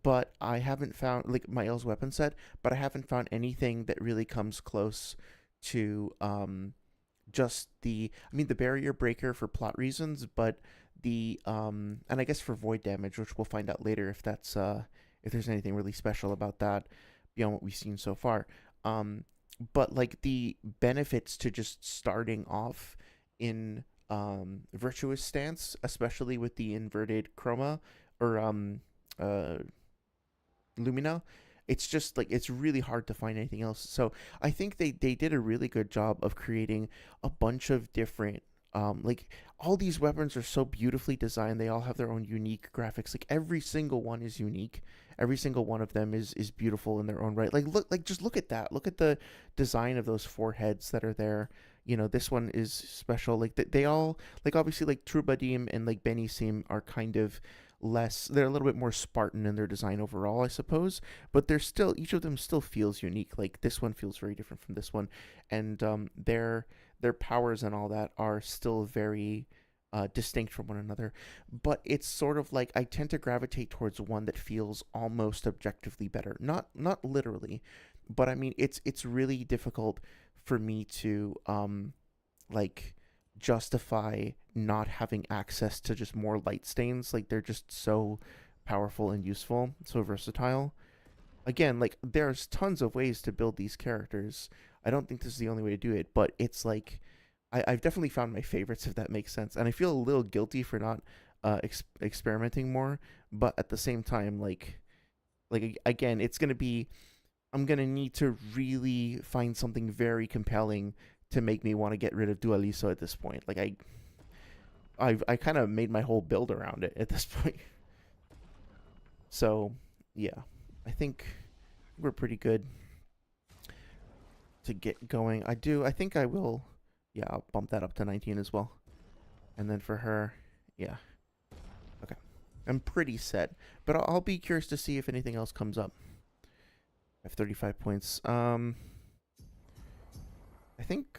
but I haven't found, like, Mael's weapon set, but I haven't found anything that really comes close to just I mean, the barrier breaker for plot reasons, but and I guess for void damage, which we'll find out later if that's if there's anything really special about that beyond what we've seen so far. But like the benefits to just starting off in virtuous stance, especially with the inverted chroma or uh lumina, it's just like it's really hard to find anything else. So I think they did a really good job of creating a bunch of different like all these weapons are so beautifully designed. They all have their own unique graphics. Like every single one is unique. Every single one of them is beautiful in their own right. Just look at that. Look at the design of those four heads that are there. You know, this one is special. Like they all, like obviously like Troubadim and like Benisim are kind of they're a little bit more Spartan in their design overall, I suppose, but they're still, each of them still feels unique. Like this one feels very different from this one, and their powers and all that are still very distinct from one another. But it's sort of like I tend to gravitate towards one that feels almost objectively better. Not literally, but I mean it's really difficult for me to like justify not having access to just more light stains. Like they're just so powerful and useful, so versatile. Again, like there's tons of ways to build these characters. I don't think this is the only way to do it, but it's like I've definitely found my favorites, if that makes sense. And I feel a little guilty for not experimenting more, but at the same time, like again, it's gonna be I'm gonna need to really find something very compelling to make me want to get rid of Dualiso at this point. Like I kind of made my whole build around it at this point. So yeah, I think we're pretty good to get going. I think I will. Yeah, I'll bump that up to 19 as well. And then for her, yeah. Okay. I'm pretty set, but I'll be curious to see if anything else comes up. I have 35 points. I think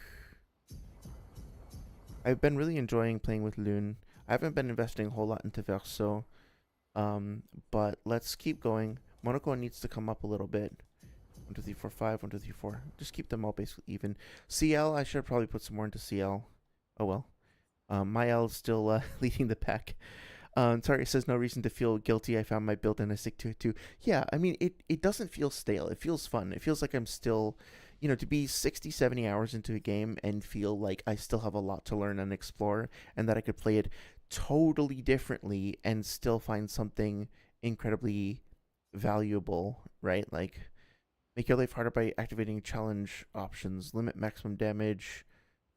I've been really enjoying playing with Lune. I haven't been investing a whole lot into Verso. But let's keep going. Monaco needs to come up a little bit. 1, 2, 3, 4, 5, 1, 2, 3, 4. Just keep them all basically even. CL, I should probably put some more into CL. Oh well. Mael is still leading the pack. Sorry, it says no reason to feel guilty. I found my build and I stick to it too. Yeah, I mean, it doesn't feel stale. It feels fun. It feels like I'm still, to be 60, 70 hours into a game and feel like I still have a lot to learn and explore, and that I could play it totally differently and still find something incredibly valuable, right? Like, make your life harder by activating challenge options, limit maximum damage.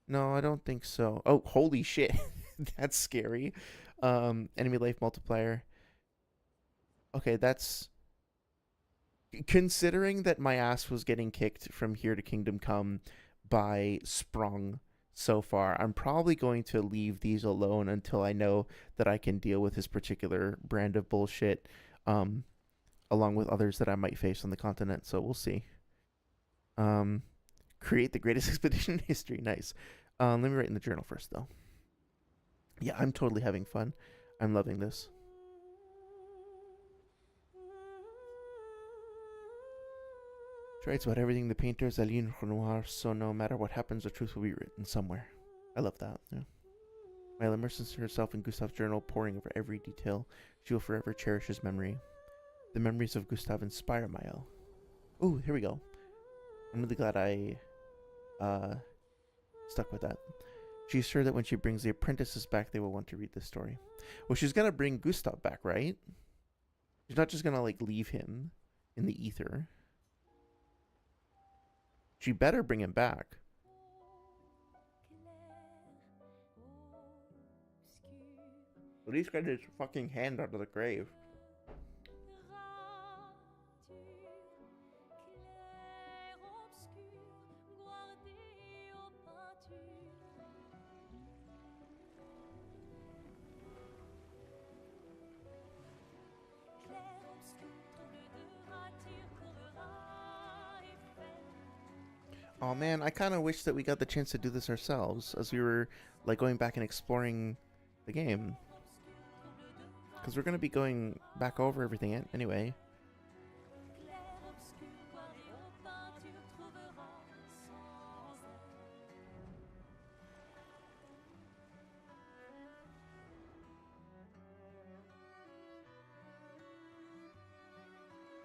No, I don't think so. Oh, holy shit. That's scary. Enemy life multiplier. Okay, that's... Considering that my ass was getting kicked from here to Kingdom Come by Sprung so far, I'm probably going to leave these alone until I know that I can deal with his particular brand of bullshit, along with others that I might face on the continent, so we'll see. Create the greatest expedition in history. Nice. Let me write in the journal first, though. Yeah, I'm totally having fun. I'm loving this. She writes about everything the painters Aline Renoir, so no matter what happens, the truth will be written somewhere. I love that. Yeah. Maëlle immerses herself in Gustave's journal, poring over every detail. She will forever cherish his memory. The memories of Gustave inspire Maëlle. Ooh, here we go. I'm really glad I stuck with that. She's sure that when she brings the apprentices back, they will want to read this story. Well, she's gonna bring Gustave back, right? She's not just gonna, like, leave him in the ether. She better bring him back. At least get his fucking hand out of the grave. Oh man, I kind of wish that we got the chance to do this ourselves as we were like going back and exploring the game. Because we're going to be going back over everything anyway.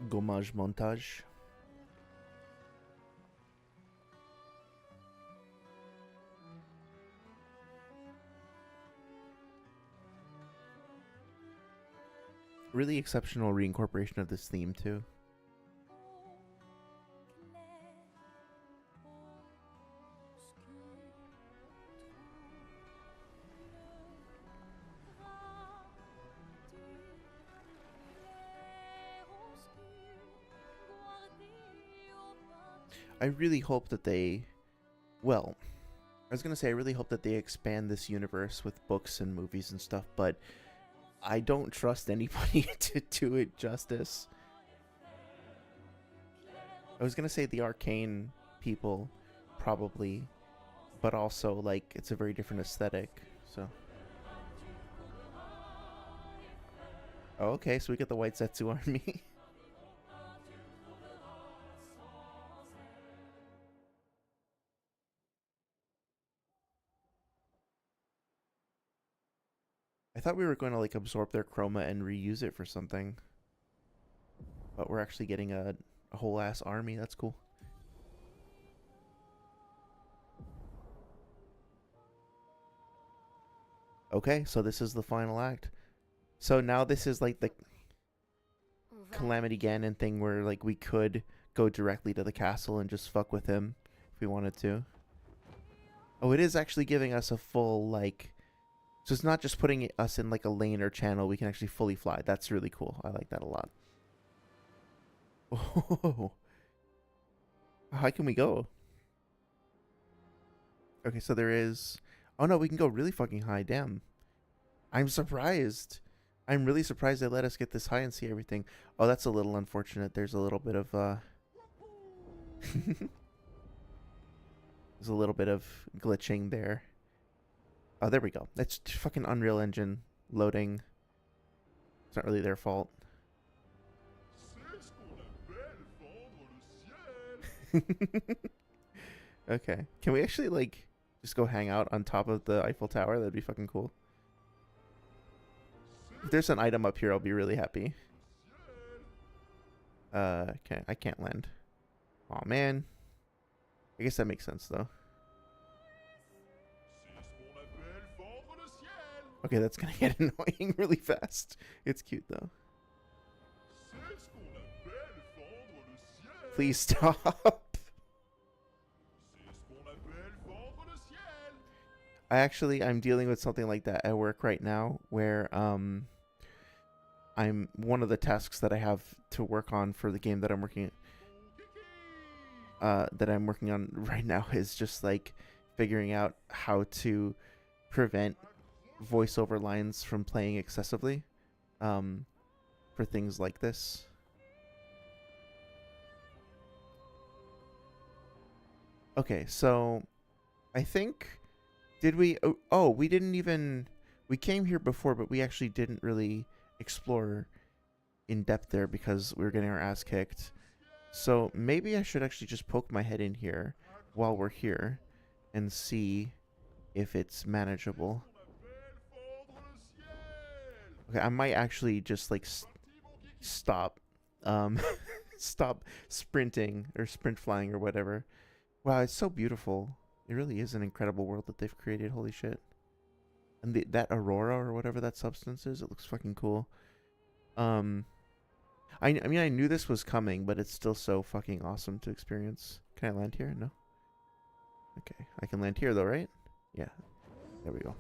Gommage montage. Really exceptional reincorporation of this theme too. I really hope that they, well, I was gonna say I really hope that they expand this universe with books and movies and stuff, but I don't trust anybody to do it justice. I was gonna say the Arcane people, probably, but also, like, it's a very different aesthetic, so. Oh, okay, so we get the White Zetsu army. I thought we were going to, like, absorb their chroma and reuse it for something. But we're actually getting a whole ass army. That's cool. Okay, so this is the final act. So now this is like the Calamity Ganon thing where, like, we could go directly to the castle and just fuck with him if we wanted to. Oh, it is actually giving us a full, like... So it's not just putting us in, like, a lane or channel. We can actually fully fly. That's really cool. I like that a lot. Oh. How high can we go? Okay, so there is... Oh, no, we can go really fucking high. Damn. I'm surprised. I'm really surprised they let us get this high and see everything. Oh, that's a little unfortunate. There's a little bit of... There's a little bit of glitching there. Oh, there we go. That's fucking Unreal Engine loading. It's not really their fault. Okay. Can we actually, like, just go hang out on top of the Eiffel Tower? That'd be fucking cool. If there's an item up here, I'll be really happy. Okay, I can't land. Aw, man. I guess that makes sense, though. Okay, that's gonna get annoying really fast. It's cute, though. Please stop. I'm dealing with something like that at work right now, where I'm one of the tasks that I have to work on for the game that I'm working on right now is just, like, figuring out how to prevent voiceover lines from playing excessively for things like this. Okay, so I think we didn't even, we came here before, but we actually didn't really explore in depth there because we were getting our ass kicked. So maybe I should actually just poke my head in here while we're here and see if it's manageable. Okay, I might actually just, like, stop stop sprinting or sprint flying or whatever. Wow, it's so beautiful. It really is an incredible world that they've created. Holy shit. And that aurora or whatever that substance is, it looks fucking cool. I mean, I knew this was coming, but it's still so fucking awesome to experience. Can I land here? No? Okay, I can land here though, right? Yeah. There we go.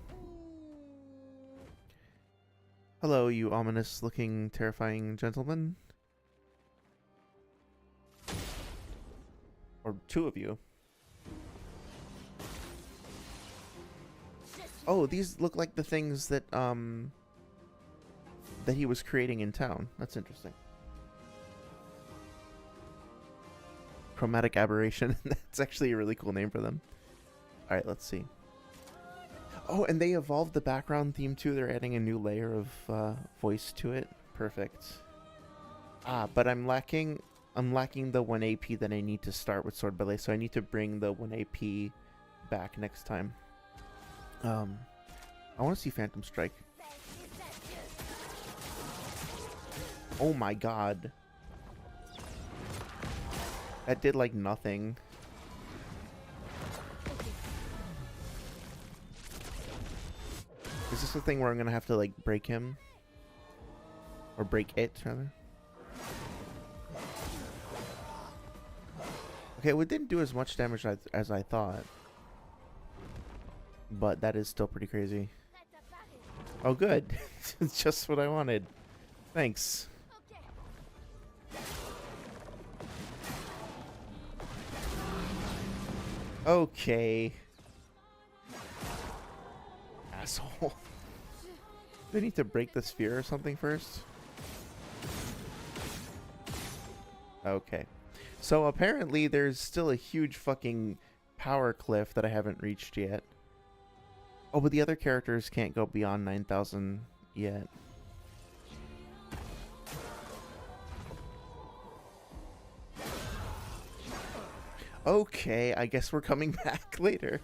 Hello, you ominous-looking, terrifying gentleman. Or two of you. Oh, these look like the things that he was creating in town. That's interesting. Chromatic aberration. That's actually a really cool name for them. All right, let's see. Oh, and they evolved the background theme too. They're adding a new layer of voice to it. Perfect. But I'm lacking the 1 AP that I need to start with Sword Ballet, so I need to bring the 1 AP back next time. I want to see Phantom Strike. Oh my god. That did like nothing. Is this the thing where I'm gonna have to like break him? Or break it, rather? Okay, well, it didn't do as much damage as I thought. But that is still pretty crazy. Oh, good. It's just what I wanted. Thanks. Okay. Asshole. They need to break the sphere or something first? Okay. So apparently there's still a huge fucking power cliff that I haven't reached yet. Oh, but the other characters can't go beyond 9,000 yet. Okay, I guess we're coming back later.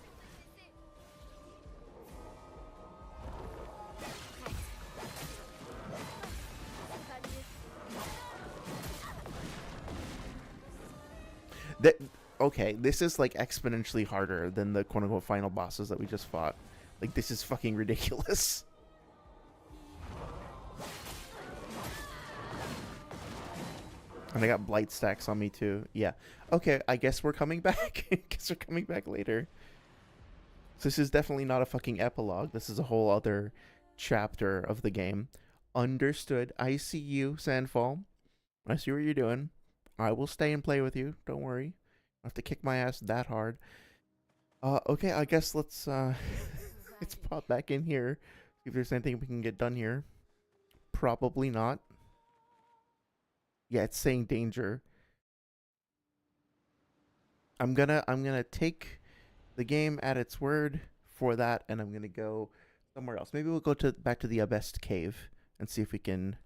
Okay, this is like exponentially harder than the quote-unquote final bosses that we just fought. Like, this is fucking ridiculous. And I got blight stacks on me too. Yeah. Okay, I guess we're coming back. I guess we're coming back later. So this is definitely not a fucking epilogue. This is a whole other chapter of the game. Understood. I see you, Sandfall. I see what you're doing. I will stay and play with you. Don't worry. I have to kick my ass that hard. Okay, I guess let's let's pop back in here. See if there's anything we can get done here. Probably not. Yeah, it's saying danger. I'm gonna take the game at its word for that, and I'm gonna go somewhere else. Maybe we'll go back to the Abest cave and see if we can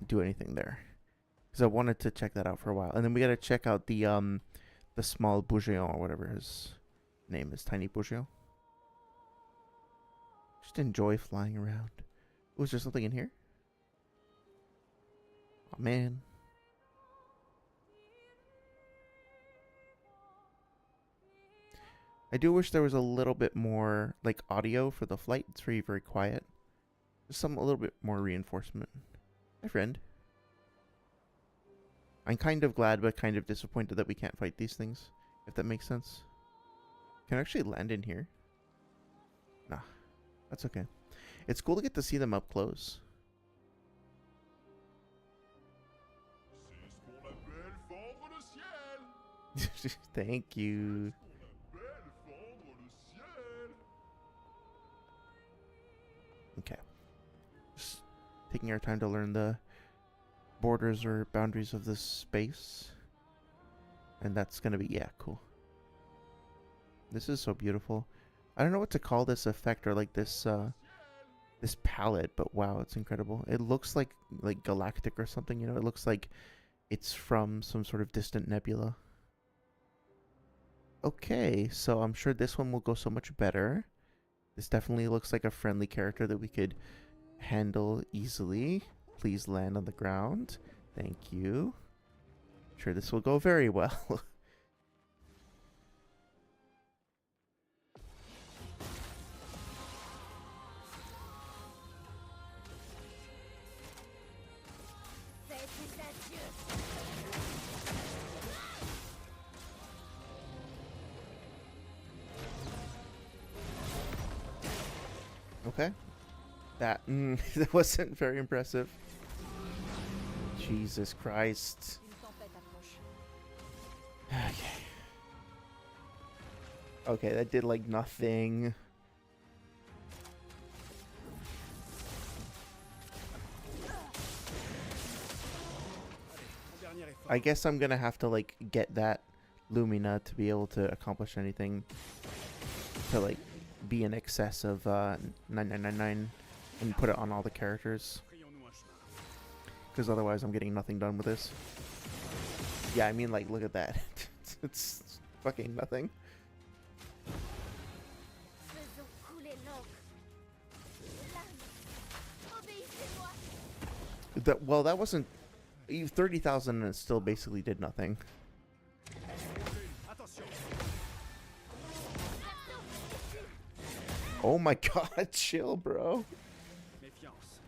do anything there. Because I wanted to check that out for a while. And then we gotta check out the small Bourgeon, or whatever his name is. Tiny Bourgeon. Just enjoy flying around. Was there something in here? Oh, man. I do wish there was a little bit more, like, audio for the flight. It's very, very quiet. Just a little bit more reinforcement. Hi, friend. I'm kind of glad, but kind of disappointed that we can't fight these things, if that makes sense. Can I actually land in here? Nah, that's okay. It's cool to get to see them up close. Thank you. Okay. Just taking our time to learn the borders or boundaries of this space. And that's gonna be, yeah, cool. This is so beautiful. I don't know what to call this effect or like this this palette, but wow, it's incredible. It looks like galactic or something, you know? It looks like it's from some sort of distant nebula. Okay, so I'm sure this one will go so much better. This definitely looks like a friendly character that we could handle easily. Please land on the ground. Thank you. I'm sure this will go very well. Okay. That that wasn't very impressive. Jesus Christ. Okay. Okay, that did like nothing. I guess I'm gonna have to like get that Lumina to be able to accomplish anything, to like be in excess of 9999 and put it on all the characters, because otherwise I'm getting nothing done with this. Yeah, I mean, like, look at that. It's fucking nothing. Well, that wasn't 30,000 and it still basically did nothing. Oh my god, chill, bro. Méfiance.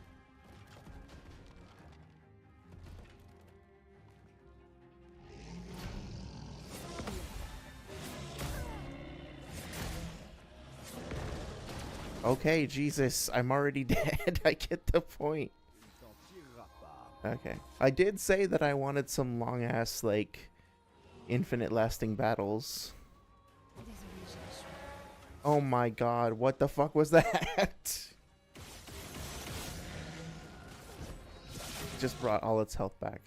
Okay, Jesus, I'm already dead. I get the point. Okay. I did say that I wanted some long-ass, like, infinite lasting battles. Oh my god, what the fuck was that? Just brought all its health back.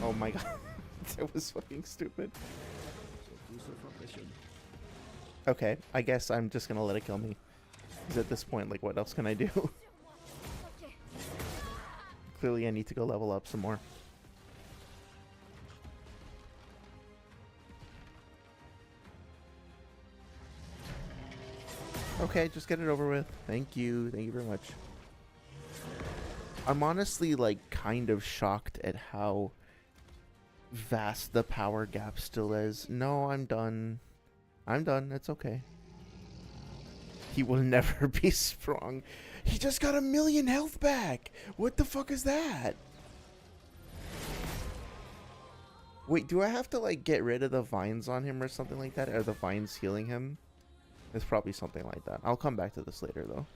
Oh my god. That was fucking stupid. Okay, I guess I'm just gonna let it kill me. Because at this point, like, what else can I do? Clearly I need to go level up some more. Okay, just get it over with. Thank you. Thank you very much. I'm honestly, like, kind of shocked at how vast the power gap still is. No, I'm done. I'm done. It's okay. He will never be strong. He just got 1,000,000 health back. What the fuck is that? Wait, do I have to, like, get rid of the vines on him or something like that? Are the vines healing him? It's probably something like that. I'll come back to this later, though.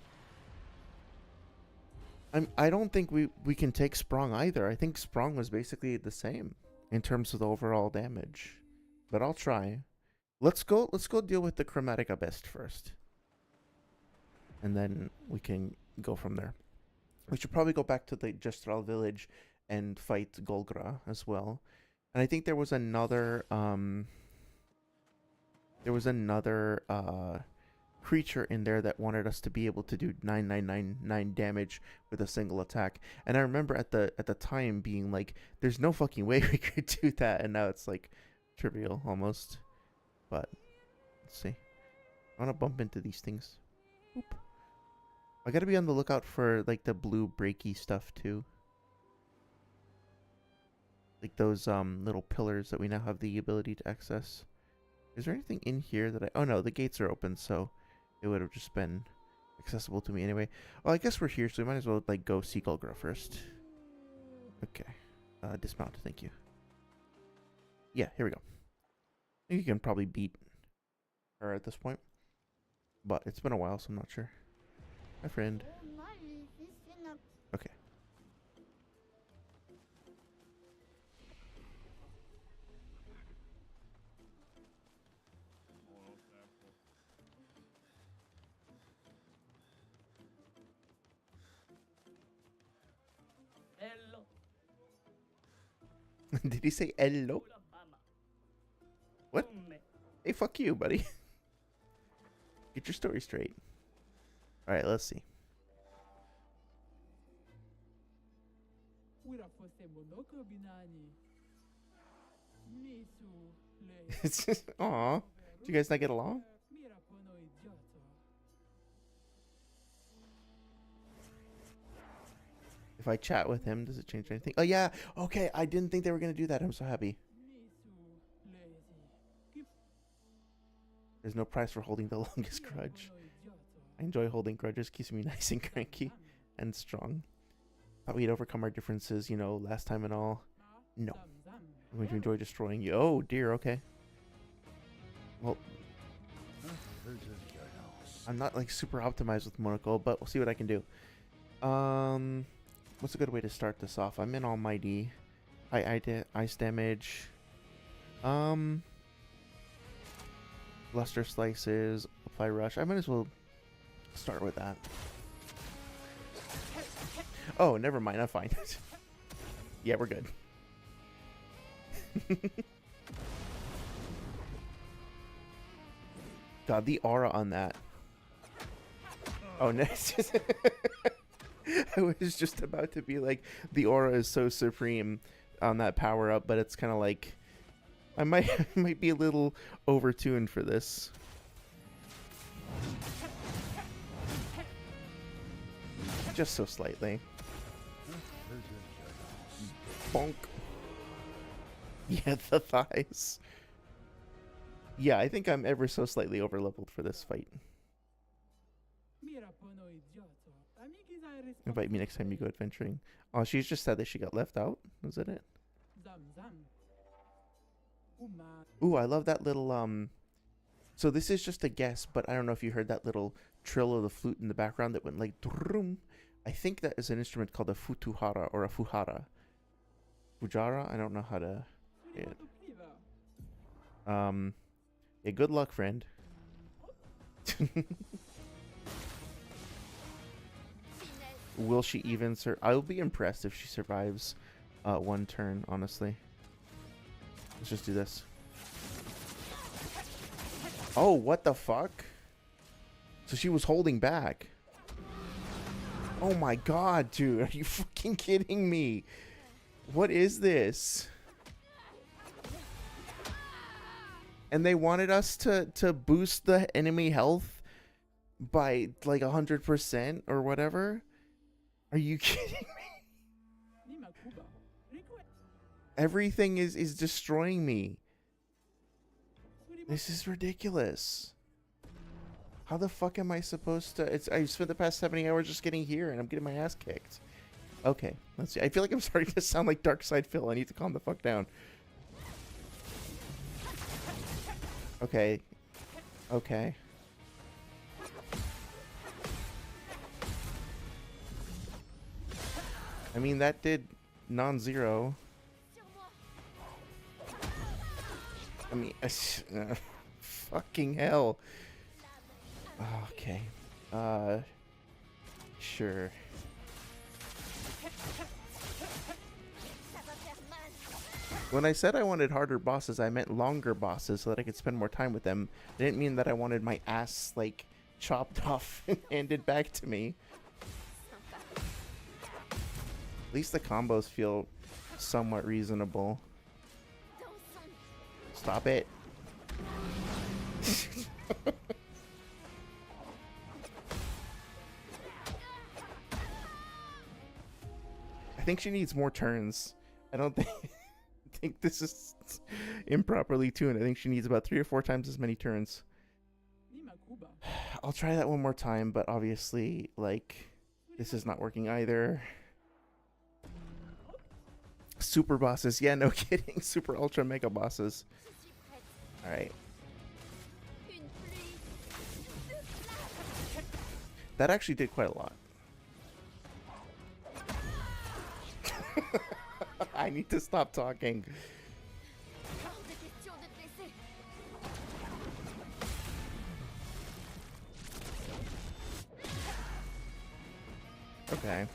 I don't think we can take Sprung either. I think Sprung was basically the same in terms of the overall damage. But I'll try. Let's go deal with the Chromatic Abyss first. And then we can go from there. We should probably go back to the Jestral village and fight Golgra as well. And I think there was another creature in there that wanted us to be able to do 9999 damage with a single attack. And I remember at the time being like, there's no fucking way we could do that, and now it's like trivial almost. But let's see. I want to bump into these things. Oop. I gotta be on the lookout for like the blue breaky stuff too. Like those little pillars that we now have the ability to access. Is there anything in here that oh no, the gates are open, so it would have just been accessible to me anyway. Well, I guess we're here, so we might as well like go see Golgra first. Okay. Dismount, thank you. Yeah, here we go. I think you can probably beat her at this point. But it's been a while, so I'm not sure. My friend. Okay. Hello. Did he say hello? What? Hey, fuck you, buddy. Get your story straight. Alright, let's see. It's just, aw. Do you guys not get along? If I chat with him, does it change anything? Oh, yeah. Okay, I didn't think they were going to do that. I'm so happy. There's no price for holding the longest grudge. I enjoy holding grudges. Keeps me nice and cranky and strong. Thought we'd overcome our differences, you know, last time and all. No. I'm going to enjoy destroying you. Oh, dear. Okay. Well, I'm not, like, super optimized with Monaco, but we'll see what I can do. What's a good way to start this off? I'm in Almighty. Ice damage. Luster slices. Apply rush. I might as well start with that. Oh, never mind. I'm fine. Yeah, we're good. God, the aura on that. Oh, no. I was just about to be like, the aura is so supreme on that power up, but it's kind of like, I might be a little overtuned for this. Just so slightly. Bonk. Yeah, the thighs. Yeah, I think I'm ever so slightly overleveled for this fight. Invite me next time you go adventuring. Oh, she's just said that she got left out. Was that it? Ooh, I love that little so this is just a guess, but I don't know if you heard that little trill of the flute in the background that went like drum. I think that is an instrument called a futuhara or a fuhara. Fujara? I don't know how to say it. Yeah, good luck, friend. Will she even I'll be impressed if she survives one turn, honestly. Let's just do this. Oh, what the fuck? So she was holding back. Oh my god, dude. Are you fucking kidding me? What is this? And they wanted us to boost the enemy health by like 100% or whatever? Are you kidding me? Everything is destroying me. This is ridiculous. How the fuck am I supposed to... I spent the past 70 hours just getting here and I'm getting my ass kicked. Okay, let's see. I feel like I'm starting to sound like Darkside Phil. I need to calm the fuck down. Okay. Okay. I mean, that did non-zero. I mean, fucking hell. Okay. Sure. When I said I wanted harder bosses, I meant longer bosses so that I could spend more time with them. I didn't mean that I wanted my ass, like, chopped off and handed back to me. At least the combos feel somewhat reasonable. Stop it. I think she needs more turns. I don't think this is improperly tuned. I think she needs about 3 or 4 times as many turns. I'll try that one more time, but obviously, like, this is not working either. Super bosses. Yeah, no kidding. Super ultra mega bosses. Alright. That actually did quite a lot. I need to stop talking. Okay.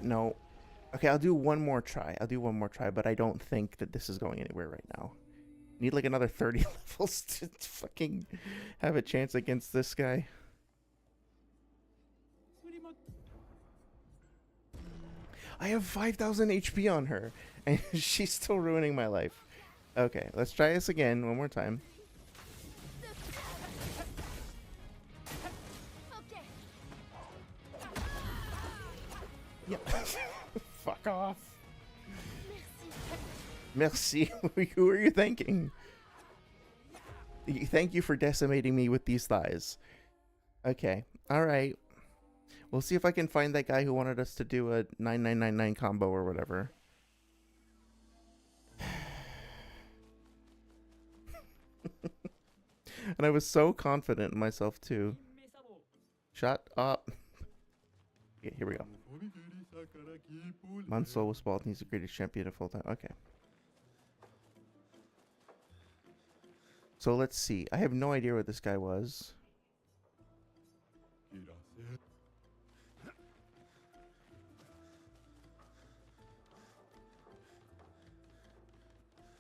No. Okay, I'll do one more try. But I don't think that this is going anywhere right now. Need like another 30 levels to fucking have a chance against this guy. I have 5,000 HP on her, and she's still ruining my life. Okay, let's try this again one more time. Yep. Fuck off. Merci. Who are you thanking? Thank you for decimating me with these thighs. Okay. Alright. We'll see if I can find that guy who wanted us to do a 9999 combo or whatever. And I was so confident in myself too. Shut up. Okay, here we go. Manso was bald and he's the greatest champion of all time. Okay. So let's see. I have no idea what this guy was.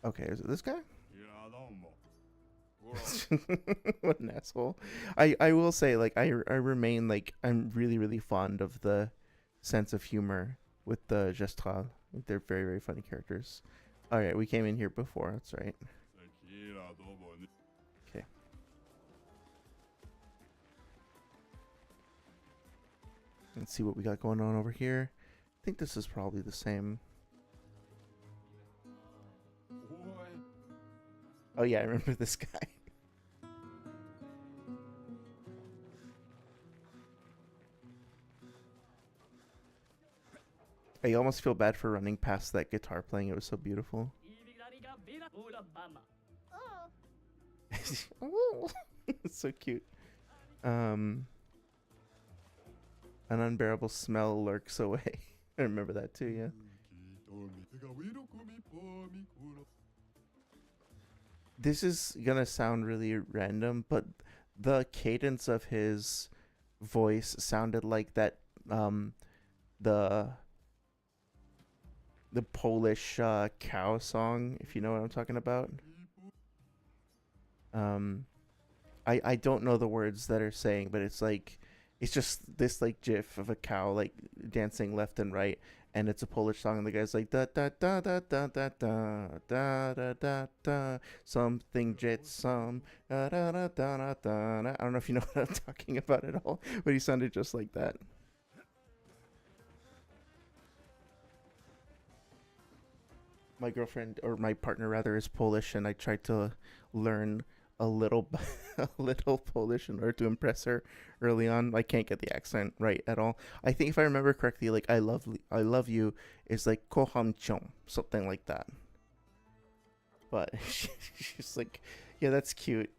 Okay, is it this guy? What an asshole. I will say, like, I remain, like, I'm really fond of the sense of humor with the Gestral. They're very, very funny characters. Alright, we came in here before, that's right. Okay. Let's see what we got going on over here. I think this is probably the same. Oh yeah, I remember this guy. I almost feel bad for running past that guitar playing. It was so beautiful. It's so cute. An unbearable smell lurks away. I remember that too, yeah. This is gonna sound really random, but the cadence of his voice sounded like that the Polish cow song, if you know what I'm talking about. I don't know the words that are saying, but it's like, it's just this like gif of a cow like dancing left and right, and it's a Polish song, and the guy's like da da da da da da da da da da da something jet some da da da da da da. I don't know if you know what I'm talking about at all, but he sounded just like that. My girlfriend, or my partner rather, is Polish, and I tried to learn a little a little Polish in order to impress her early on. I can't get the accent right at all. I think if I remember correctly, like I love you is like kocham cię, something like that. But she's like, yeah, that's cute.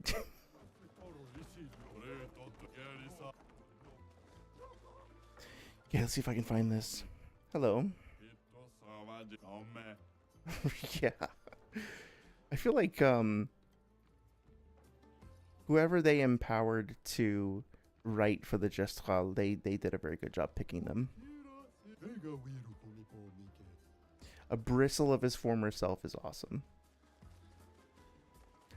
Yeah, let's see if I can find this. Hello. Yeah. I feel like whoever they empowered to write for the Gestral, they did a very good job picking them. A bristle of his former self is awesome.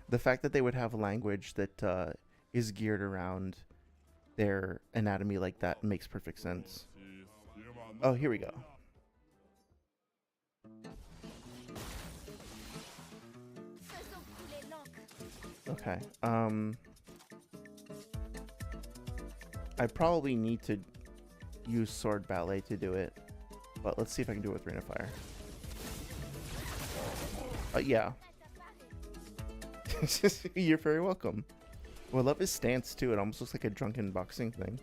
The fact that they would have language that is geared around their anatomy like that makes perfect sense. Oh, here we go. Okay. I probably need to use sword ballet to do it, but let's see if I can do it with Rain of Fire. Yeah. You're very welcome. Well, I love his stance too. It almost looks like a drunken boxing thing.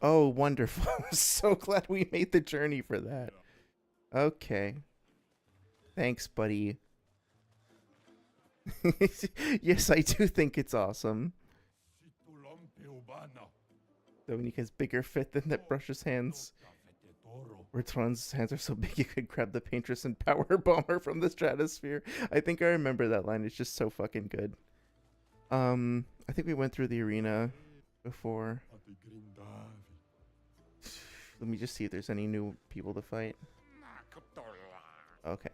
Oh, wonderful. I'm so glad we made the journey for that. Okay. Thanks, buddy. Yes, I do think it's awesome. Dominique has bigger fit than that brush's hands. Bertrand's hands are so big you could grab the paintress and power bomb her from the stratosphere. I think I remember that line. It's just so fucking good. I think we went through the arena before. Let me just see if there's any new people to fight. Okay.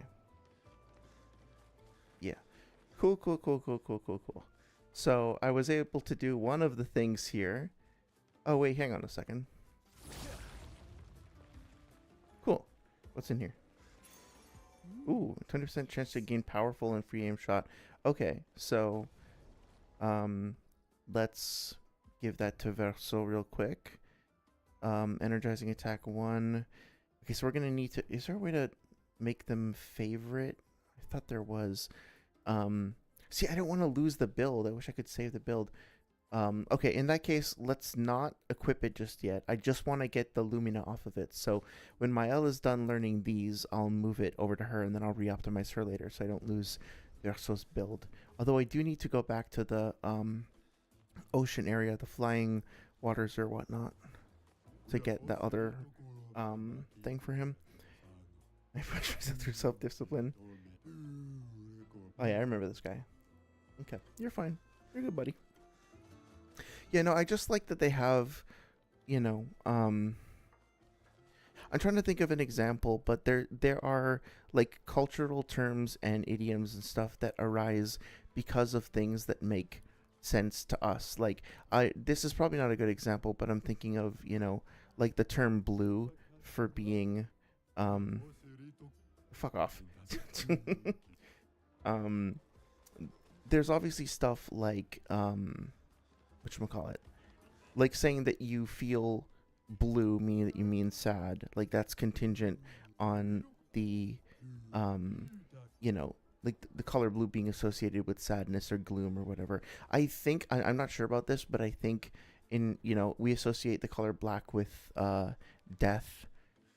Yeah. Cool. So I was able to do one of the things here. Oh, wait, hang on a second. Cool. What's in here? Ooh, 20% chance to gain powerful and free aim shot. Okay, so let's give that to Verso real quick. Energizing attack 1. Okay, so we're gonna need to... Is there a way to make them favorite? I thought there was. See, I don't want to lose the build. I wish I could save the build. Okay, in that case, let's not equip it just yet. I just want to get the Lumina off of it. So when Maëlle is done learning these, I'll move it over to her, and then I'll re-optimize her later so I don't lose Verso's build. Although I do need to go back to the ocean area, the flying waters or whatnot, to get that other thing for him. I push myself through self-discipline. Oh yeah, I remember this guy. Okay, you're fine. You're good, buddy. Yeah, no, I just like that they have, you know, I'm trying to think of an example, but there are like cultural terms and idioms and stuff that arise because of things that make sense to us. Like, this is probably not a good example, but I'm thinking of, you know, like the term blue for being, fuck off. there's obviously stuff like whatchamacallit, like saying that you feel blue, meaning that you mean sad. Like that's contingent on the you know, like the color blue being associated with sadness or gloom or whatever. I think I'm not sure about this, but I think in, you know, we associate the color black with death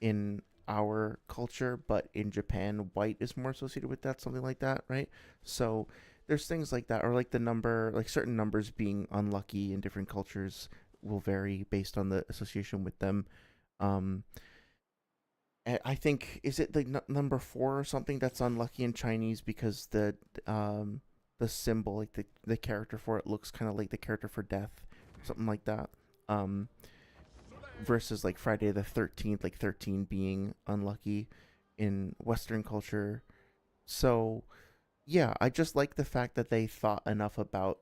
in our culture, but in Japan white is more associated with that, something like that, right? So there's things like that, or like the number, like certain numbers being unlucky in different cultures will vary based on the association with them. um I think, is it like number 4 or something that's unlucky in Chinese because the symbol, like the character for it looks kind of like the character for death, something like that. Um, Versus like Friday the 13th, like 13 being unlucky in Western culture. So yeah, I just like the fact that they thought enough about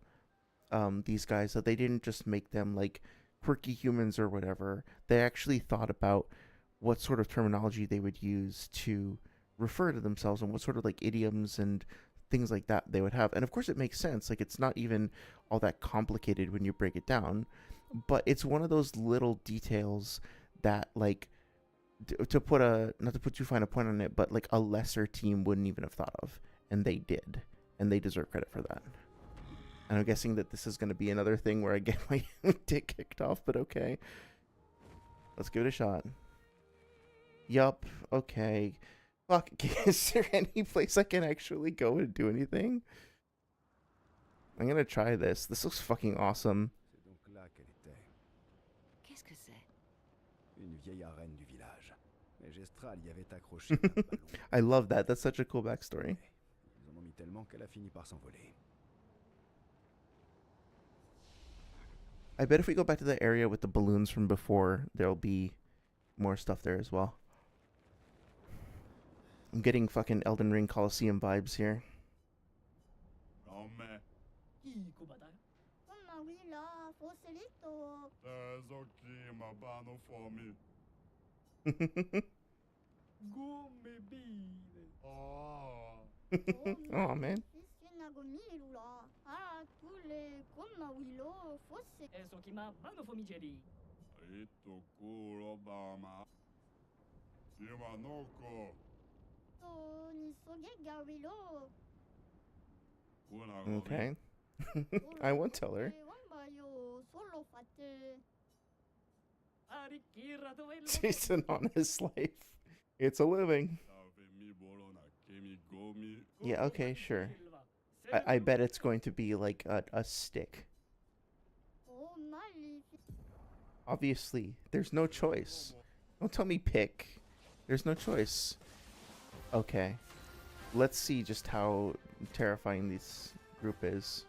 these guys that they didn't just make them like quirky humans or whatever. They actually thought about what sort of terminology they would use to refer to themselves and what sort of like idioms and things like that they would have. And of course it makes sense. Like it's not even all that complicated when you break it down, but it's one of those little details that like to put a, not to put too fine a point on it, but like a lesser team wouldn't even have thought of, and they did, and they deserve credit for that. And I'm guessing that this is going to be another thing where I get my dick kicked off, but okay. Let's give it a shot. Yup, okay. Fuck, is there any place I can actually go and do anything? I'm gonna try this. This looks fucking awesome. C'est donc là qu'elle était. Qu'est-ce que c'est? Une vieille arène du village. Magistral y avait accroché un ballon. I love that. That's such a cool backstory. Ils en ont mis tellement qu'elle a fini par s'envoler. I bet if we go back to the area with the balloons from before, there'll be more stuff there as well. I'm getting fucking Elden Ring Coliseum vibes here. Oh man. Okay. I won't tell her. It's an honest life. It's a living. Yeah, okay, sure. I bet it's going to be like a stick. Obviously, there's no choice. Don't tell me pick. There's no choice. Okay. Let's see just how terrifying this group is.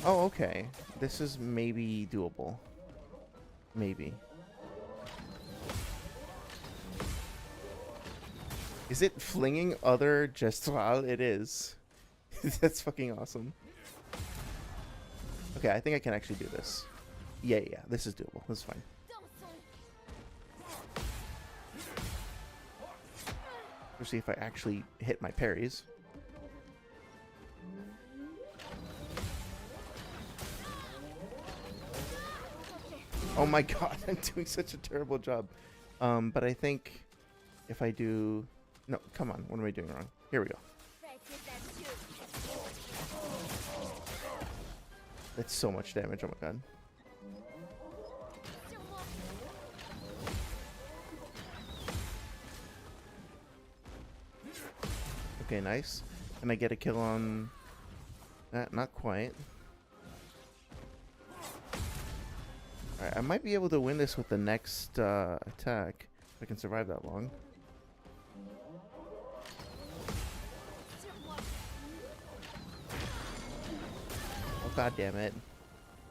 Oh, okay. This is maybe doable. Maybe. Is it flinging other Gestral? It is. That's fucking awesome. Okay, I think I can actually do this. Yeah, this is doable. This is fine. Especially if I actually hit my parries. Oh my god, I'm doing such a terrible job. But I think if I do... No, come on, what am I doing wrong? Here we go. That's so much damage, oh my god. Okay, nice. Can I get a kill on that? Not quite. Alright, I might be able to win this with the next attack, if I can survive that long. Oh, god damn it.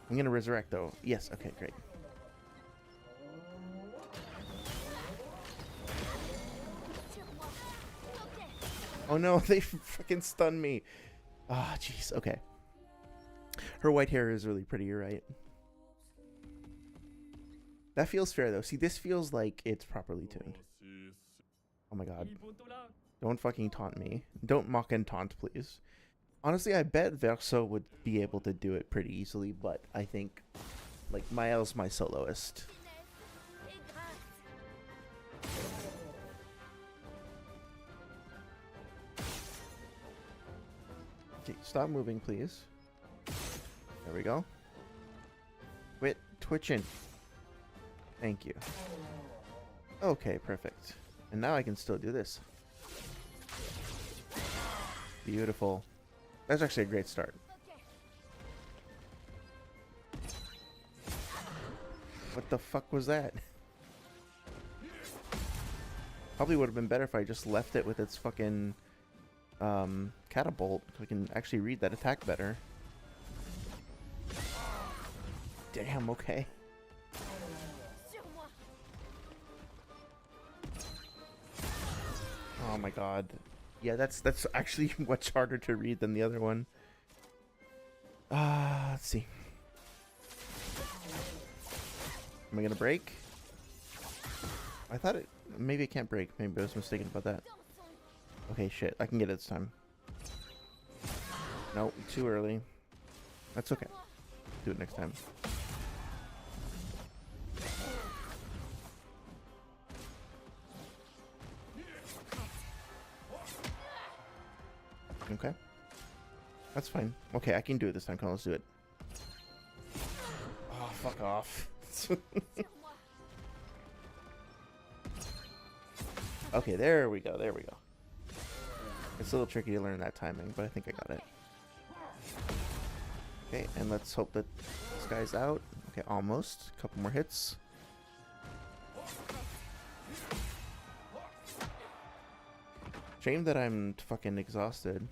I'm gonna resurrect though. Yes, okay, great. Oh no, they freaking stunned me. Ah, oh, jeez, okay. Her white hair is really pretty, you're right. That feels fair though. See, this feels like it's properly tuned. Oh my god. Don't fucking taunt me. Don't mock and taunt, please. Honestly, I bet Verso would be able to do it pretty easily, but I think, like, Mael's my soloist. Okay, stop moving, please. There we go. Quit twitching. Thank you. Okay, perfect. And now I can still do this. Beautiful. That's actually a great start. What the fuck was that? Probably would have been better if I just left it with its fucking catapult, so I can actually read that attack better. Damn, okay. Oh my god. Yeah, that's actually much harder to read than the other one. Let's see. Am I gonna break? I thought it... Maybe it can't break. Maybe I was mistaken about that. Okay, shit. I can get it this time. Nope, too early. That's okay. Do it next time. Okay. That's fine. Okay, I can do it this time. Come on, let's do it. Oh, fuck off. Okay, there we go. There we go. It's a little tricky to learn that timing, but I think I got it. Okay, and let's hope that this guy's out. Okay, almost. A couple more hits. Shame that I'm fucking exhausted.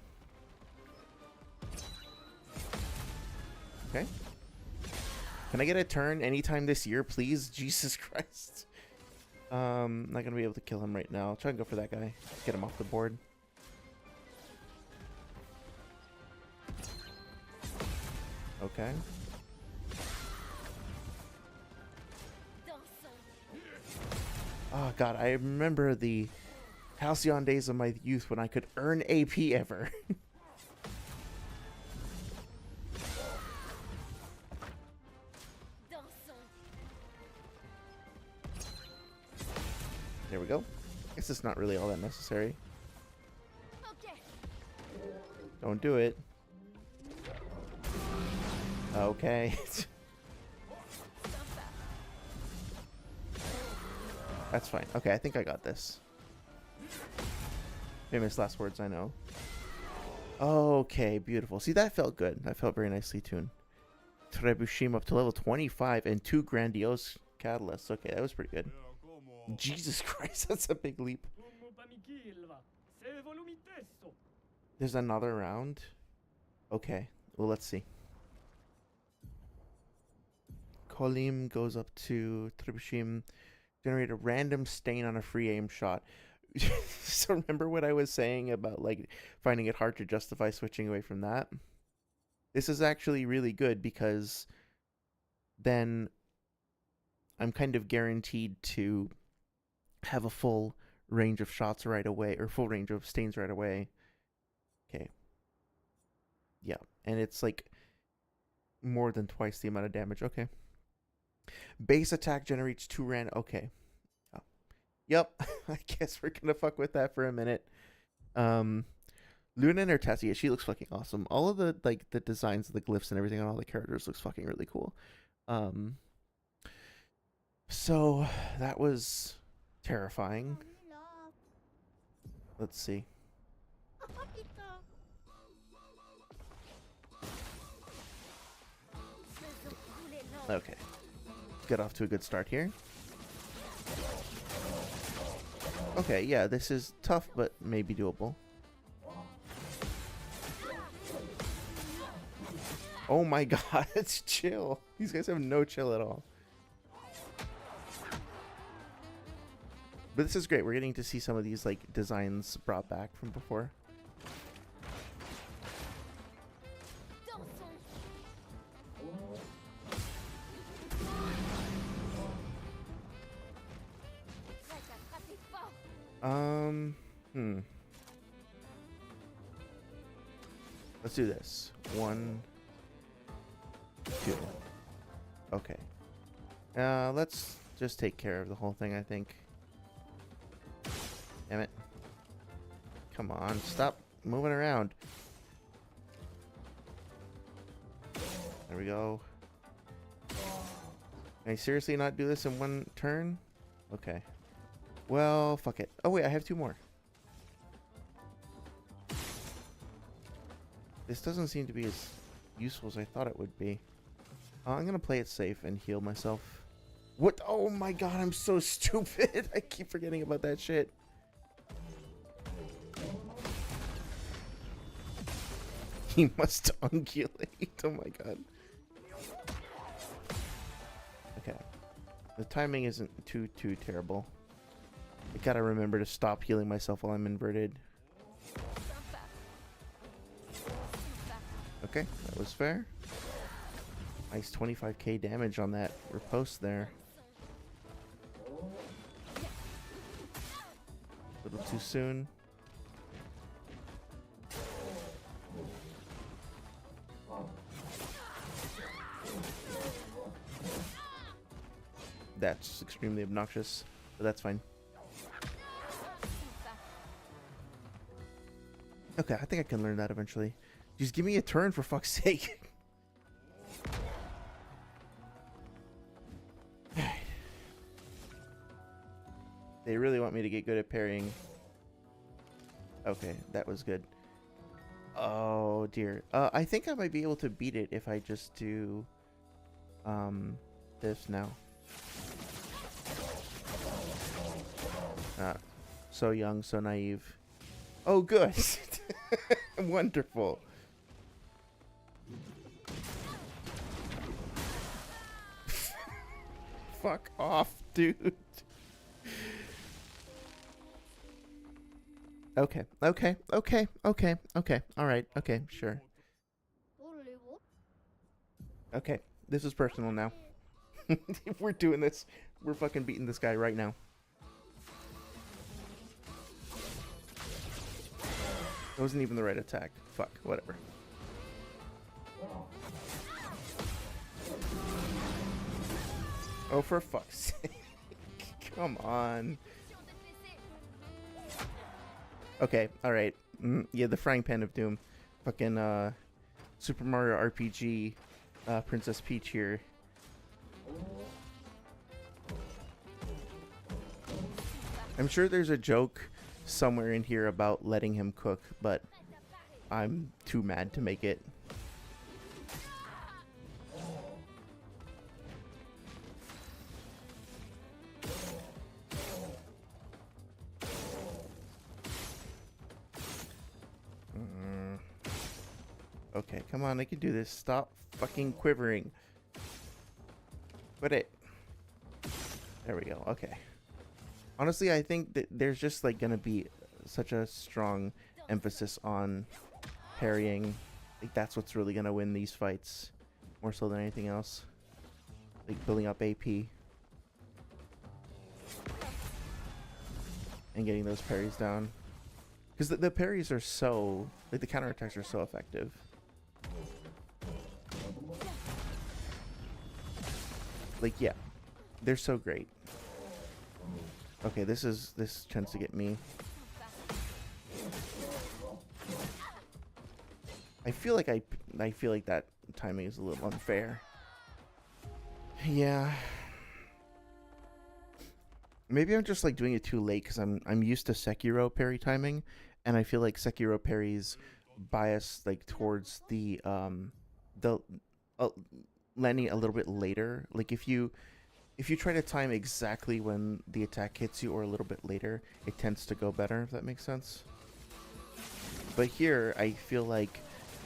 Okay. Can I get a turn anytime this year, please? Jesus Christ. Not gonna be able to kill him right now. I'll try and go for that guy. Get him off the board. Okay. Oh god, I remember the halcyon days of my youth when I could earn AP ever. There we go. Guess it's not really all that necessary. Don't do it. Okay. That's fine. Okay, I think I got this. Famous last words, I know. Okay, beautiful. See, that felt good. That felt very nicely tuned. Trebuchet up to level 25 and 2 grandiose catalysts. Okay, that was pretty good. Jesus Christ, that's a big leap. There's another round? Okay, well, let's see. Kolim goes up to Trebuchet. Generate a random stain on a free aim shot. So remember what I was saying about like finding it hard to justify switching away from that? This is actually really good because then I'm kind of guaranteed to have a full range of shots right away, or full range of stains right away. Okay. Yeah, and it's like more than twice the amount of damage. Okay. Base attack generates 2 random. Okay. Oh. Yep. I guess we're gonna fuck with that for a minute. Luna and her Tessia, she looks fucking awesome. All of the like the designs of the glyphs and everything on all the characters looks fucking really cool. So that was terrifying. Let's see. Okay. Get off to a good start here. Okay, yeah, this is tough, but maybe doable. Oh my god, it's chill. These guys have no chill at all. But this is great. We're getting to see some of these like designs brought back from before. Let's do this. 1, 2. Okay. Let's just take care of the whole thing, I think. Damn it. Come on, stop moving around. There we go. Can I seriously not do this in one turn? Okay. Well, fuck it. Oh wait, I have 2 more. This doesn't seem to be as useful as I thought it would be. I'm gonna play it safe and heal myself. What? Oh my god, I'm so stupid. I keep forgetting about that shit. He must ungulate. Oh my god. Okay. The timing isn't too terrible. I gotta remember to stop healing myself while I'm inverted. Okay, that was fair. Nice 25k damage on that riposte there. A little too soon. That's extremely obnoxious, but that's fine. Okay, I think I can learn that eventually. Just give me a turn for fuck's sake. They really want me to get good at parrying. Okay, that was good. Oh dear. I think I might be able to beat it if I just do this now. So young, so naive. Oh, good. Wonderful. Fuck off, dude. Okay. Alright, okay, sure. Okay, this is personal now. If we're doing this, we're fucking beating this guy right now. It wasn't even the right attack. Fuck, whatever. Oh, for fuck's sake. Come on. Okay, alright. Yeah, the frying pan of doom. Fucking, Super Mario RPG, Princess Peach here. I'm sure there's a joke somewhere in here about letting him cook, but I'm too mad to make it. Okay, come on, I can do this. Stop fucking quivering. Quit it. There we go, okay. Honestly, I think that there's just like gonna be such a strong emphasis on parrying. I think that's what's really gonna win these fights, more so than anything else. Like building up AP and getting those parries down, because the parries are so, like, the counterattacks are so effective. Like, yeah, they're so great. Okay, this tends to get me. I feel like that timing is a little unfair. Yeah. Maybe I'm just like doing it too late because I'm used to Sekiro parry timing, and I feel like Sekiro parries bias like towards the landing a little bit later. Like if you try to time exactly when the attack hits you or a little bit later, it tends to go better, if that makes sense. But here, I feel like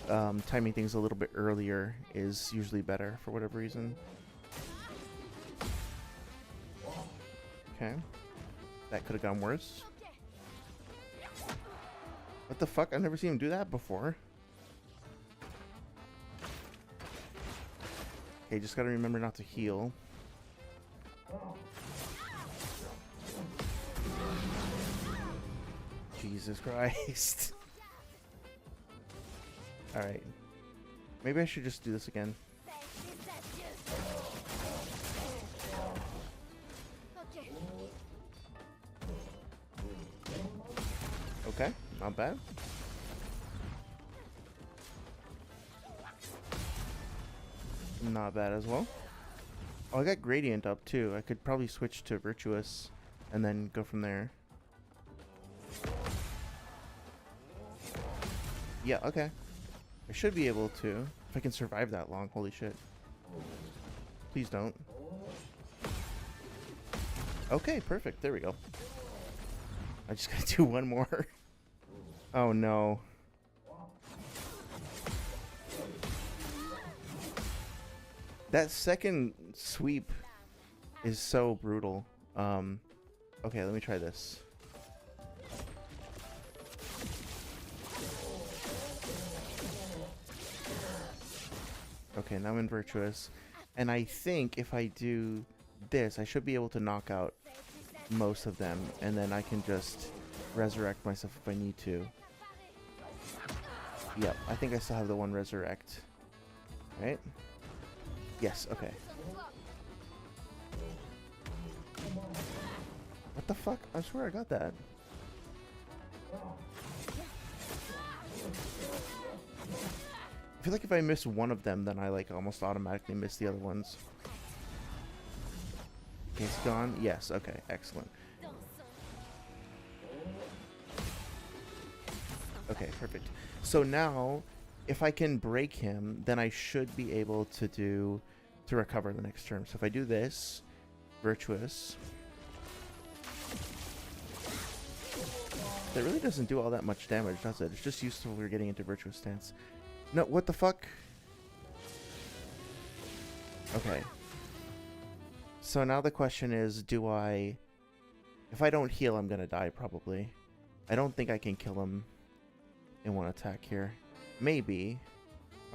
timing things a little bit earlier is usually better for whatever reason. Okay. That could have gone worse. What the fuck? I've never seen him do that before. Okay, just gotta remember not to heal. Jesus Christ. Alright. Maybe I should just do this again. Okay, not bad. Not bad as well. Oh, I got gradient up too. I could probably switch to virtuous and then go from there. Yeah, okay. I should be able to. If I can survive that long. Holy shit. Please don't. Okay, perfect. There we go. I just gotta do one more. Oh no. That second sweep is so brutal. Okay, let me try this. Okay, now I'm in virtuous. And I think if I do this, I should be able to knock out most of them. And then I can just resurrect myself if I need to. Yep, I think I still have the one resurrect. Right? Yes, okay. What the fuck? I swear I got that. I feel like if I miss one of them, then I like almost automatically miss the other ones. Okay, it's gone? Yes, okay, excellent. Okay, perfect. So now, if I can break him, then I should be able to recover the next turn. So if I do this, virtuous. That really doesn't do all that much damage, does it? It's just useful when we're getting into virtuous stance. No, what the fuck? Okay. So now the question is, do I... If I don't heal, I'm gonna die, probably. I don't think I can kill him in one attack here. Maybe.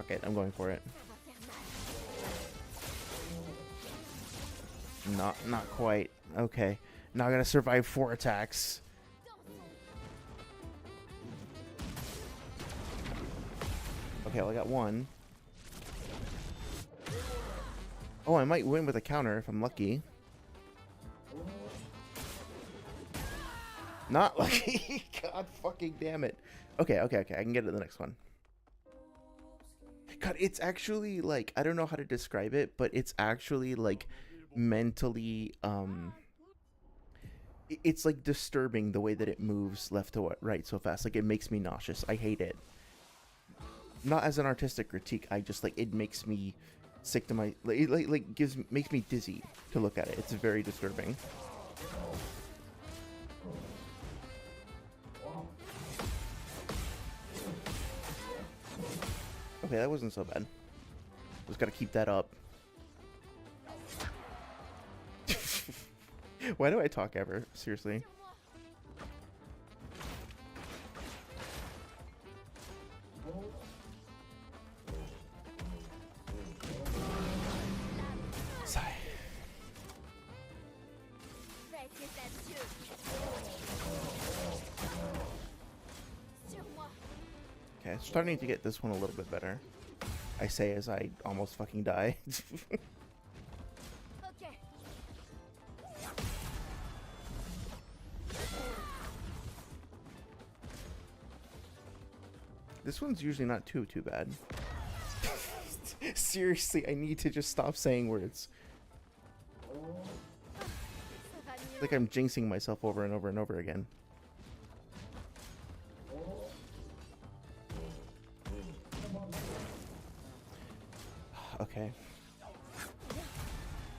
Okay, I'm going for it. Not quite. Okay. Now I gotta survive 4 attacks. Okay, well I got 1. Oh, I might win with a counter if I'm lucky. Not lucky. God fucking damn it. Okay, okay, okay. I can get to the next one. God, it's actually like, I don't know how to describe it, but it's actually like mentally, it's like disturbing the way that it moves left to right so fast. Like it makes me nauseous. I hate it. Not as an artistic critique. I just like, it makes me sick to my, makes me dizzy to look at it. It's very disturbing. Okay, that wasn't so bad. Just gotta keep that up. Why do I talk ever? Seriously. Sigh. Okay, starting to get this one a little bit better. I say as I almost fucking die. This one's usually not too bad. Seriously, I need to just stop saying words. Like I'm jinxing myself over and over and over again. Okay.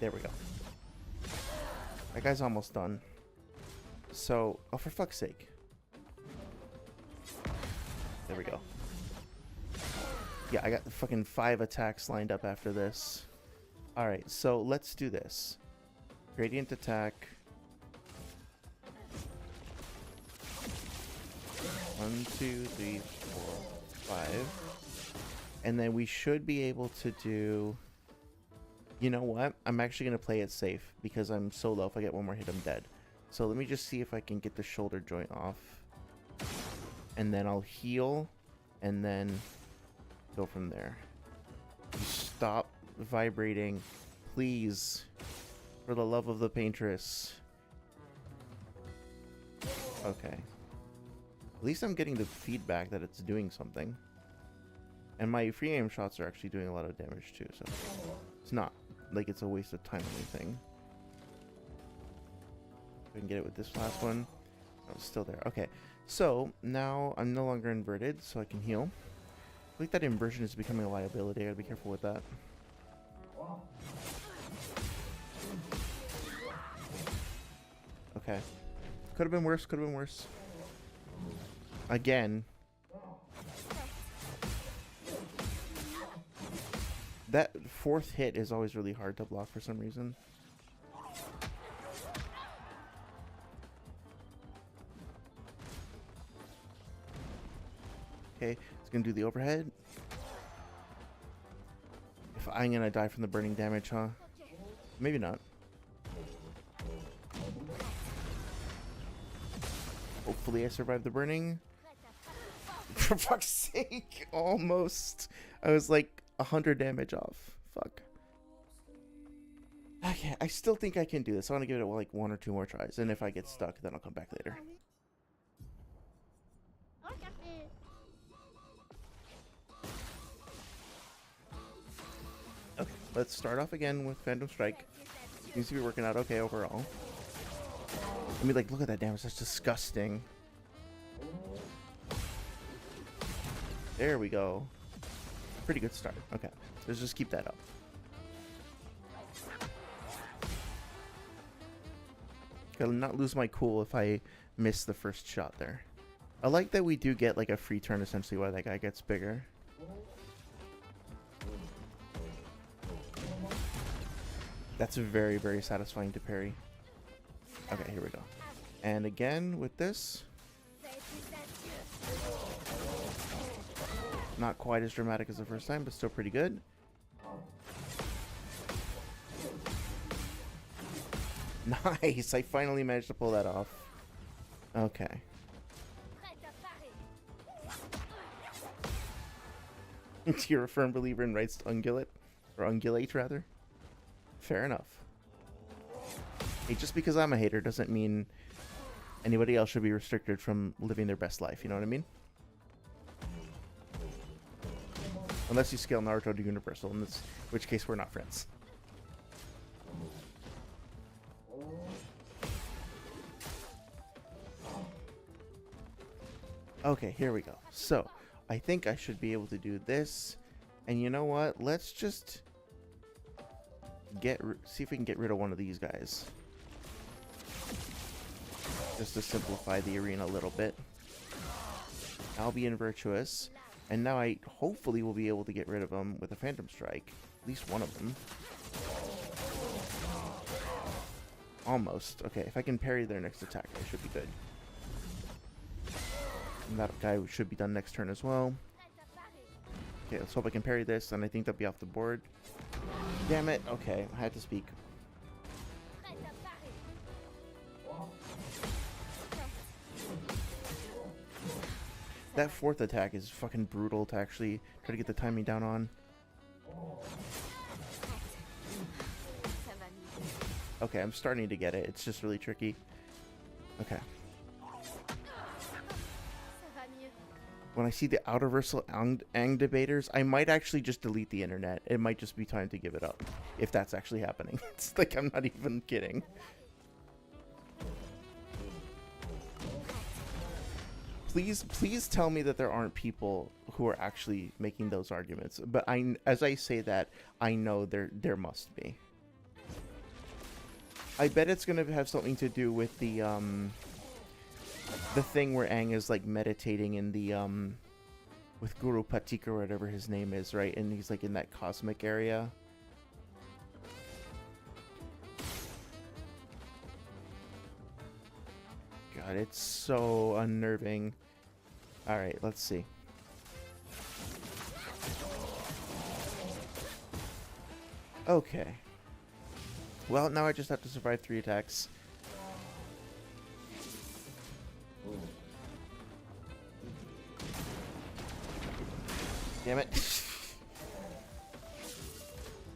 There we go. That guy's almost done. So, oh, for fuck's sake. There we go. Yeah, I got fucking 5 attacks lined up after this. Alright, so let's do this. Gradient attack. 1, 2, 3, 4, 5. And then we should be able to do... You know what? I'm actually going to play it safe because I'm so low. If I get one more hit, I'm dead. So let me just see if I can get the shoulder joint off. And then I'll heal. And then go from there. Stop vibrating, please, for the love of the paintress. Okay. At least I'm getting the feedback that it's doing something. And my free aim shots are actually doing a lot of damage too, so it's not like it's a waste of time or anything. I can get it with this last one. Oh, it's still there. Okay, so now I'm no longer inverted, so I can heal. I think that inversion is becoming a liability. I gotta be careful with that. Okay. Could have been worse, could have been worse. Again. That fourth hit is always really hard to block for some reason. Okay, it's gonna do the overhead. If I'm gonna die from the burning damage, huh? Maybe not. Hopefully I survive the burning. For fuck's sake, almost. I was like 100 damage off. Fuck. Okay, I still think I can do this. I want to give it like 1 or 2 more tries, and if I get stuck, then I'll come back later. Okay, let's start off again with Phantom Strike. Seems to be working out okay overall. I mean, like, look at that damage. That's disgusting. There we go. Pretty good start. Okay, let's just keep that up. Gotta not lose my cool if I miss the first shot there. I like that we do get like a free turn essentially while that guy gets bigger. That's very, very satisfying to parry. Okay, here we go. And again with this. Not quite as dramatic as the first time, but still pretty good. Nice! I finally managed to pull that off. Okay. You're a firm believer in rights to ungulate? Or ungulate, rather? Fair enough. Hey, just because I'm a hater doesn't mean anybody else should be restricted from living their best life, you know what I mean? Unless you scale Naruto to Universal, in which case we're not friends. Okay, here we go. So, I think I should be able to do this. And you know what? Let's just see if we can get rid of one of these guys. Just to simplify the arena a little bit. I'll be in Virtuous. And now I hopefully will be able to get rid of them with a Phantom Strike. At least one of them. Almost. Okay, if I can parry their next attack, I should be good. And that guy should be done next turn as well. Okay, let's hope I can parry this, and I think they'll be off the board. Damn it. Okay, I had to speak. That fourth attack is fucking brutal to actually try to get the timing down on. Okay, I'm starting to get it. It's just really tricky. Okay. When I see the Outerversal Ang debaters, I might actually just delete the internet. It might just be time to give it up. If that's actually happening. It's like I'm not even kidding. Please tell me that there aren't people who are actually making those arguments. But as I say that, I know there must be. I bet it's gonna have something to do with the thing where Aang is like meditating in the with Guru Patik or whatever his name is, right? And he's like in that cosmic area. God, it's so unnerving. Alright, let's see. Okay. Well, now I just have to survive 3 attacks. Damn it.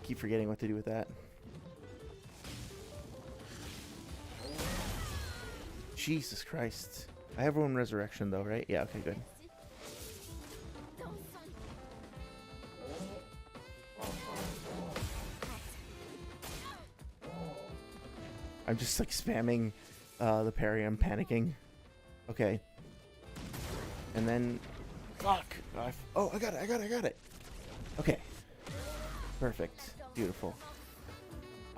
keep forgetting what to do with that. Jesus Christ. I have one resurrection though, right? Yeah, okay, good. I'm just like spamming the parry. I'm panicking. Okay. And then... Fuck! Oh, I got it! Okay. Perfect. Beautiful.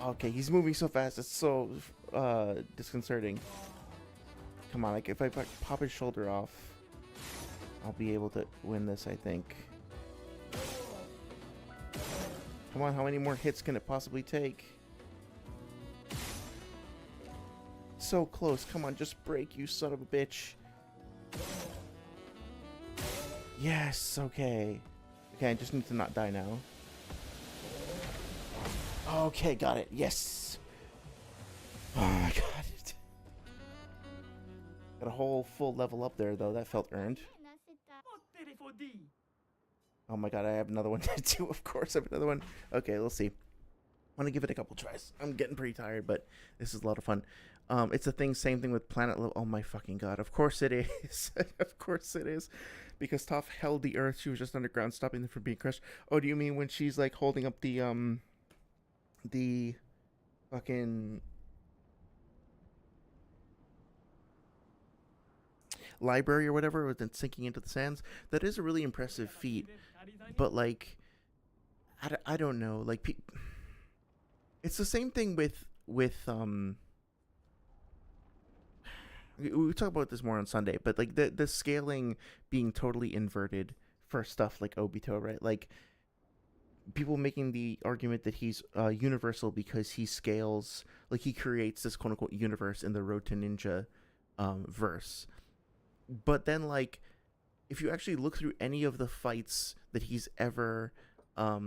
Okay, he's moving so fast. It's so disconcerting. Come on, like if I pop his shoulder off, I'll be able to win this, I think. Come on, how many more hits can it possibly take? So close. Come on, just break, you son of a bitch. Yes, okay. Okay, I just need to not die now. Okay, got it. Yes. Oh, I got it. Got a whole full level up there, though. That felt earned. Oh my god, I have another one too. Of course, I have another one. Okay, let's see. I'm gonna give it a couple tries. I'm getting pretty tired, but this is a lot of fun. It's a thing, same thing with planet level. Oh my fucking god. Of course it is. Of course it is. Because Toph held the earth. She was just underground, stopping them from being crushed. Oh, do you mean when she's like holding up the fucking library or whatever, with it sinking into the sands? That is a really impressive feat. But like, I don't know. Like, it's the same thing with we talk about this more on Sunday, but like the scaling being totally inverted for stuff like Obito, right? Like people making the argument that he's universal because he scales, like he creates this quote unquote universe in the Road to Ninja verse. But then like if you actually look through any of the fights that he's ever a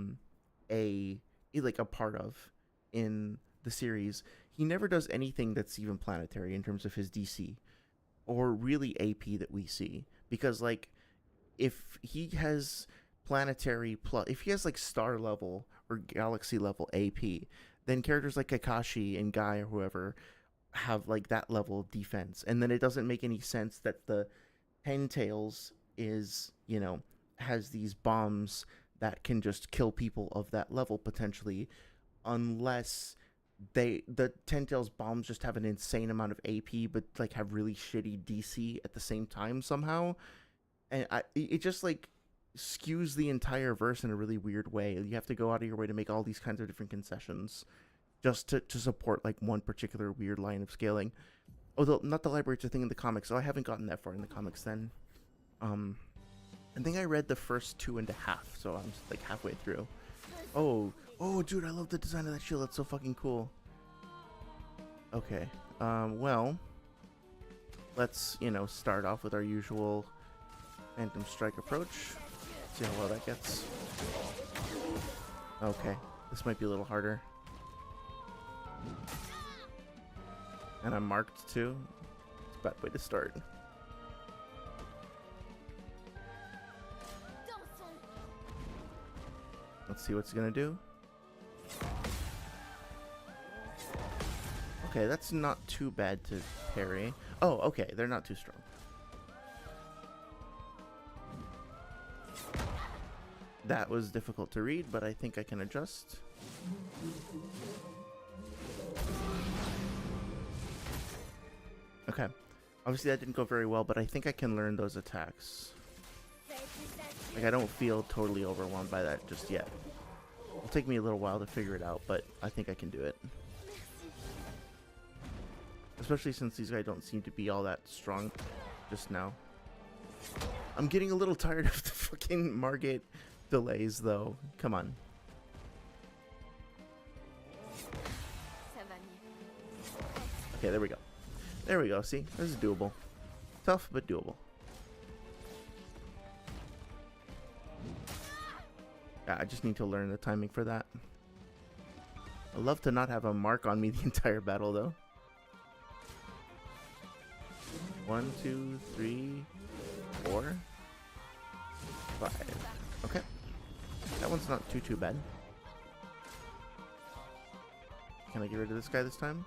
part of in the series, he never does anything that's even planetary in terms of his DC or really AP that we see. Because like if he has planetary plus, if he has like star level or galaxy level AP, then characters like Kakashi and Guy or whoever have like that level of defense. And then it doesn't make any sense that the Ten Tails is, you know, has these bombs that can just kill people of that level potentially, unless the Ten Tails bombs just have an insane amount of AP but like have really shitty DC at the same time somehow. And it just like skews the entire verse in a really weird way. You have to go out of your way to make all these kinds of different concessions just to support like one particular weird line of scaling. Although not the library, it's a thing in the comics, so I haven't gotten that far in the comics then. I think I read the first 2.5, so I'm like halfway through. Oh, dude, I love the design of that shield. That's so fucking cool. Okay, well, let's, you know, start off with our usual Phantom Strike approach. See how well that gets. Okay, this might be a little harder. And I'm marked too. It's a bad way to start. Let's see what's gonna do. Okay, that's not too bad to parry. Oh, okay, they're not too strong. That was difficult to read, but I think I can adjust. Okay. Obviously that didn't go very well, but I think I can learn those attacks. Like, I don't feel totally overwhelmed by that just yet. It'll take me a little while to figure it out, but I think I can do it. Especially since these guys don't seem to be all that strong just now. I'm getting a little tired of the fucking Margate delays, though. Come on. Okay, there we go. There we go, see? This is doable. Tough, but doable. Yeah, I just need to learn the timing for that. I'd love to not have a mark on me the entire battle, though. 1, 2, 3, 4, 5. Okay. That one's not too bad. Can I get rid of this guy this time?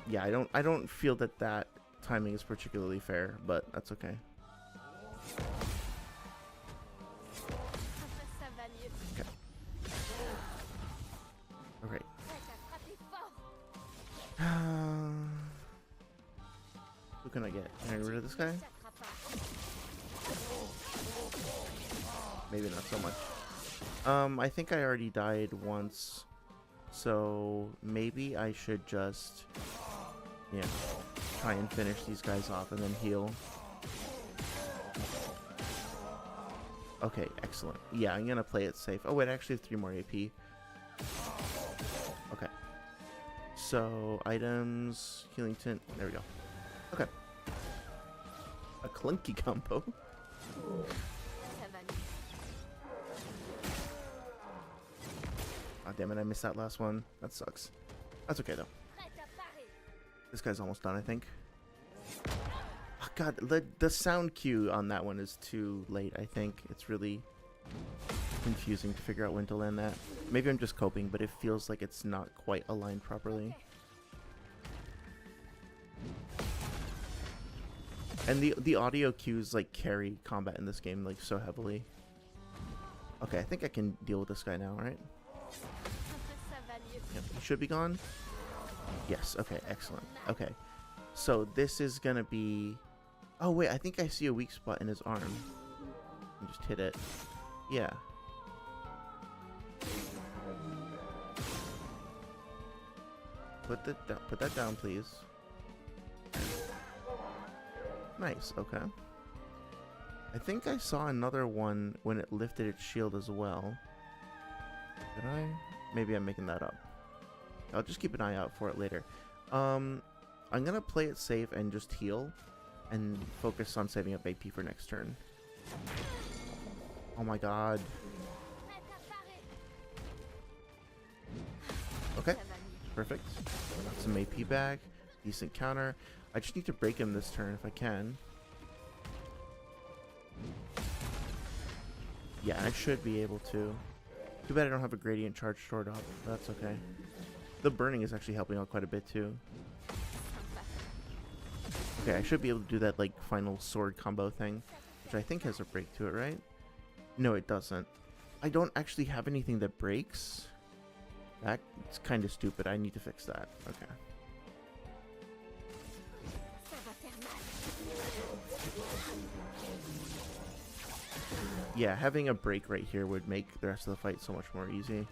Yeah, I don't feel that that timing is particularly fair, but that's okay. Okay. Okay. Who can I get? Can I get rid of this guy? Maybe not so much. I think I already died once, so maybe I should just, yeah, try and finish these guys off and then heal. Okay, excellent. Yeah, I'm gonna play it safe. Oh wait, I actually have 3 more AP. Okay. So, items, healing tint, there we go. Okay. A clunky combo. Oh, damn it, I missed that last one. That sucks. That's okay, though. This guy's almost done, I think. Oh, God, the sound cue on that one is too late, I think. It's really confusing to figure out when to land that. Maybe I'm just coping, but it feels like it's not quite aligned properly. And the audio cues, like, carry combat in this game, like, so heavily. Okay, I think I can deal with this guy now, right? Yep, he should be gone. Yes, okay, excellent. Okay, so this is gonna be... Oh, wait, I think I see a weak spot in his arm. I just hit it. Yeah. Put that down, please. Nice, okay. I think I saw another one when it lifted its shield as well. Did I? Maybe I'm making that up. I'll just keep an eye out for it later. I'm gonna play it safe and just heal and focus on saving up AP for next turn. Oh my god. Okay, perfect. Got some AP back. Decent counter. I just need to break him this turn if I can. Yeah, I should be able to. Too bad I don't have a gradient charge stored up. That's okay. The burning is actually helping out quite a bit too. Okay, I should be able to do that like final sword combo thing, which I think has a break to it, right? No, it doesn't. I don't actually have anything that breaks. That's kind of stupid. I need to fix that. Okay. Yeah, having a break right here would make the rest of the fight so much more easy.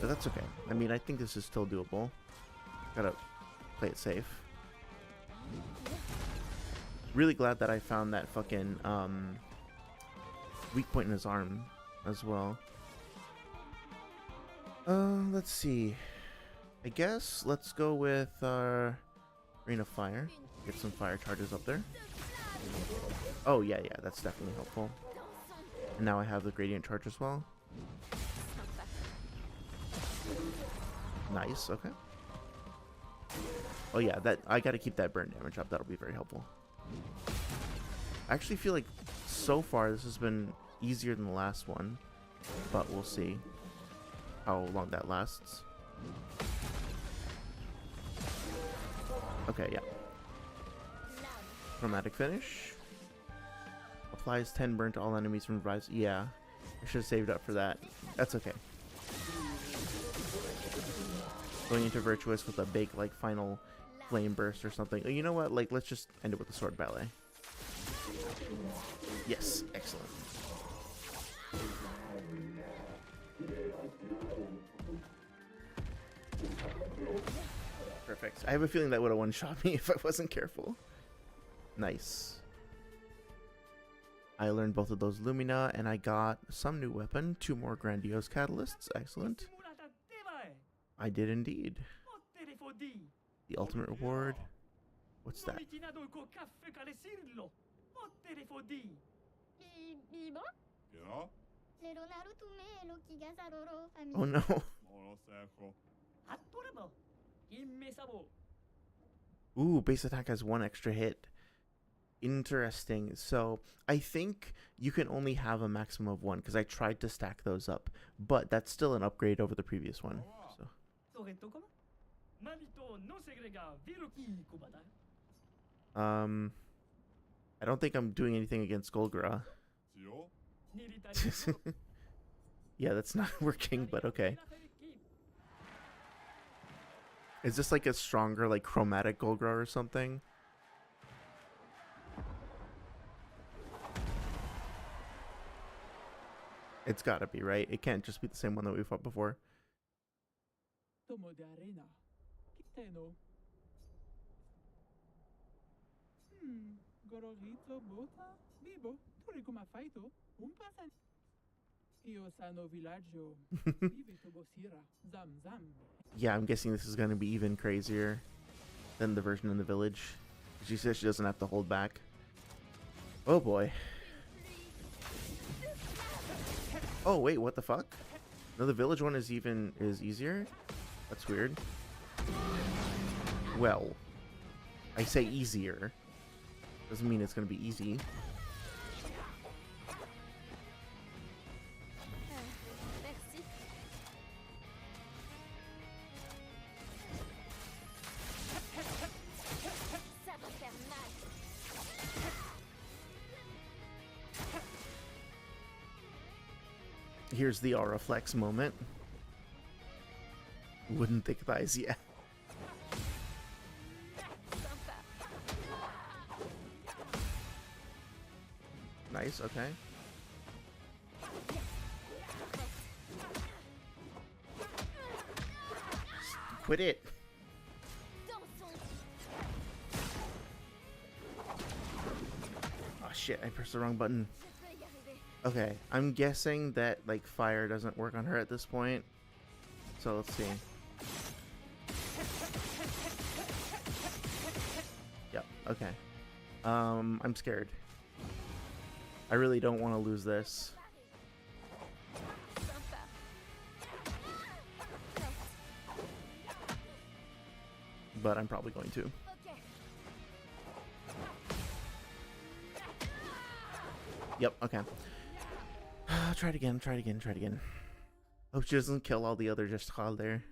But that's okay. I mean, I think this is still doable. Gotta play it safe. Really glad that I found that fucking weak point in his arm as well. Let's see. I guess let's go with our Ring of Fire. Get some fire charges up there. Oh, yeah, that's definitely helpful. And now I have the gradient charge as well. Nice, okay. Oh yeah, that I gotta keep that burn damage up. That'll be very helpful. I actually feel like so far this has been easier than the last one, but we'll see how long that lasts. Okay, yeah. Chromatic finish. Applies 10 burn to all enemies from Rise. Yeah, I should have saved up for that. That's okay. Going into Virtuous with a big, like, final flame burst or something. Oh, you know what? Like, let's just end it with the sword ballet. Yes, excellent. Perfect. I have a feeling that would have one-shot me if I wasn't careful. Nice. I learned both of those Lumina, and I got some new weapon. 2 more Grandiose Catalysts. Excellent. I did indeed. The ultimate reward. What's that? Oh no. Ooh, base attack has 1 extra hit. Interesting. So I think you can only have a maximum of one because I tried to stack those up, but that's still an upgrade over the previous one. So. I don't think I'm doing anything against Golgra. Yeah, that's not working, but okay. Is this like a stronger, like chromatic Golgra or something? It's gotta be, right? It can't just be the same one that we fought before. Yeah, I'm guessing this is gonna be even crazier than the version in the village. She says she doesn't have to hold back. Oh boy. Oh wait, what the fuck? No, the village one is easier? That's weird. Well, I say easier. Doesn't mean it's gonna be easy. Here's the aura flex moment. Wooden thick thighs, yeah. Nice, okay. Quit it. Oh shit, I pressed the wrong button. Okay, I'm guessing that like fire doesn't work on her at this point. So let's see. Yep, okay. I'm scared. I really don't want to lose this. But I'm probably going to. Yep, okay. Try it again, try it again, try it again. Hope she doesn't kill all the other just there.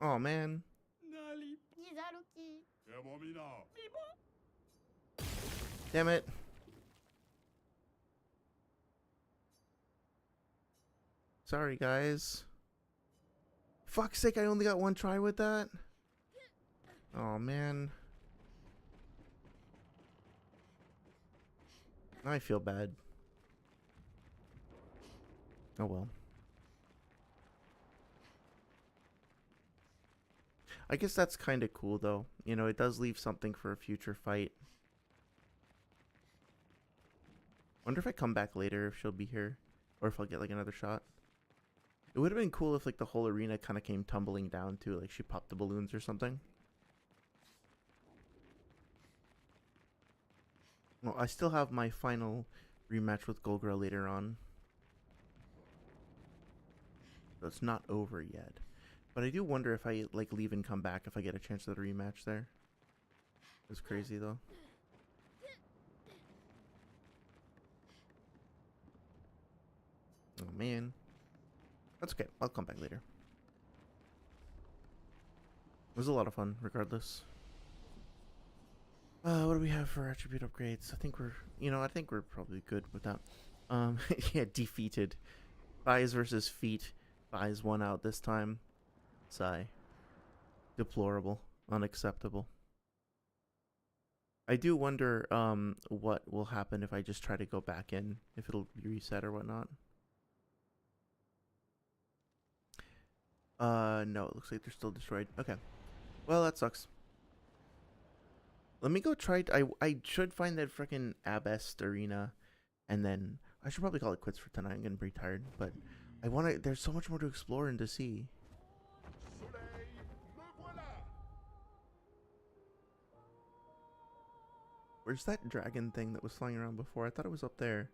Oh man. Damn it. Sorry guys. Fuck's sake, I only got one try with that. Oh man. I feel bad. Oh well. I guess that's kind of cool though. You know, it does leave something for a future fight. Wonder if I come back later if she'll be here. Or if I'll get like another shot. It would have been cool if like the whole arena kind of came tumbling down too. Like she popped the balloons or something. Well, I still have my final rematch with Golgra later on. So it's not over yet. But I do wonder if I like leave and come back if I get a chance at a rematch there. It's crazy though. Oh man. That's okay. I'll come back later. It was a lot of fun regardless. What do we have for attribute upgrades? I think we're probably good with that. Yeah, defeated. Thighs versus feet. Thighs won out this time. Sigh. Deplorable. Unacceptable. I do wonder, what will happen if I just try to go back in. If it'll be reset or whatnot. No, it looks like they're still destroyed. Okay. Well, that sucks. Let me go try. I should find that frickin' Abest arena, and then I should probably call it quits for tonight. I'm getting pretty tired, but I want to. There's so much more to explore and to see. Where's that dragon thing that was flying around before? I thought it was up there.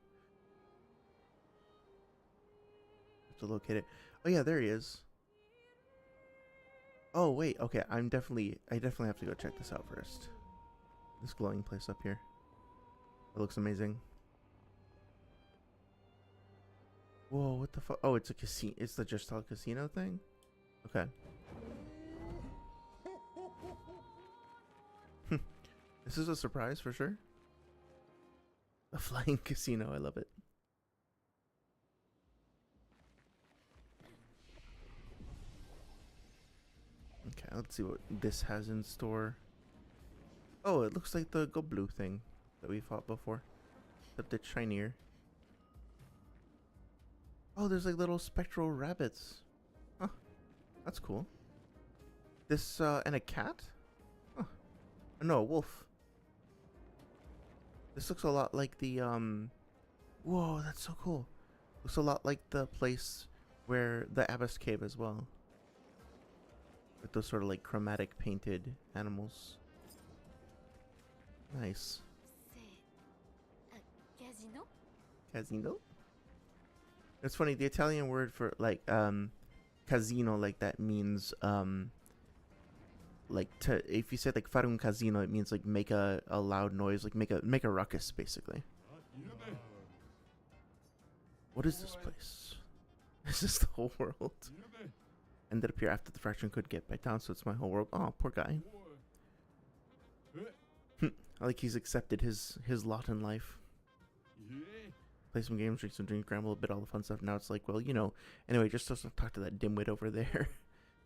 Have to locate it. Oh yeah, there he is. Oh wait, okay. I definitely have to go check this out first. This glowing place up here. It looks amazing. Whoa, what the fuck? Oh, it's a casino. It's the Gestalt casino thing? Okay. This is a surprise for sure. A flying casino. I love it. Okay, let's see what this has in store. Oh, it looks like the Go Blue thing that we fought before. Except it's shinier. Oh, there's like little spectral rabbits. Huh. That's cool. This, and a cat? Huh. No, a wolf. This looks a lot like the, Whoa, that's so cool. Looks a lot like the place where the Abyss Cave as well. With those sort of like chromatic painted animals. Nice. C'est un casino? Casino? It's funny, the Italian word for like casino like that means like to, if you say like fare un casino, it means like make a loud noise, like make a ruckus basically. What is this place? Is this the whole world? Ended up here after the fraction could get back down, so it's my whole world. Oh, poor guy. I like he's accepted his lot in life. Play some games, drink some drink, grumble a bit, all the fun stuff. Now it's like, well, you know. Anyway, just talk to that dimwit over there.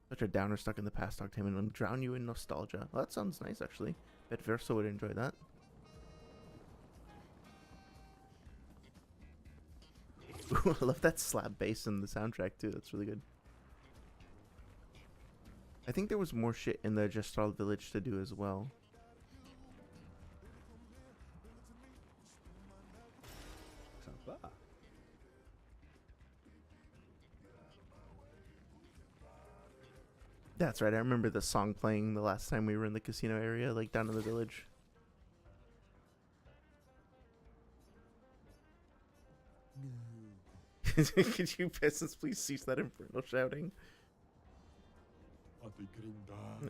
Such a downer stuck in the past. Talk to him and drown you in nostalgia. Well, that sounds nice, actually. Bet Verso would enjoy that. Ooh, I love that slap bass in the soundtrack, too. That's really good. I think there was more shit in the Gestalt village to do as well. Sympa. That's right. I remember the song playing the last time we were in the casino area, like down in the village. Could you peasants please cease that infernal shouting?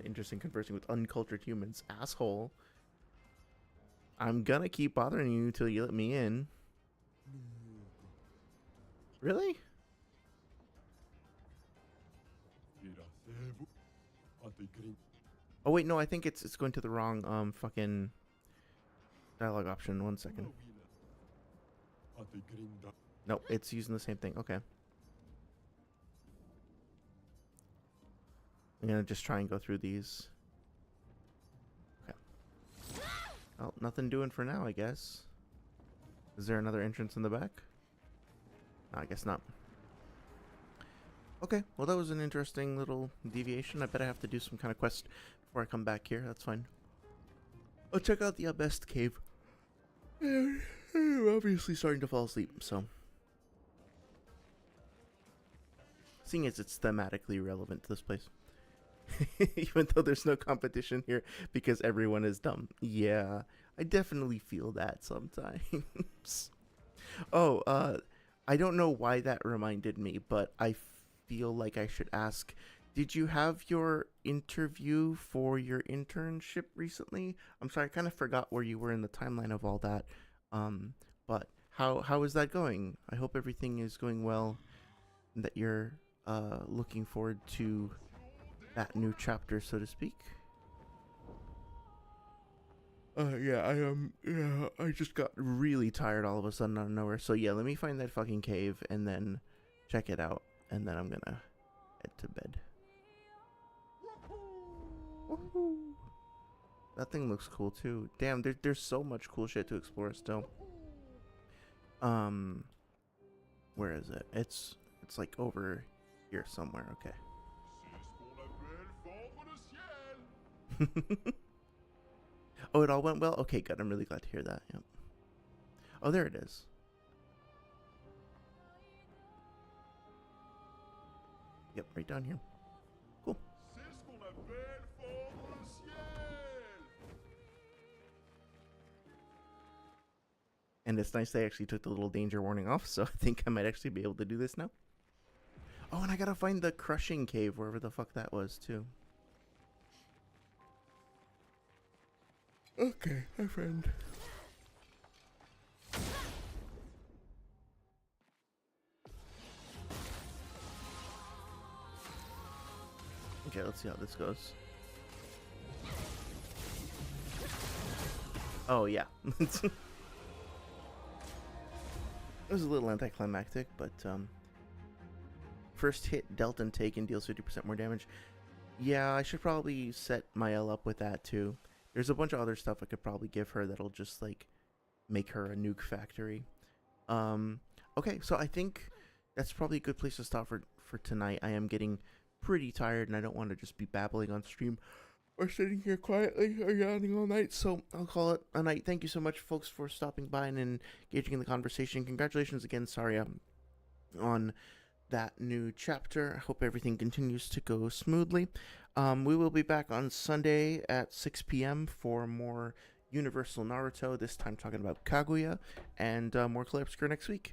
Interesting conversing with uncultured humans. Asshole. I'm gonna keep bothering you until you let me in. Really? Oh wait, no, I think it's going to the wrong fucking dialogue option. 1 second. No, it's using the same thing. Okay. I'm gonna just try and go through these. Okay. Well, nothing doing for now, I guess. Is there another entrance in the back? No, I guess not. Okay, well that was an interesting little deviation. I bet I have to do some kind of quest before I come back here. That's fine. I'll check out the Abyss Cave. I'm obviously starting to fall asleep, so. Seeing as it's thematically relevant to this place. Even though there's no competition here because everyone is dumb. Yeah, I definitely feel that sometimes. Oh, I don't know why that reminded me, but I feel like I should ask, did you have your interview for your internship recently? I'm sorry, I kind of forgot where you were in the timeline of all that. But how is that going? I hope everything is going well and that you're looking forward to that new chapter, so to speak. Yeah, I just got really tired all of a sudden out of nowhere. So yeah, let me find that fucking cave and then check it out, and then I'm gonna head to bed. Woohoo! That thing looks cool too. Damn, there's so much cool shit to explore still. Where is it? It's like over here somewhere. Okay. Oh, it all went well? Okay, good. I'm really glad to hear that. Yep. Oh, there it is. Yep, right down here. Cool. And it's nice they actually took the little danger warning off, so I think I might actually be able to do this now. Oh, and I gotta find the crushing cave, wherever the fuck that was, too. Okay, my friend. Okay, let's see how this goes. Oh, yeah. It was a little anticlimactic, but first hit dealt and taken deals 50% more damage. Yeah, I should probably set my L up with that too. There's a bunch of other stuff I could probably give her that'll just like make her a nuke factory. Okay, so I think that's probably a good place to stop for tonight. I am getting pretty tired and I don't want to just be babbling on stream or sitting here quietly or yawning all night, so I'll call it a night. Thank you so much, folks, for stopping by and engaging in the conversation. Congratulations again, Saria, on that new chapter. I hope everything continues to go smoothly. We will be back on Sunday at 6 p.m. for more Universal Naruto, this time talking about Kaguya, and more Clair Obscur next week.